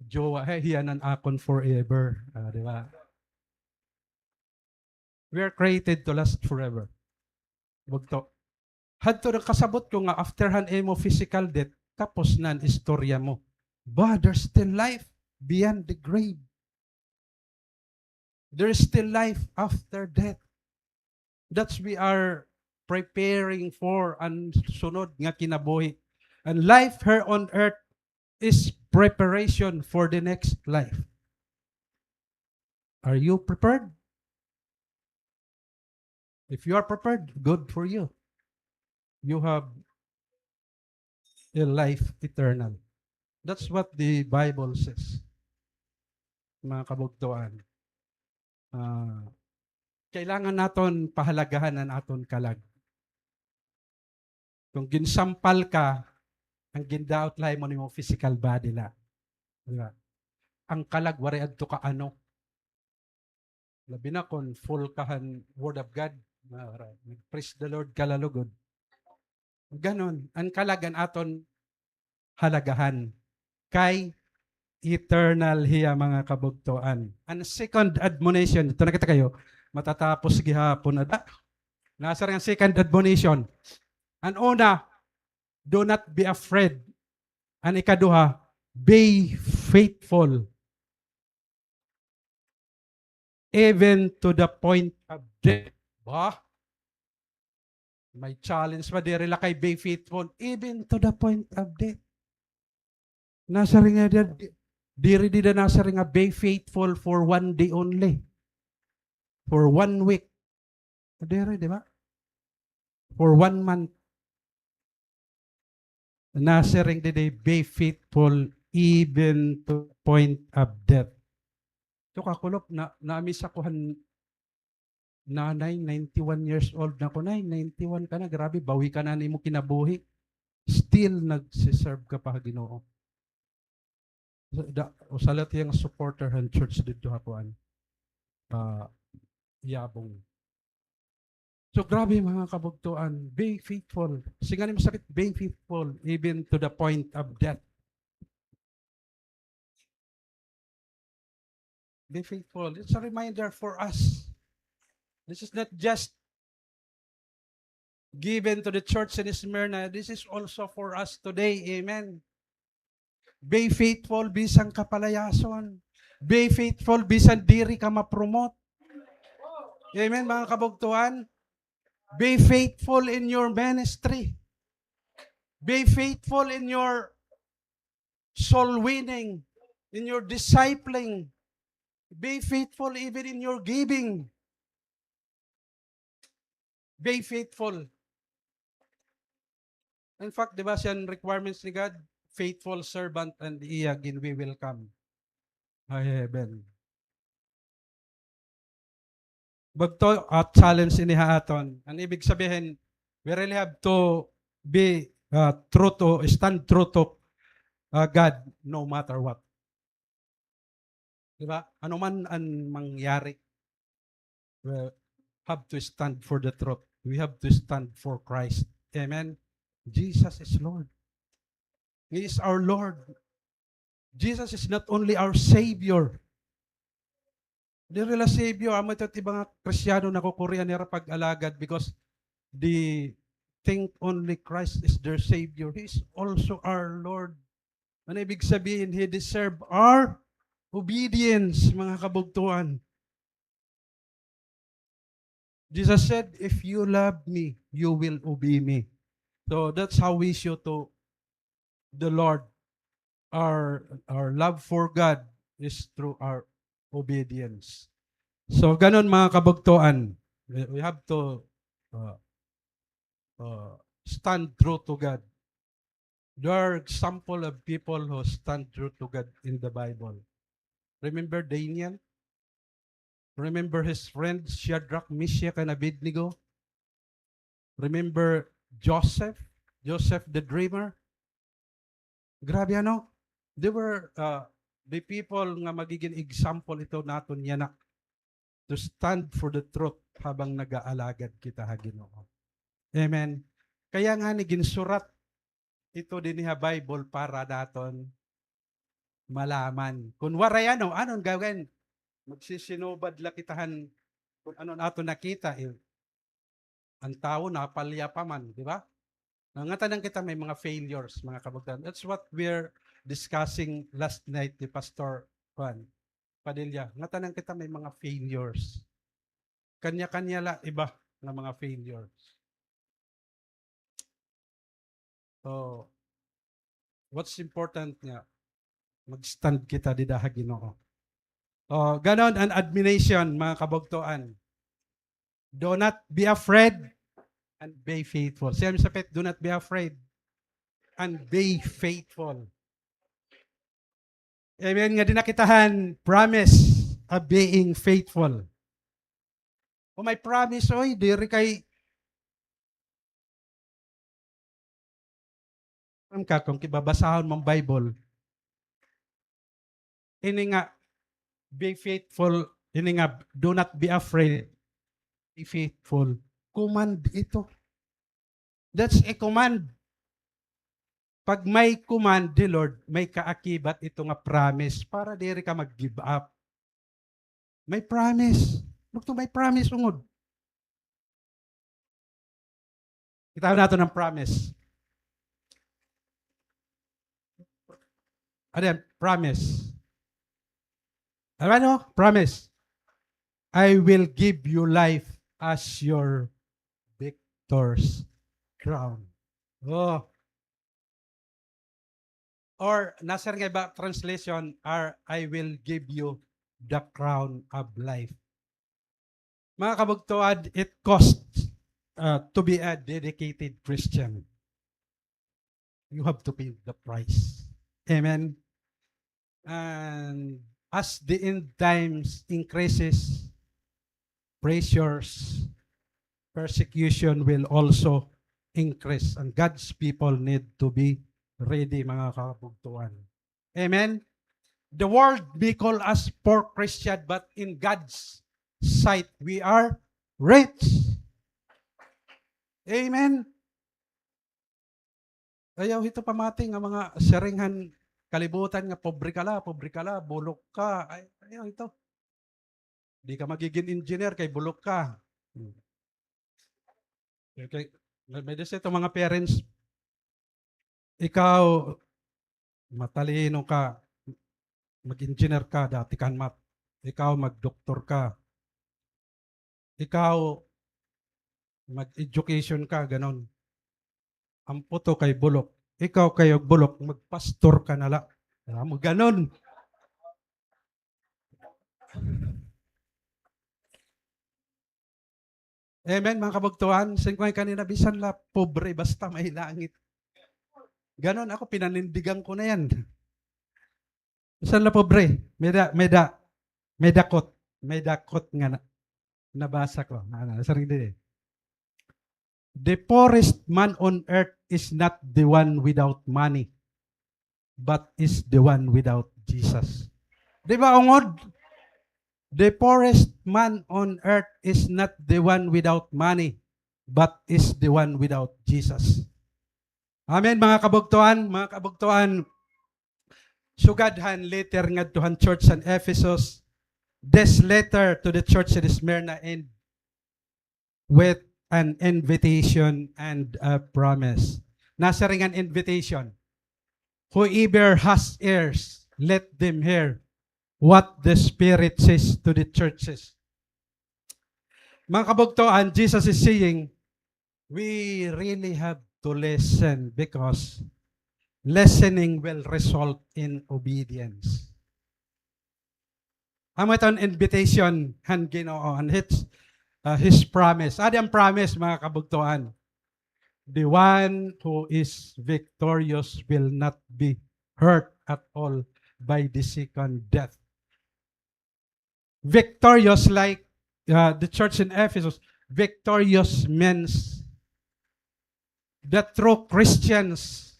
Jowa, hiyanan akon forever. Di ba? We are created to last forever. Bugto. Hadto na kasabot ko nga after han emo physical death, tapos nan istorya mo. But there's still life beyond the grave. There's still life after death. That's we are preparing for ang sunod nga kinabuhi. And life here on earth is preparation for the next life. Are you prepared? If you are prepared, good for you. You have a life eternal. That's what the Bible says. Mga kabugtuan. Kailangan naton pahalagahan ang aton kalag. Kung ginsampal ka, ang gindaot lahi mo ni mo physical body la. Diba? Ang kalag, wari adto ka ano. Labi na kung full kahan word of God. Praise the Lord kalalugod. Ganon. Ang kalagan aton halagahan. Kay eternal hiya mga kabugtuan. Ang second admonition, ito nakita kayo, matatapos gihapon na. Nasa rin ang second admonition. Ang una, do not be afraid. Ang ikaduha, be faithful. Even to the point of death. Bah? May challenge pa diri la kay be faithful. Even to the point of death. Nasa rin nga diri di na nasa rin nga be faithful for 1 day only. For 1 week. Diri, di ba? For 1 month. Nasa rin di be faithful even to point of death. So kakulop, na-miss akohan nanay, 91 years old na ko, 91 ka na, grabe, bawi ka na ni mo kinabuhi. Still nagsiserve ka pa, Ginoo. Usalat yung supporter ng church dito hapuan. Yabong. So grabe mga kabugtuan, be faithful. Singanin mo sakit, be faithful even to the point of death. Be faithful. It's a reminder for us. This is not just given to the church in Smyrna. This is also for us today. Amen. Be faithful, bisan kapalayason. Be faithful, bisan diri ka ma-promote. Amen, mga kabugtuan. Be faithful in your ministry. Be faithful in your soul winning, in your discipling. Be faithful even in your giving. Be faithful. In fact, di ba siyan requirements ni God? Faithful servant and iyagin we will come. Heaven. Bagto at challenge iniha aton. Ang ibig sabihin, we really have to be true to, stand true to God no matter what. Diba? Ano man ang mangyari, we have to stand for the truth. we have to stand for Christ. Amen. Jesus is Lord. He is our Lord. Jesus is not only our Savior. Di rila Savior, amo ito ibang Krisyano na kukurian nila pag-alagad because they think only Christ is their Savior. He is also our Lord. Ano ibig sabihin? He deserve our obedience, mga kabugtuan. Jesus said, if you love me, you will obey me. So that's how we show to the Lord. Our love for God is through our obedience. So ganon mga kabugtuan. We have to stand true to God. There are example of people who stand true to God in the Bible. Remember Daniel? Remember his friends Shadrach, Meshach, and Abednego? Remember Joseph the dreamer? Grabe ano? They were the people nga magiging example ito naton yan to stand for the truth habang nag-aalagad kita ha Ginoo. Amen. Kaya nga ni ginsurat ito din niya Bible para naton malaman. Kung waray ano, anong gawin? Magsisinubad lakitahan kung ano nato nakita. Ang tao na palya pa man, di ba? Nangatanang kita may mga failures, mga kabugtan. That's what we're discussing last night ni Pastor Juan Padilla. Nangatanang kita may mga failures. Kanya-kanya la iba ng mga failures. So, what's important nga? Mag-stand kita di daha Ginoo. Ganon ang admonition, mga kabugtuan. Do not be afraid and be faithful. Siyam sa pet, do not be afraid and be faithful. Amen. Nga dinakitahan, promise of being faithful. O may promise, oy, diri kay ang kakong kibabasahon mong Bible. Ini nga, be faithful. Ini nga, do not be afraid. Be faithful. Command ito. That's a command. Pag may command the Lord, may kaakibat ito nga promise para diri ka mag-give up. May promise. Lugto may promise ungod. Kita nato ng promise. Ano yan? Promise. Ano? Promise. I will give you life as your victor's crown. Oh. Or, nasa nga ba translation, I will give you the crown of life. Mga kabugtuan, it costs to be a dedicated Christian. You have to pay the price. Amen. And as the end times increases, pressures, persecution will also increase. And God's people need to be ready, mga kabugtuan. Amen? The world may call us poor Christian, but in God's sight, we are rich. Amen? Ayaw ito pamating ang mga saringhan kalibutan nga pobre ka la, bulok ka. Ayaw ito. Di ka magiging engineer kay bulok ka. Okay. May dito mga parents, ikaw matalino ka, mag-engineer ka, dati kan mat. Ikaw mag-doktor ka. Ikaw mag-education ka, ganon. Ang puto kay bulok. Ikaw kayo bulok, magpastor ka nala. Mo ganon. Amen, mga kabugtuan. Singkway kanina, bisan la pobre, basta may langit. Ganon ako, pinanindigan ko na yan. Bisan la pobre, may dakot nga nabasa ko. Sarili. The poorest man on earth is not the one without money, but is the one without Jesus. Di ba, ungod? The poorest man on earth is not the one without money, but is the one without Jesus. Amen, mga kabugtuan. Mga kabugtuan, sugadhan letter nga tuhan church in Ephesus. This letter to the church in Smyrna end with an invitation and a promise. Nasa ring an invitation. Whoever has ears, let them hear what the Spirit says to the churches. Mga kabugtuan, Jesus is saying, we really have to listen because listening will result in obedience. Amo itong invitation han Ginoo and his promise. Adi ang promise, mga kabugtuan. The one who is victorious will not be hurt at all by the second death. Victorious, like the church in Ephesus, victorious means that true Christians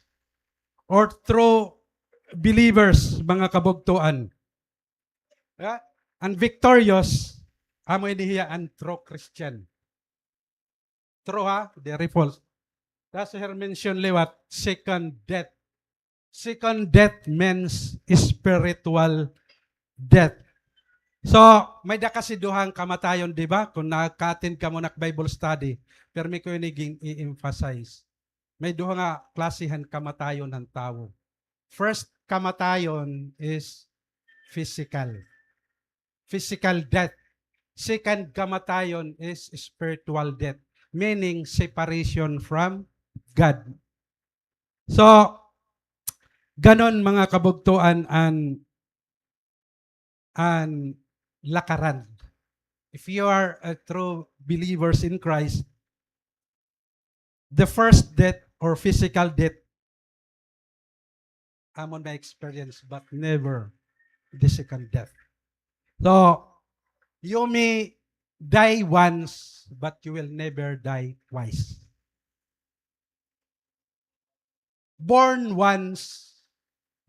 or true believers, mga kabugtuan, and victorious, amo inihiya ang true Christian. True ha? Very false. That's here mentioned liwat, second death. Second death means spiritual death. So, may dakasiduhang kamatayon, di ba? Kung nagka-attend ka mo na Bible study, pero may ko naging i-emphasize. May duha nga klasihan kamatayon ng tao. First kamatayon is physical. Physical death. Second kamatayon is spiritual death, meaning separation from God. So, ganon mga kabugtuan and lakaran. If you are a true believers in Christ, the first death or physical death, I'm on my experience, but never the second death. So, you may die once, but you will never die twice. Born once,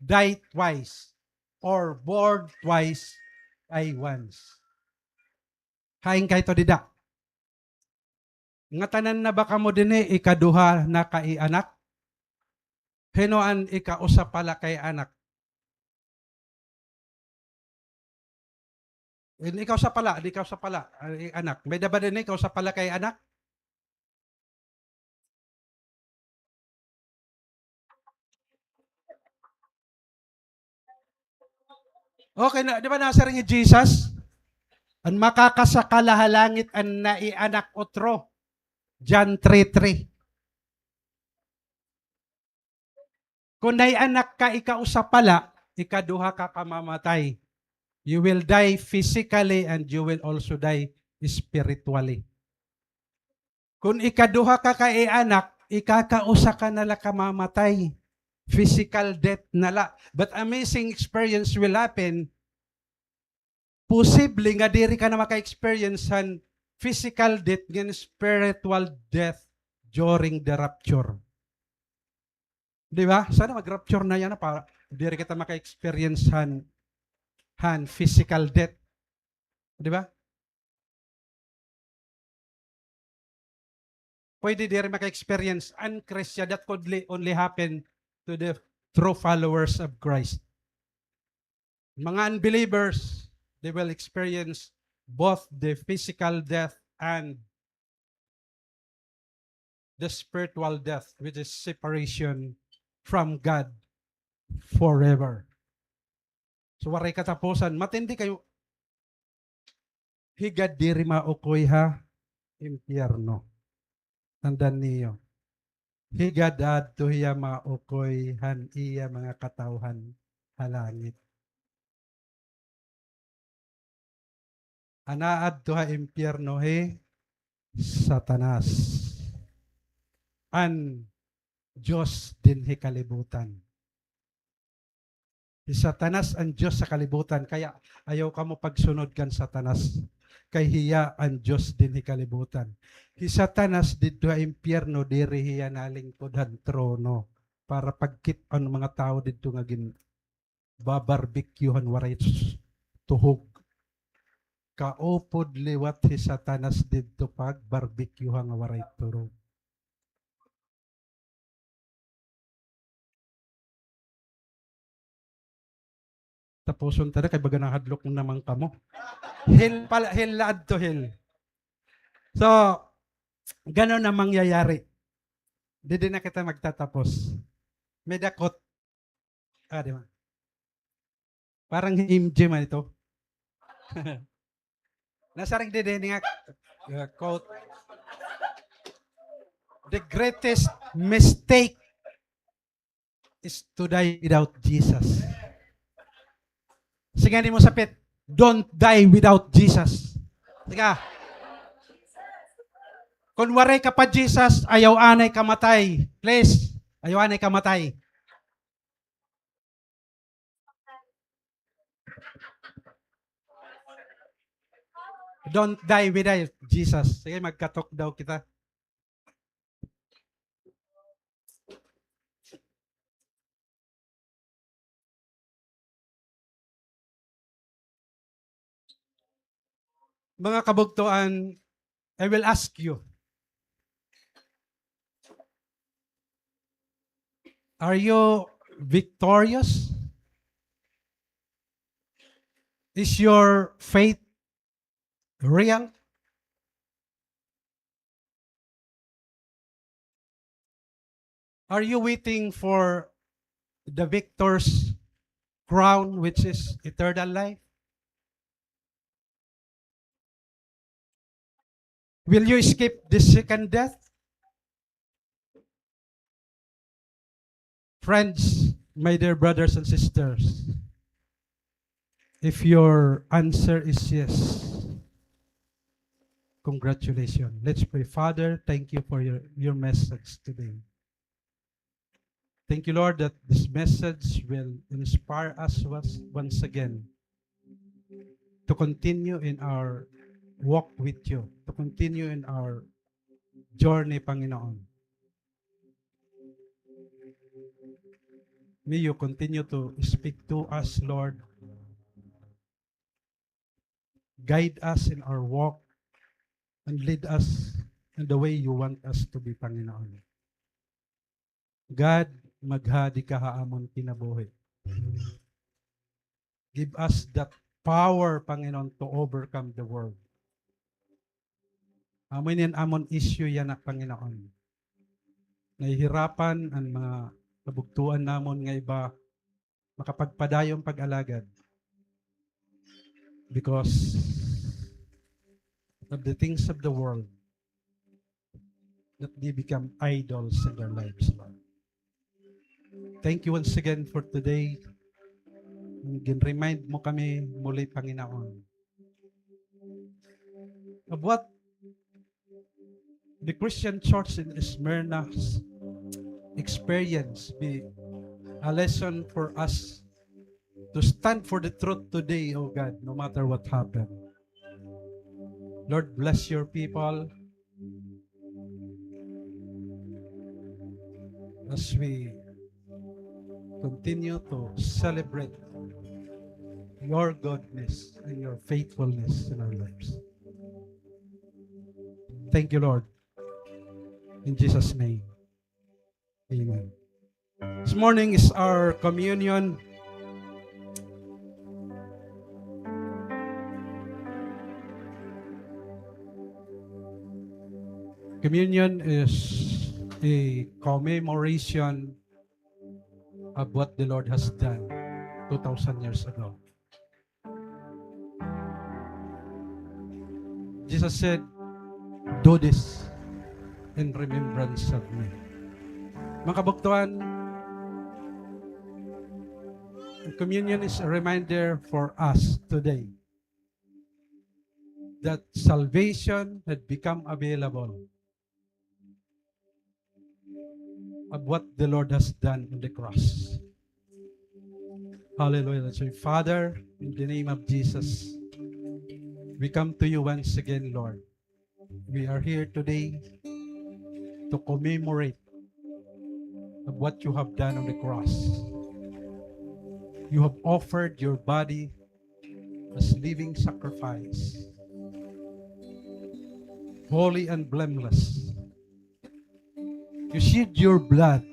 die twice, or born twice, die once. Haing kayo to dida. Nga tanan na baka mo din ikaduha na kay anak? Hinoan ikausa pala kay anak? Ikaw sa pala, anak. May daba din ikaw sa pala kay anak? Okay na, di ba nasa rin ni Jesus? Ang makakasakalahalangit ang naianak otro. John 3:3. Kung naianak ka ikausa pala, ikaduha ka kamamatay. You will die physically and you will also die spiritually. Kung ikaduha ka kay anak, ikakausa ka nala kamamatay. Physical death nala. But amazing experience will happen. Posible nga diri ka na maka-experience an physical death and spiritual death during the rapture. Di ba? Sana mag-rapture na yan para diri kita maka-experience han physical death. Di ba? Pwede diri maka-experience un-Christian. That could only happen to the true followers of Christ. Mga unbelievers, they will experience both the physical death and the spiritual death, which is separation from God forever. So waray katapusan, matindi kayo. Higad diri maukoy ha, impyerno. Tandaan niyo. Higad adto hiya maukoy han iya mga katawhan halangit. Anaad to ha impyerno he Satanas. An Diyos din he kalibutan. Si Satanas ang Diyos sa kalibutan. Kaya ayaw ka mo pagsunod kan Satanas. Kay hiya ang Diyos din he kalibutan. Si Satanas dito ha impyerno diri hiya nalingkod han trono. Para pagkit ang mga tao dito nga gin babarbecuehan waray tuhog. kaupod liwat si Satanas didto pag barbecue nga waray turog. Tapuson tada kay baga nahadlok mo naman kamo. Hil pala, hil laad to hil. So, gano'n na mangyayari. Di na kita magtatapos. May dakot. Di ba? Parang MJ man ito. Nasaring di nga quote. The greatest mistake is to die without Jesus. Sige mo sapit, don't die without Jesus. Sige. Kung waray ka pa Jesus, ayaw anay kamatay. Please, ayaw anay kamatay. Don't die without Jesus. Sige, magkatok daw kita. Mga kabugtuan, I will ask you, are you victorious? Is your faith real? Are you waiting for the victor's crown, which is eternal life? Will you escape the second death? Friends, my dear brothers and sisters, if your answer is yes, congratulations. Let's pray. Father, thank you for your message today. Thank you, Lord, that this message will inspire us once again to continue in our walk with you, to continue in our journey, Panginoon. May you continue to speak to us, Lord. Guide us in our walk and lead us in the way you want us to be, Panginoon. God, maghadi ka haamon kinabuhi. Give us that power, Panginoon, to overcome the world. Amin yan amon issue yan na Panginoon. Nahihirapan ang mga kabugtuan namon nga iba makapagpadayong pag-alagad because of the things of the world that they become idols in their lives, Lord. Thank you once again for today. Remind mo kami muli, Panginoon, of what the Christian church in Smyrna's experience be a lesson for us to stand for the truth today, oh God, no matter what happened. Lord, bless your people as we continue to celebrate your goodness and your faithfulness in our lives. Thank you, Lord. In Jesus' name, amen. This morning is our communion. Communion is a commemoration of what the Lord has done 2,000 years ago. Jesus said, do this in remembrance of me. Mga kabuktuan, communion is a reminder for us today that salvation had become available of what the Lord has done on the cross. Hallelujah. Let's say, Father, in the name of Jesus, we come to you once again, Lord. We are here today to commemorate of what you have done on the cross. You have offered your body as living sacrifice holy and blameless. You shed your blood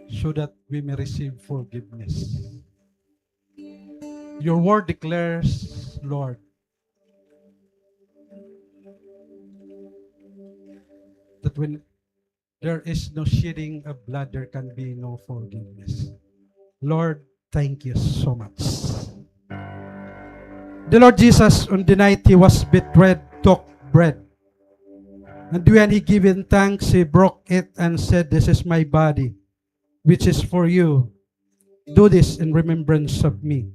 so that we may receive forgiveness. Your word declares, Lord, that when there is no shedding of blood, there can be no forgiveness. Lord, thank you so much. The Lord Jesus, on the night he was betrayed, took bread. And when he given thanks, he broke it and said, "This is my body, which is for you. Do this in remembrance of me."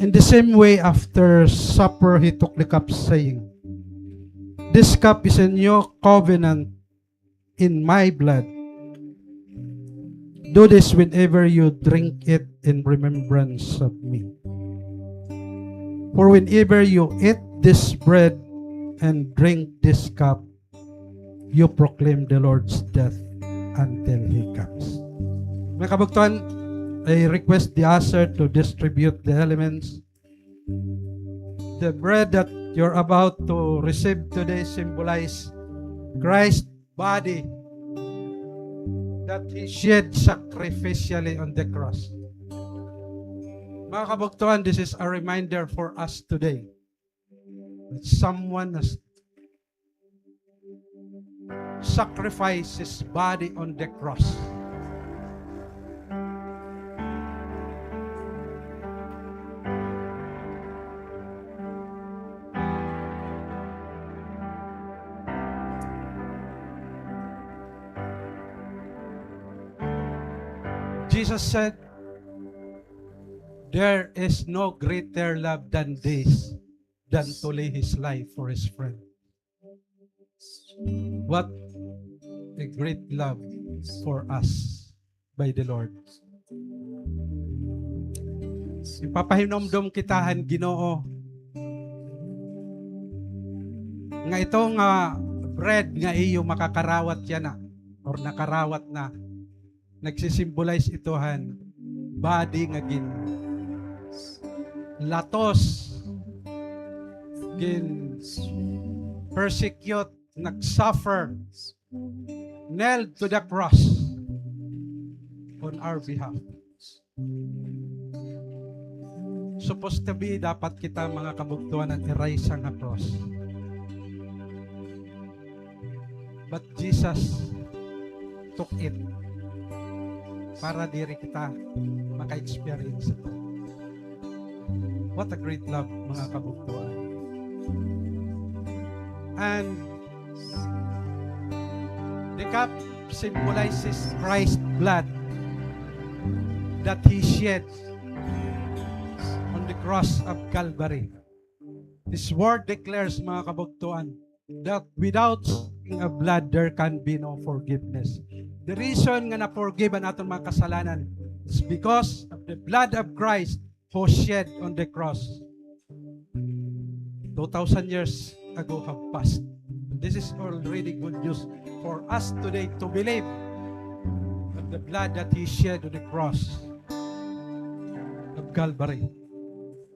In the same way, after supper, he took the cup, saying, "This cup is a new covenant in my blood. Do this whenever you drink it in remembrance of me. For whenever you eat this bread and drink this cup, you proclaim the Lord's death until He comes." Mga kabugtuan, I request the usher to distribute the elements. The bread that you're about to receive today symbolize Christ's body that He shed sacrificially on the cross. Mga kabugtuan, this is a reminder for us today that someone has sacrificed his body on the cross. Jesus said, "There is no greater love than this, than to lay His life for His friend." What a great love for us by the Lord. Ipapahinomdom kitahan, Ginoo, nga ito nga bread nga iyo makakarawat yan na, or nakarawat na, nagsisimbolize itohan body nga gin latos, gin persecute, nagsuffer, nailed to the cross on our behalf. Supposed to be, dapat kita mga kabugtuan ang erase ang cross. But Jesus took it para diri kita maka-experience ito. What a great love, mga kabugtuan. And the cup symbolizes Christ's blood that He shed on the cross of Calvary. This word declares, mga kabugtuan, that without a blood, there can be no forgiveness. The reason nga na-forgive ang atong mga kasalanan is because of the blood of Christ who shed on the cross. 2,000 years ago have passed. This is already good news for us today to believe of the blood that He shed on the cross of Calvary.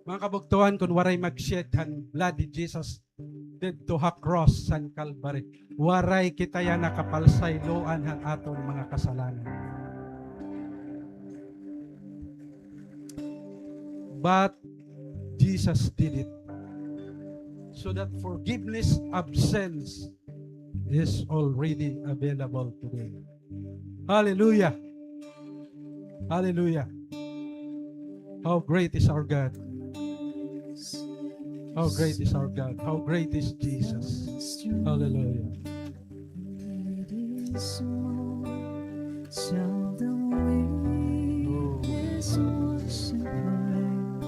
Mga kabugtuhan, kung waray mag-shed ang blood ni Jesus did to ha cross san Calvary, waray kita yan nakapalsay loan ang aton mga kasalanan. But Jesus did it so that forgiveness of sins is already available today. Hallelujah! Hallelujah! How great is our God! How great is our God! How great is Jesus! Hallelujah! Tell them we is worship right.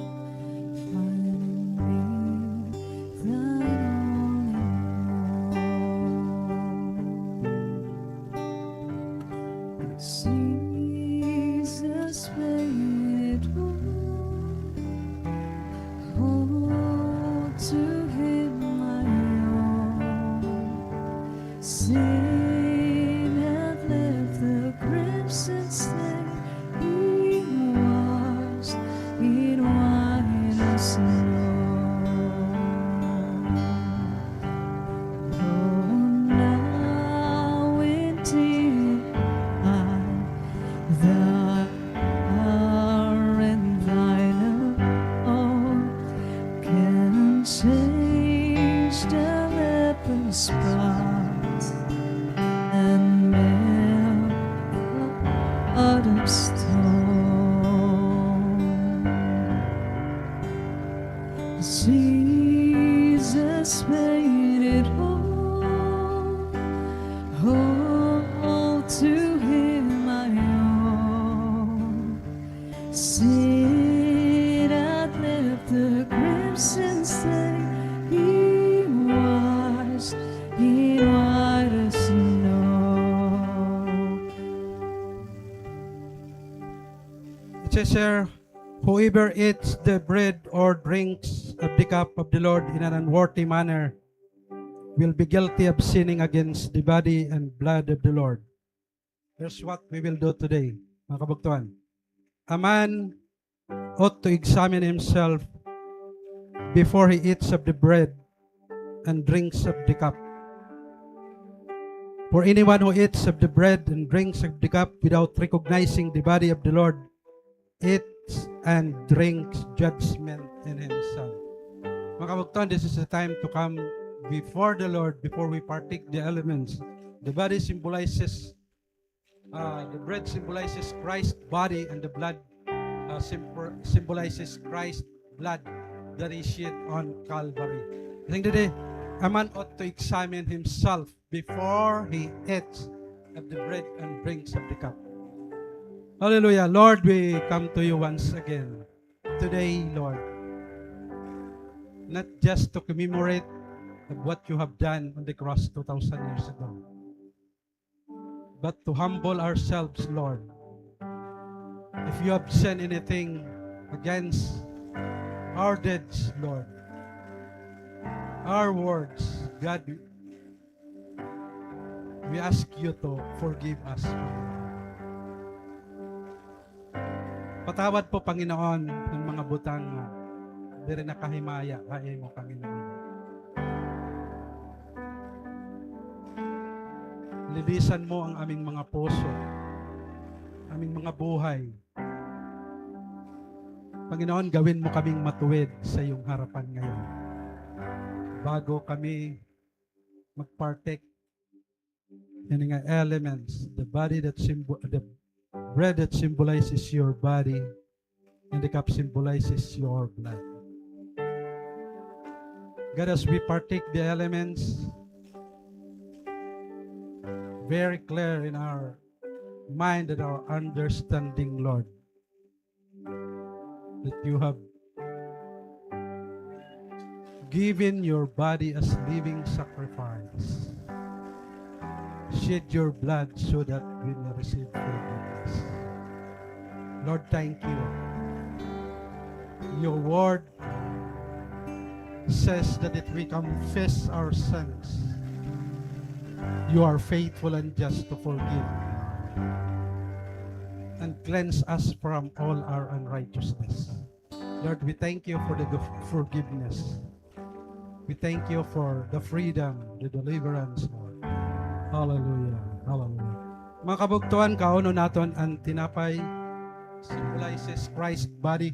Find me thine only one. Jesus made one. Hold to Him my own. Sin had left the crimson stain Sit at lift the crimson stain. He washed in white as snow. It says here, whoever eats the bread or drinks of the cup of the Lord in an unworthy manner will be guilty of sinning against the body and blood of the Lord. Here's what we will do today, mga kabugtuhan. A man ought to examine himself before he eats of the bread and drinks of the cup. For anyone who eats of the bread and drinks of the cup without recognizing the body of the Lord eats and drinks judgment in himself. Mga kabugtuhan, this is the time to come before the Lord, before we partake the elements. The body symbolizes, the bread symbolizes Christ's body, and the blood symbolizes Christ's blood that he shed on Calvary. I think today, a man ought to examine himself before he eats of the bread and drinks of the cup. Hallelujah. Lord, we come to you once again today, Lord, not just to commemorate of what you have done on the cross 2,000 years ago, but to humble ourselves, Lord. If you have said anything against our deeds, Lord, our words, God, we ask you to forgive us. Patawad po, Panginoon, ng mga butang di rin nakahimaya, kaya mo, Panginoon. Lilisan mo ang aming mga puso, aming mga buhay. Panginoon, gawin mo kaming matuwid sa iyong harapan ngayon. Bago kami magpartake ng elements, the bread that symbolizes your body, and the cup symbolizes your blood. God, as we partake the elements, very clear in our mind and our understanding, Lord, that you have given your body as living sacrifice, shed your blood so that we may receive forgiveness. Lord, thank you. Your word says that if we confess our sins, you are faithful and just to forgive and cleanse us from all our unrighteousness. Lord, we thank you for the forgiveness. We thank you for the freedom, the deliverance, Lord. Hallelujah. Hallelujah. Mga kabugtuhan, kauno naton ang tinapay symbolizes Christ's body.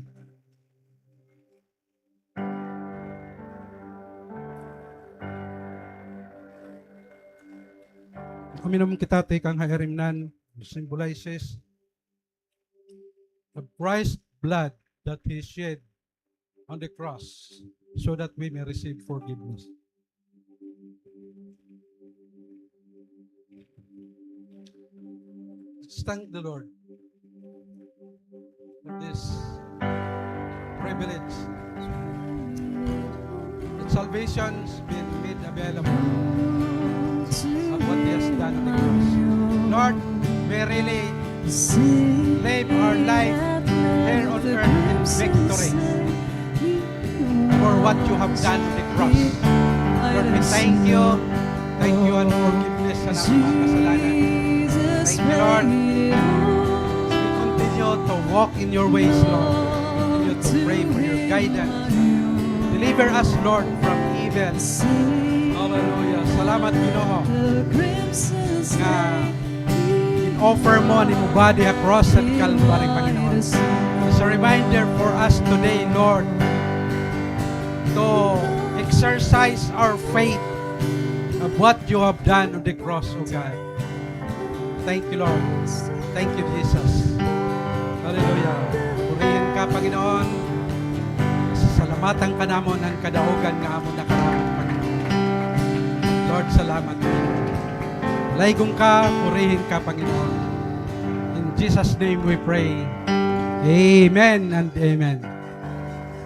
Uminom kita tikang hairimnan symbolizes the Christ's blood that he shed on the cross so that we may receive forgiveness. Let's thank the Lord for this privilege that salvation's been made available of what he has done on the cross. Lord, we really live our life here on earth in victory for what you have done on the cross. Lord, we thank you and forgiveness sa mga kasalanan. Thank you, Lord. We continue to walk in your ways, Lord. We continue to pray for your guidance. Deliver us, Lord, from evil. Hallelujah. Salamat, Ginoo. Nga in-offer mo ni mo body across at Calvary, Panginoon. It's a reminder for us today, Lord, to exercise our faith of what you have done on the cross, O God. Thank you, Lord. Thank you, Jesus. Hallelujah. Purihin ka, Panginoon. Salamatan ka namon ang kadaugan nga amon nakaramit, Panginoon. Lord, salamat. Laygong ka, purihin ka, Panginoon. In Jesus' name we pray. Amen and amen.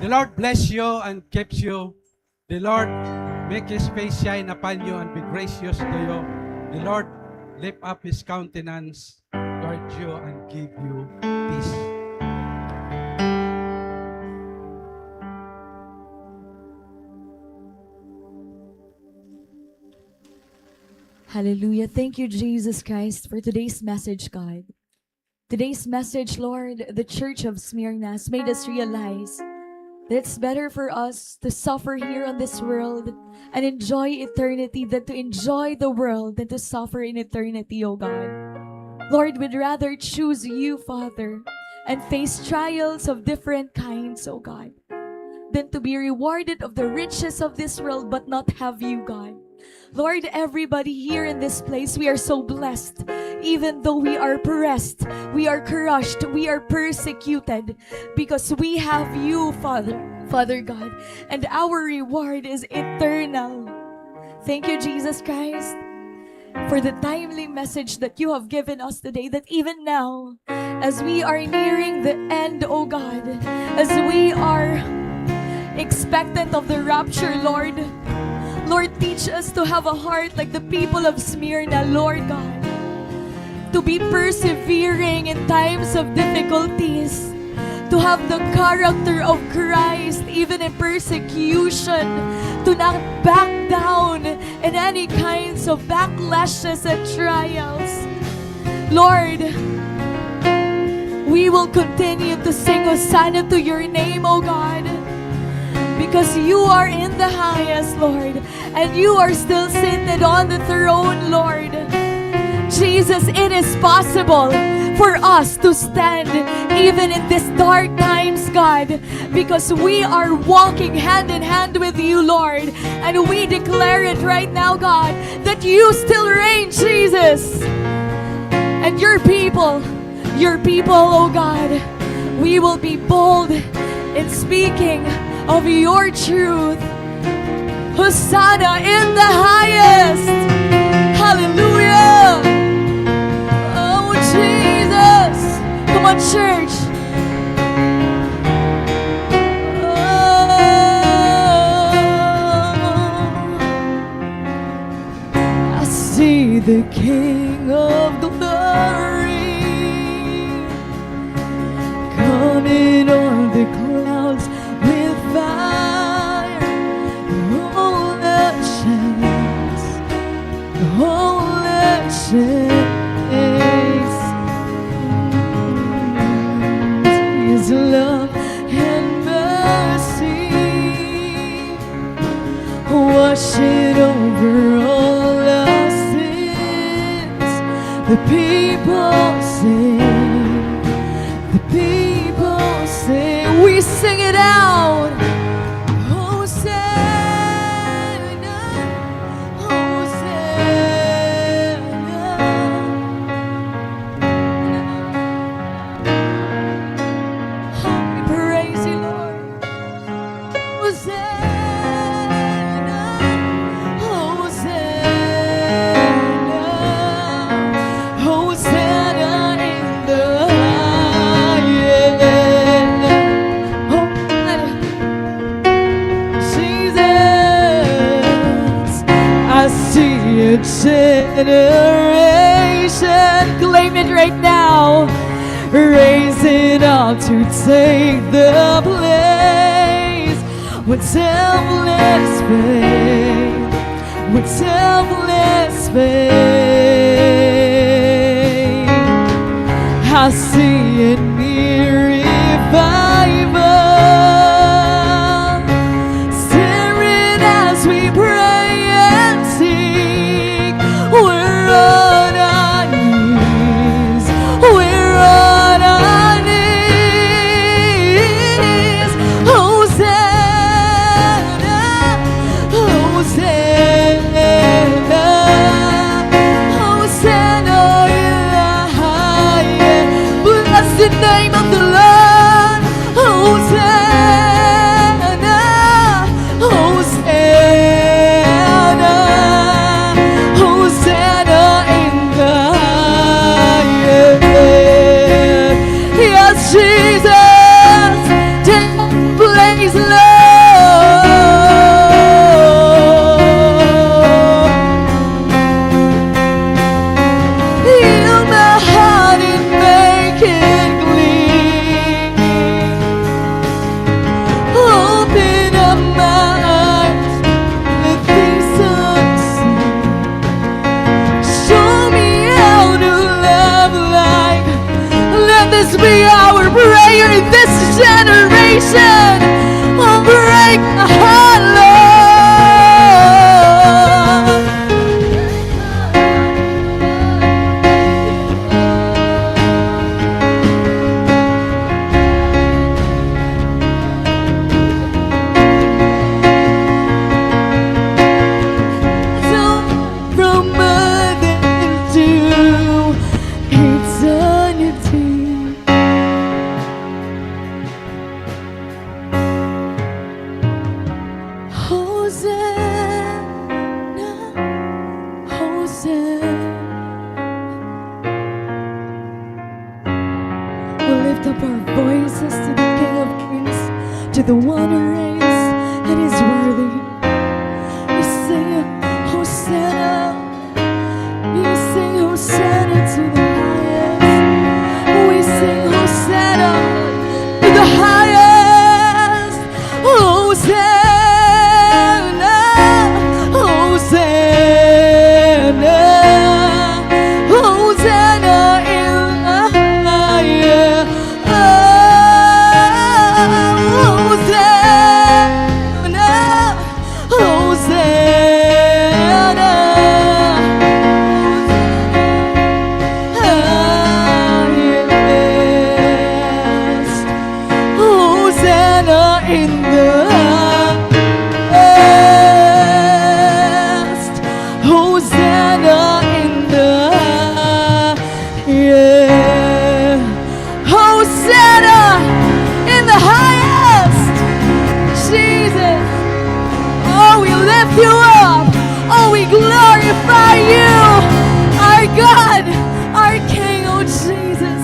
The Lord bless you and keeps you. The Lord make His face shine upon you and be gracious to you. The Lord lift up His countenance, guard you and give you peace. Hallelujah. Thank you, Jesus Christ, for today's message, God. Today's message, Lord, the Church of Smyrna has made us realize that it's better for us to suffer here on this world and enjoy eternity than to enjoy the world than to suffer in eternity, O God. Lord, we'd rather choose you, Father, and face trials of different kinds, O God, than to be rewarded of the riches of this world but not have you, God. Lord, everybody here in this place, we are so blessed. Even though we are pressed, we are crushed, we are persecuted, because we have you, Father God, and our reward is eternal. Thank you, Jesus Christ, for the timely message that you have given us today, that even now, as we are nearing the end, O God, as we are expectant of the rapture, Lord, teach us to have a heart like the people of Smyrna, Lord God, to be persevering in times of difficulties, to have the character of Christ even in persecution, to not back down in any kinds of backlashes and trials. Lord, we will continue to sing Hosanna to your name, O God, because you are in the highest, Lord, and you are still seated on the throne, Lord. Jesus, it is possible for us to stand even in these dark times, God, because we are walking hand in hand with you, Lord, and we declare it right now, God, that you still reign, Jesus. And your people, oh God, we will be bold in speaking of your truth. Hosanna in the highest. Hallelujah. Oh, Jesus. Come on, church. Oh, I see the King of glory coming on the clouds with fire. All the chains, His love and mercy washing over all our sins. The people sing, we sing it out. Hosanna, Hosanna. We praise you, Lord. Hosanna, Hosanna, Hosanna in the highest. I see a generation, claim it right now, raising up to take the place with selfless faith, with selfless faith. I see a near revival, stirring as we pray and sing. We're on our knees, we're on our knees. Hosanna, Hosanna, Hosanna in the highest. Bless the name Jesus, take place, Lord. Heal my heart and make it clean. Open up my eyes, let things unseen. Show me how to love like. Let this be our prayer in this generation. Oh, break my heart, Lord. So from mother to eternity. Hosanna, Hosanna. We'll lift up our voices to the King of Kings, to the one who reigns and is worthy. We sing Hosanna, we sing Hosanna to the highest. We sing Hosanna to the highest. Hosanna, Hosanna, Hosanna in the highest. Hosanna, Hosanna, highest. Hosanna in the highest. Hosanna in the highest. Hosanna in the highest. Jesus. Oh, we lift you up. Oh, we glorify you. Our God, our King, oh Jesus.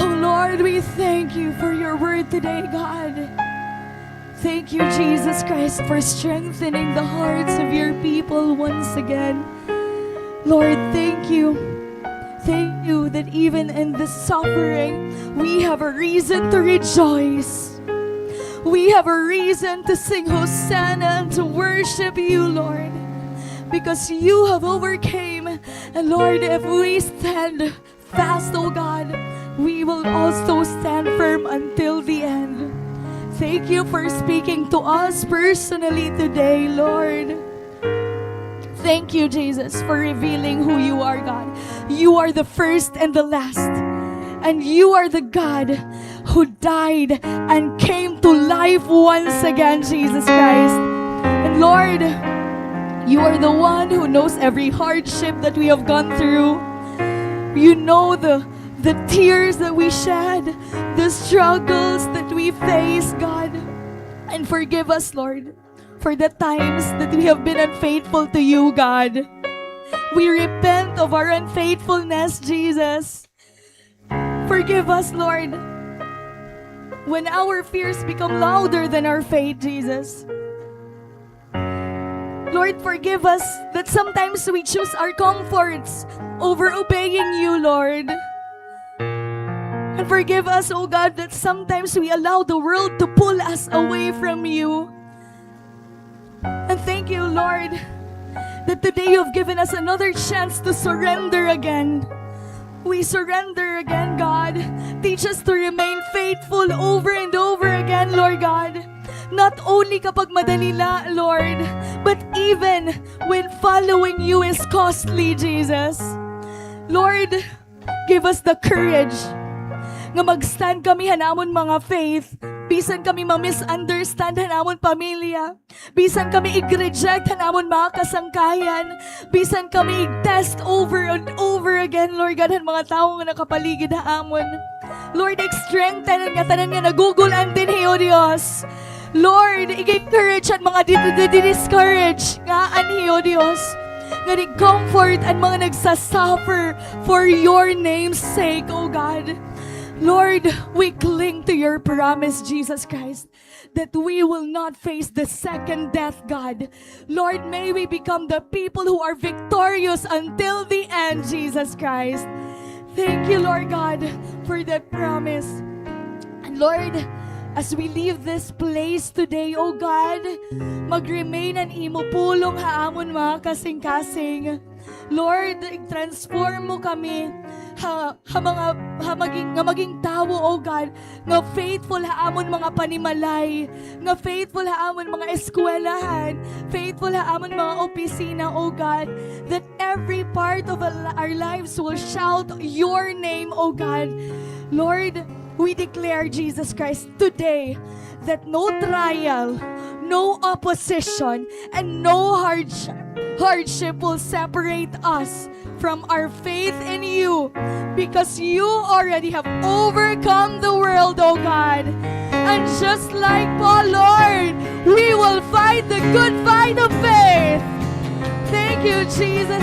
Oh Lord, we thank you for your word today, God. Thank you, Jesus Christ, for strengthening the hearts of your people once again. Lord, thank you. Thank you that even in the suffering, we have a reason to rejoice. We have a reason to sing Hosanna and to worship you, Lord, because you have overcame. And Lord, if we stand fast, oh God, we will also stand firm until the end. Thank you for speaking to us personally today, Lord. Thank you, Jesus, for revealing who you are, God. You are the first and the last. And you are the God who died and came to life once again, Jesus Christ. And Lord, you are the one who knows every hardship that we have gone through. You know the tears that we shed, the struggles that we face, God. And forgive us, Lord, for the times that we have been unfaithful to you, God. We repent of our unfaithfulness, Jesus. Forgive us, Lord, when our fears become louder than our faith, Jesus. Lord, forgive us that sometimes we choose our comforts over obeying you, Lord. And forgive us, oh God, that sometimes we allow the world to pull us away from you. And thank you, Lord, that today you've given us another chance to surrender again. We surrender again, God. Teach us to remain faithful over and over again, Lord God. Not only kapag madali na, Lord, but even when following you is costly, Jesus. Lord, give us the courage nga mag-stand kami hanamon mga faith. Bisan kami ma-misunderstand hanamon pamilya. Bisan kami i-reject hanamon mga kasangkayan. Bisan kami i-test over and over again, Lord God, han mga tao nga nakapaligid hamon. Lord, strengthen nga tanan nga nagugulan din, Hiyo Dios. Lord, i-encourage at mga di-discourage nga an, Hiyo Dios. Nga di-comfort at mga nagsasuffer for your name's sake, oh God. Lord, we cling to your promise, Jesus Christ, that we will not face the second death, God. Lord, may we become the people who are victorious until the end, Jesus Christ. Thank you, Lord God, for that promise. And Lord, as we leave this place today, O God, mag-remain ang imo pulong haamon mga kasing-kasing. Lord, transform mo kami maging tao, O God, nga faithful haamon mga panimalay, nga faithful haamon mga eskwelahan, faithful haamon mga opisina, O God, that every part of our lives will shout your name, O God. Lord, we declare, Jesus Christ, today that no trial, no opposition, and no hardship will separate us from our faith in you, because you already have overcome the world, oh God. And just like Paul, Lord, we will fight the good fight of faith. Thank you, Jesus.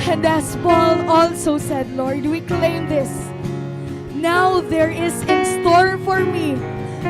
And as Paul also said, Lord, we claim this. Now there is in store for me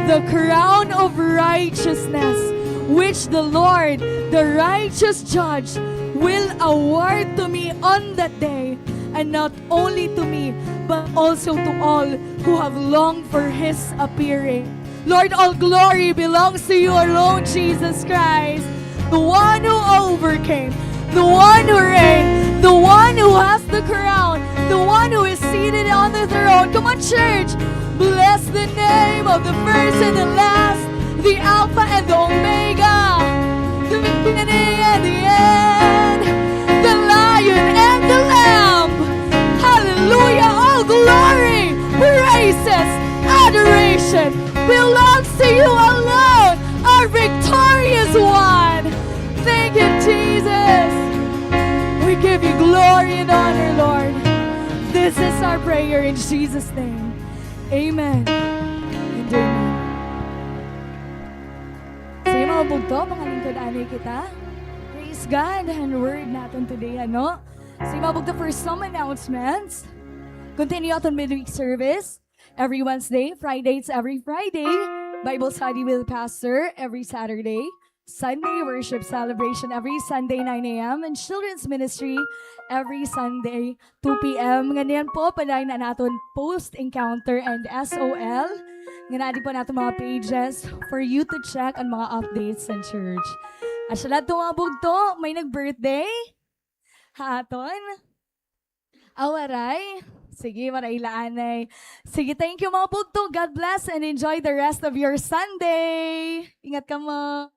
the crown of righteousness, which the Lord, the righteous judge, will award to me on that day, and not only to me, but also to all who have longed for his appearing. Lord, all glory belongs to you alone, Jesus Christ, the one who overcame, the one who reigned, the one who has the crown, the one who is seated on the throne. Come on, church. Bless the name of the first and the last, the Alpha and the Omega, the beginning and the end, the Lion and the Lamb. Hallelujah. All glory, praises, adoration belongs to you alone, our victorious one. Thank you, Jesus. We give you glory and honor, Lord. This is our prayer in Jesus' name. Amen and amen. Sa iyo mga bugto, mga lingkod anay kita. Praise God and word natin today, ano? Sa iyo mga bugto, for some announcements. Continue aton midweek service every Wednesday, Fridays every Friday. Bible study with Pastor every Saturday. Sunday worship celebration every Sunday 9 a.m. and children's ministry every Sunday 2 p.m. Ganyan po, panay na natin post-encounter and SOL. Ganyan po natin mga pages for you to check ang mga updates sa church. At siya lahat mga bugto, may nag-birthday? Haaton? Awaray? Sige, marailaanay. Sige, thank you mga bugto. God bless and enjoy the rest of your Sunday. Ingat ka mo.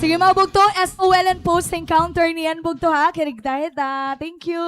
Sige mga bugto, SOL and post encounter niyan bugto ha. Kirigdahit ha. Thank you.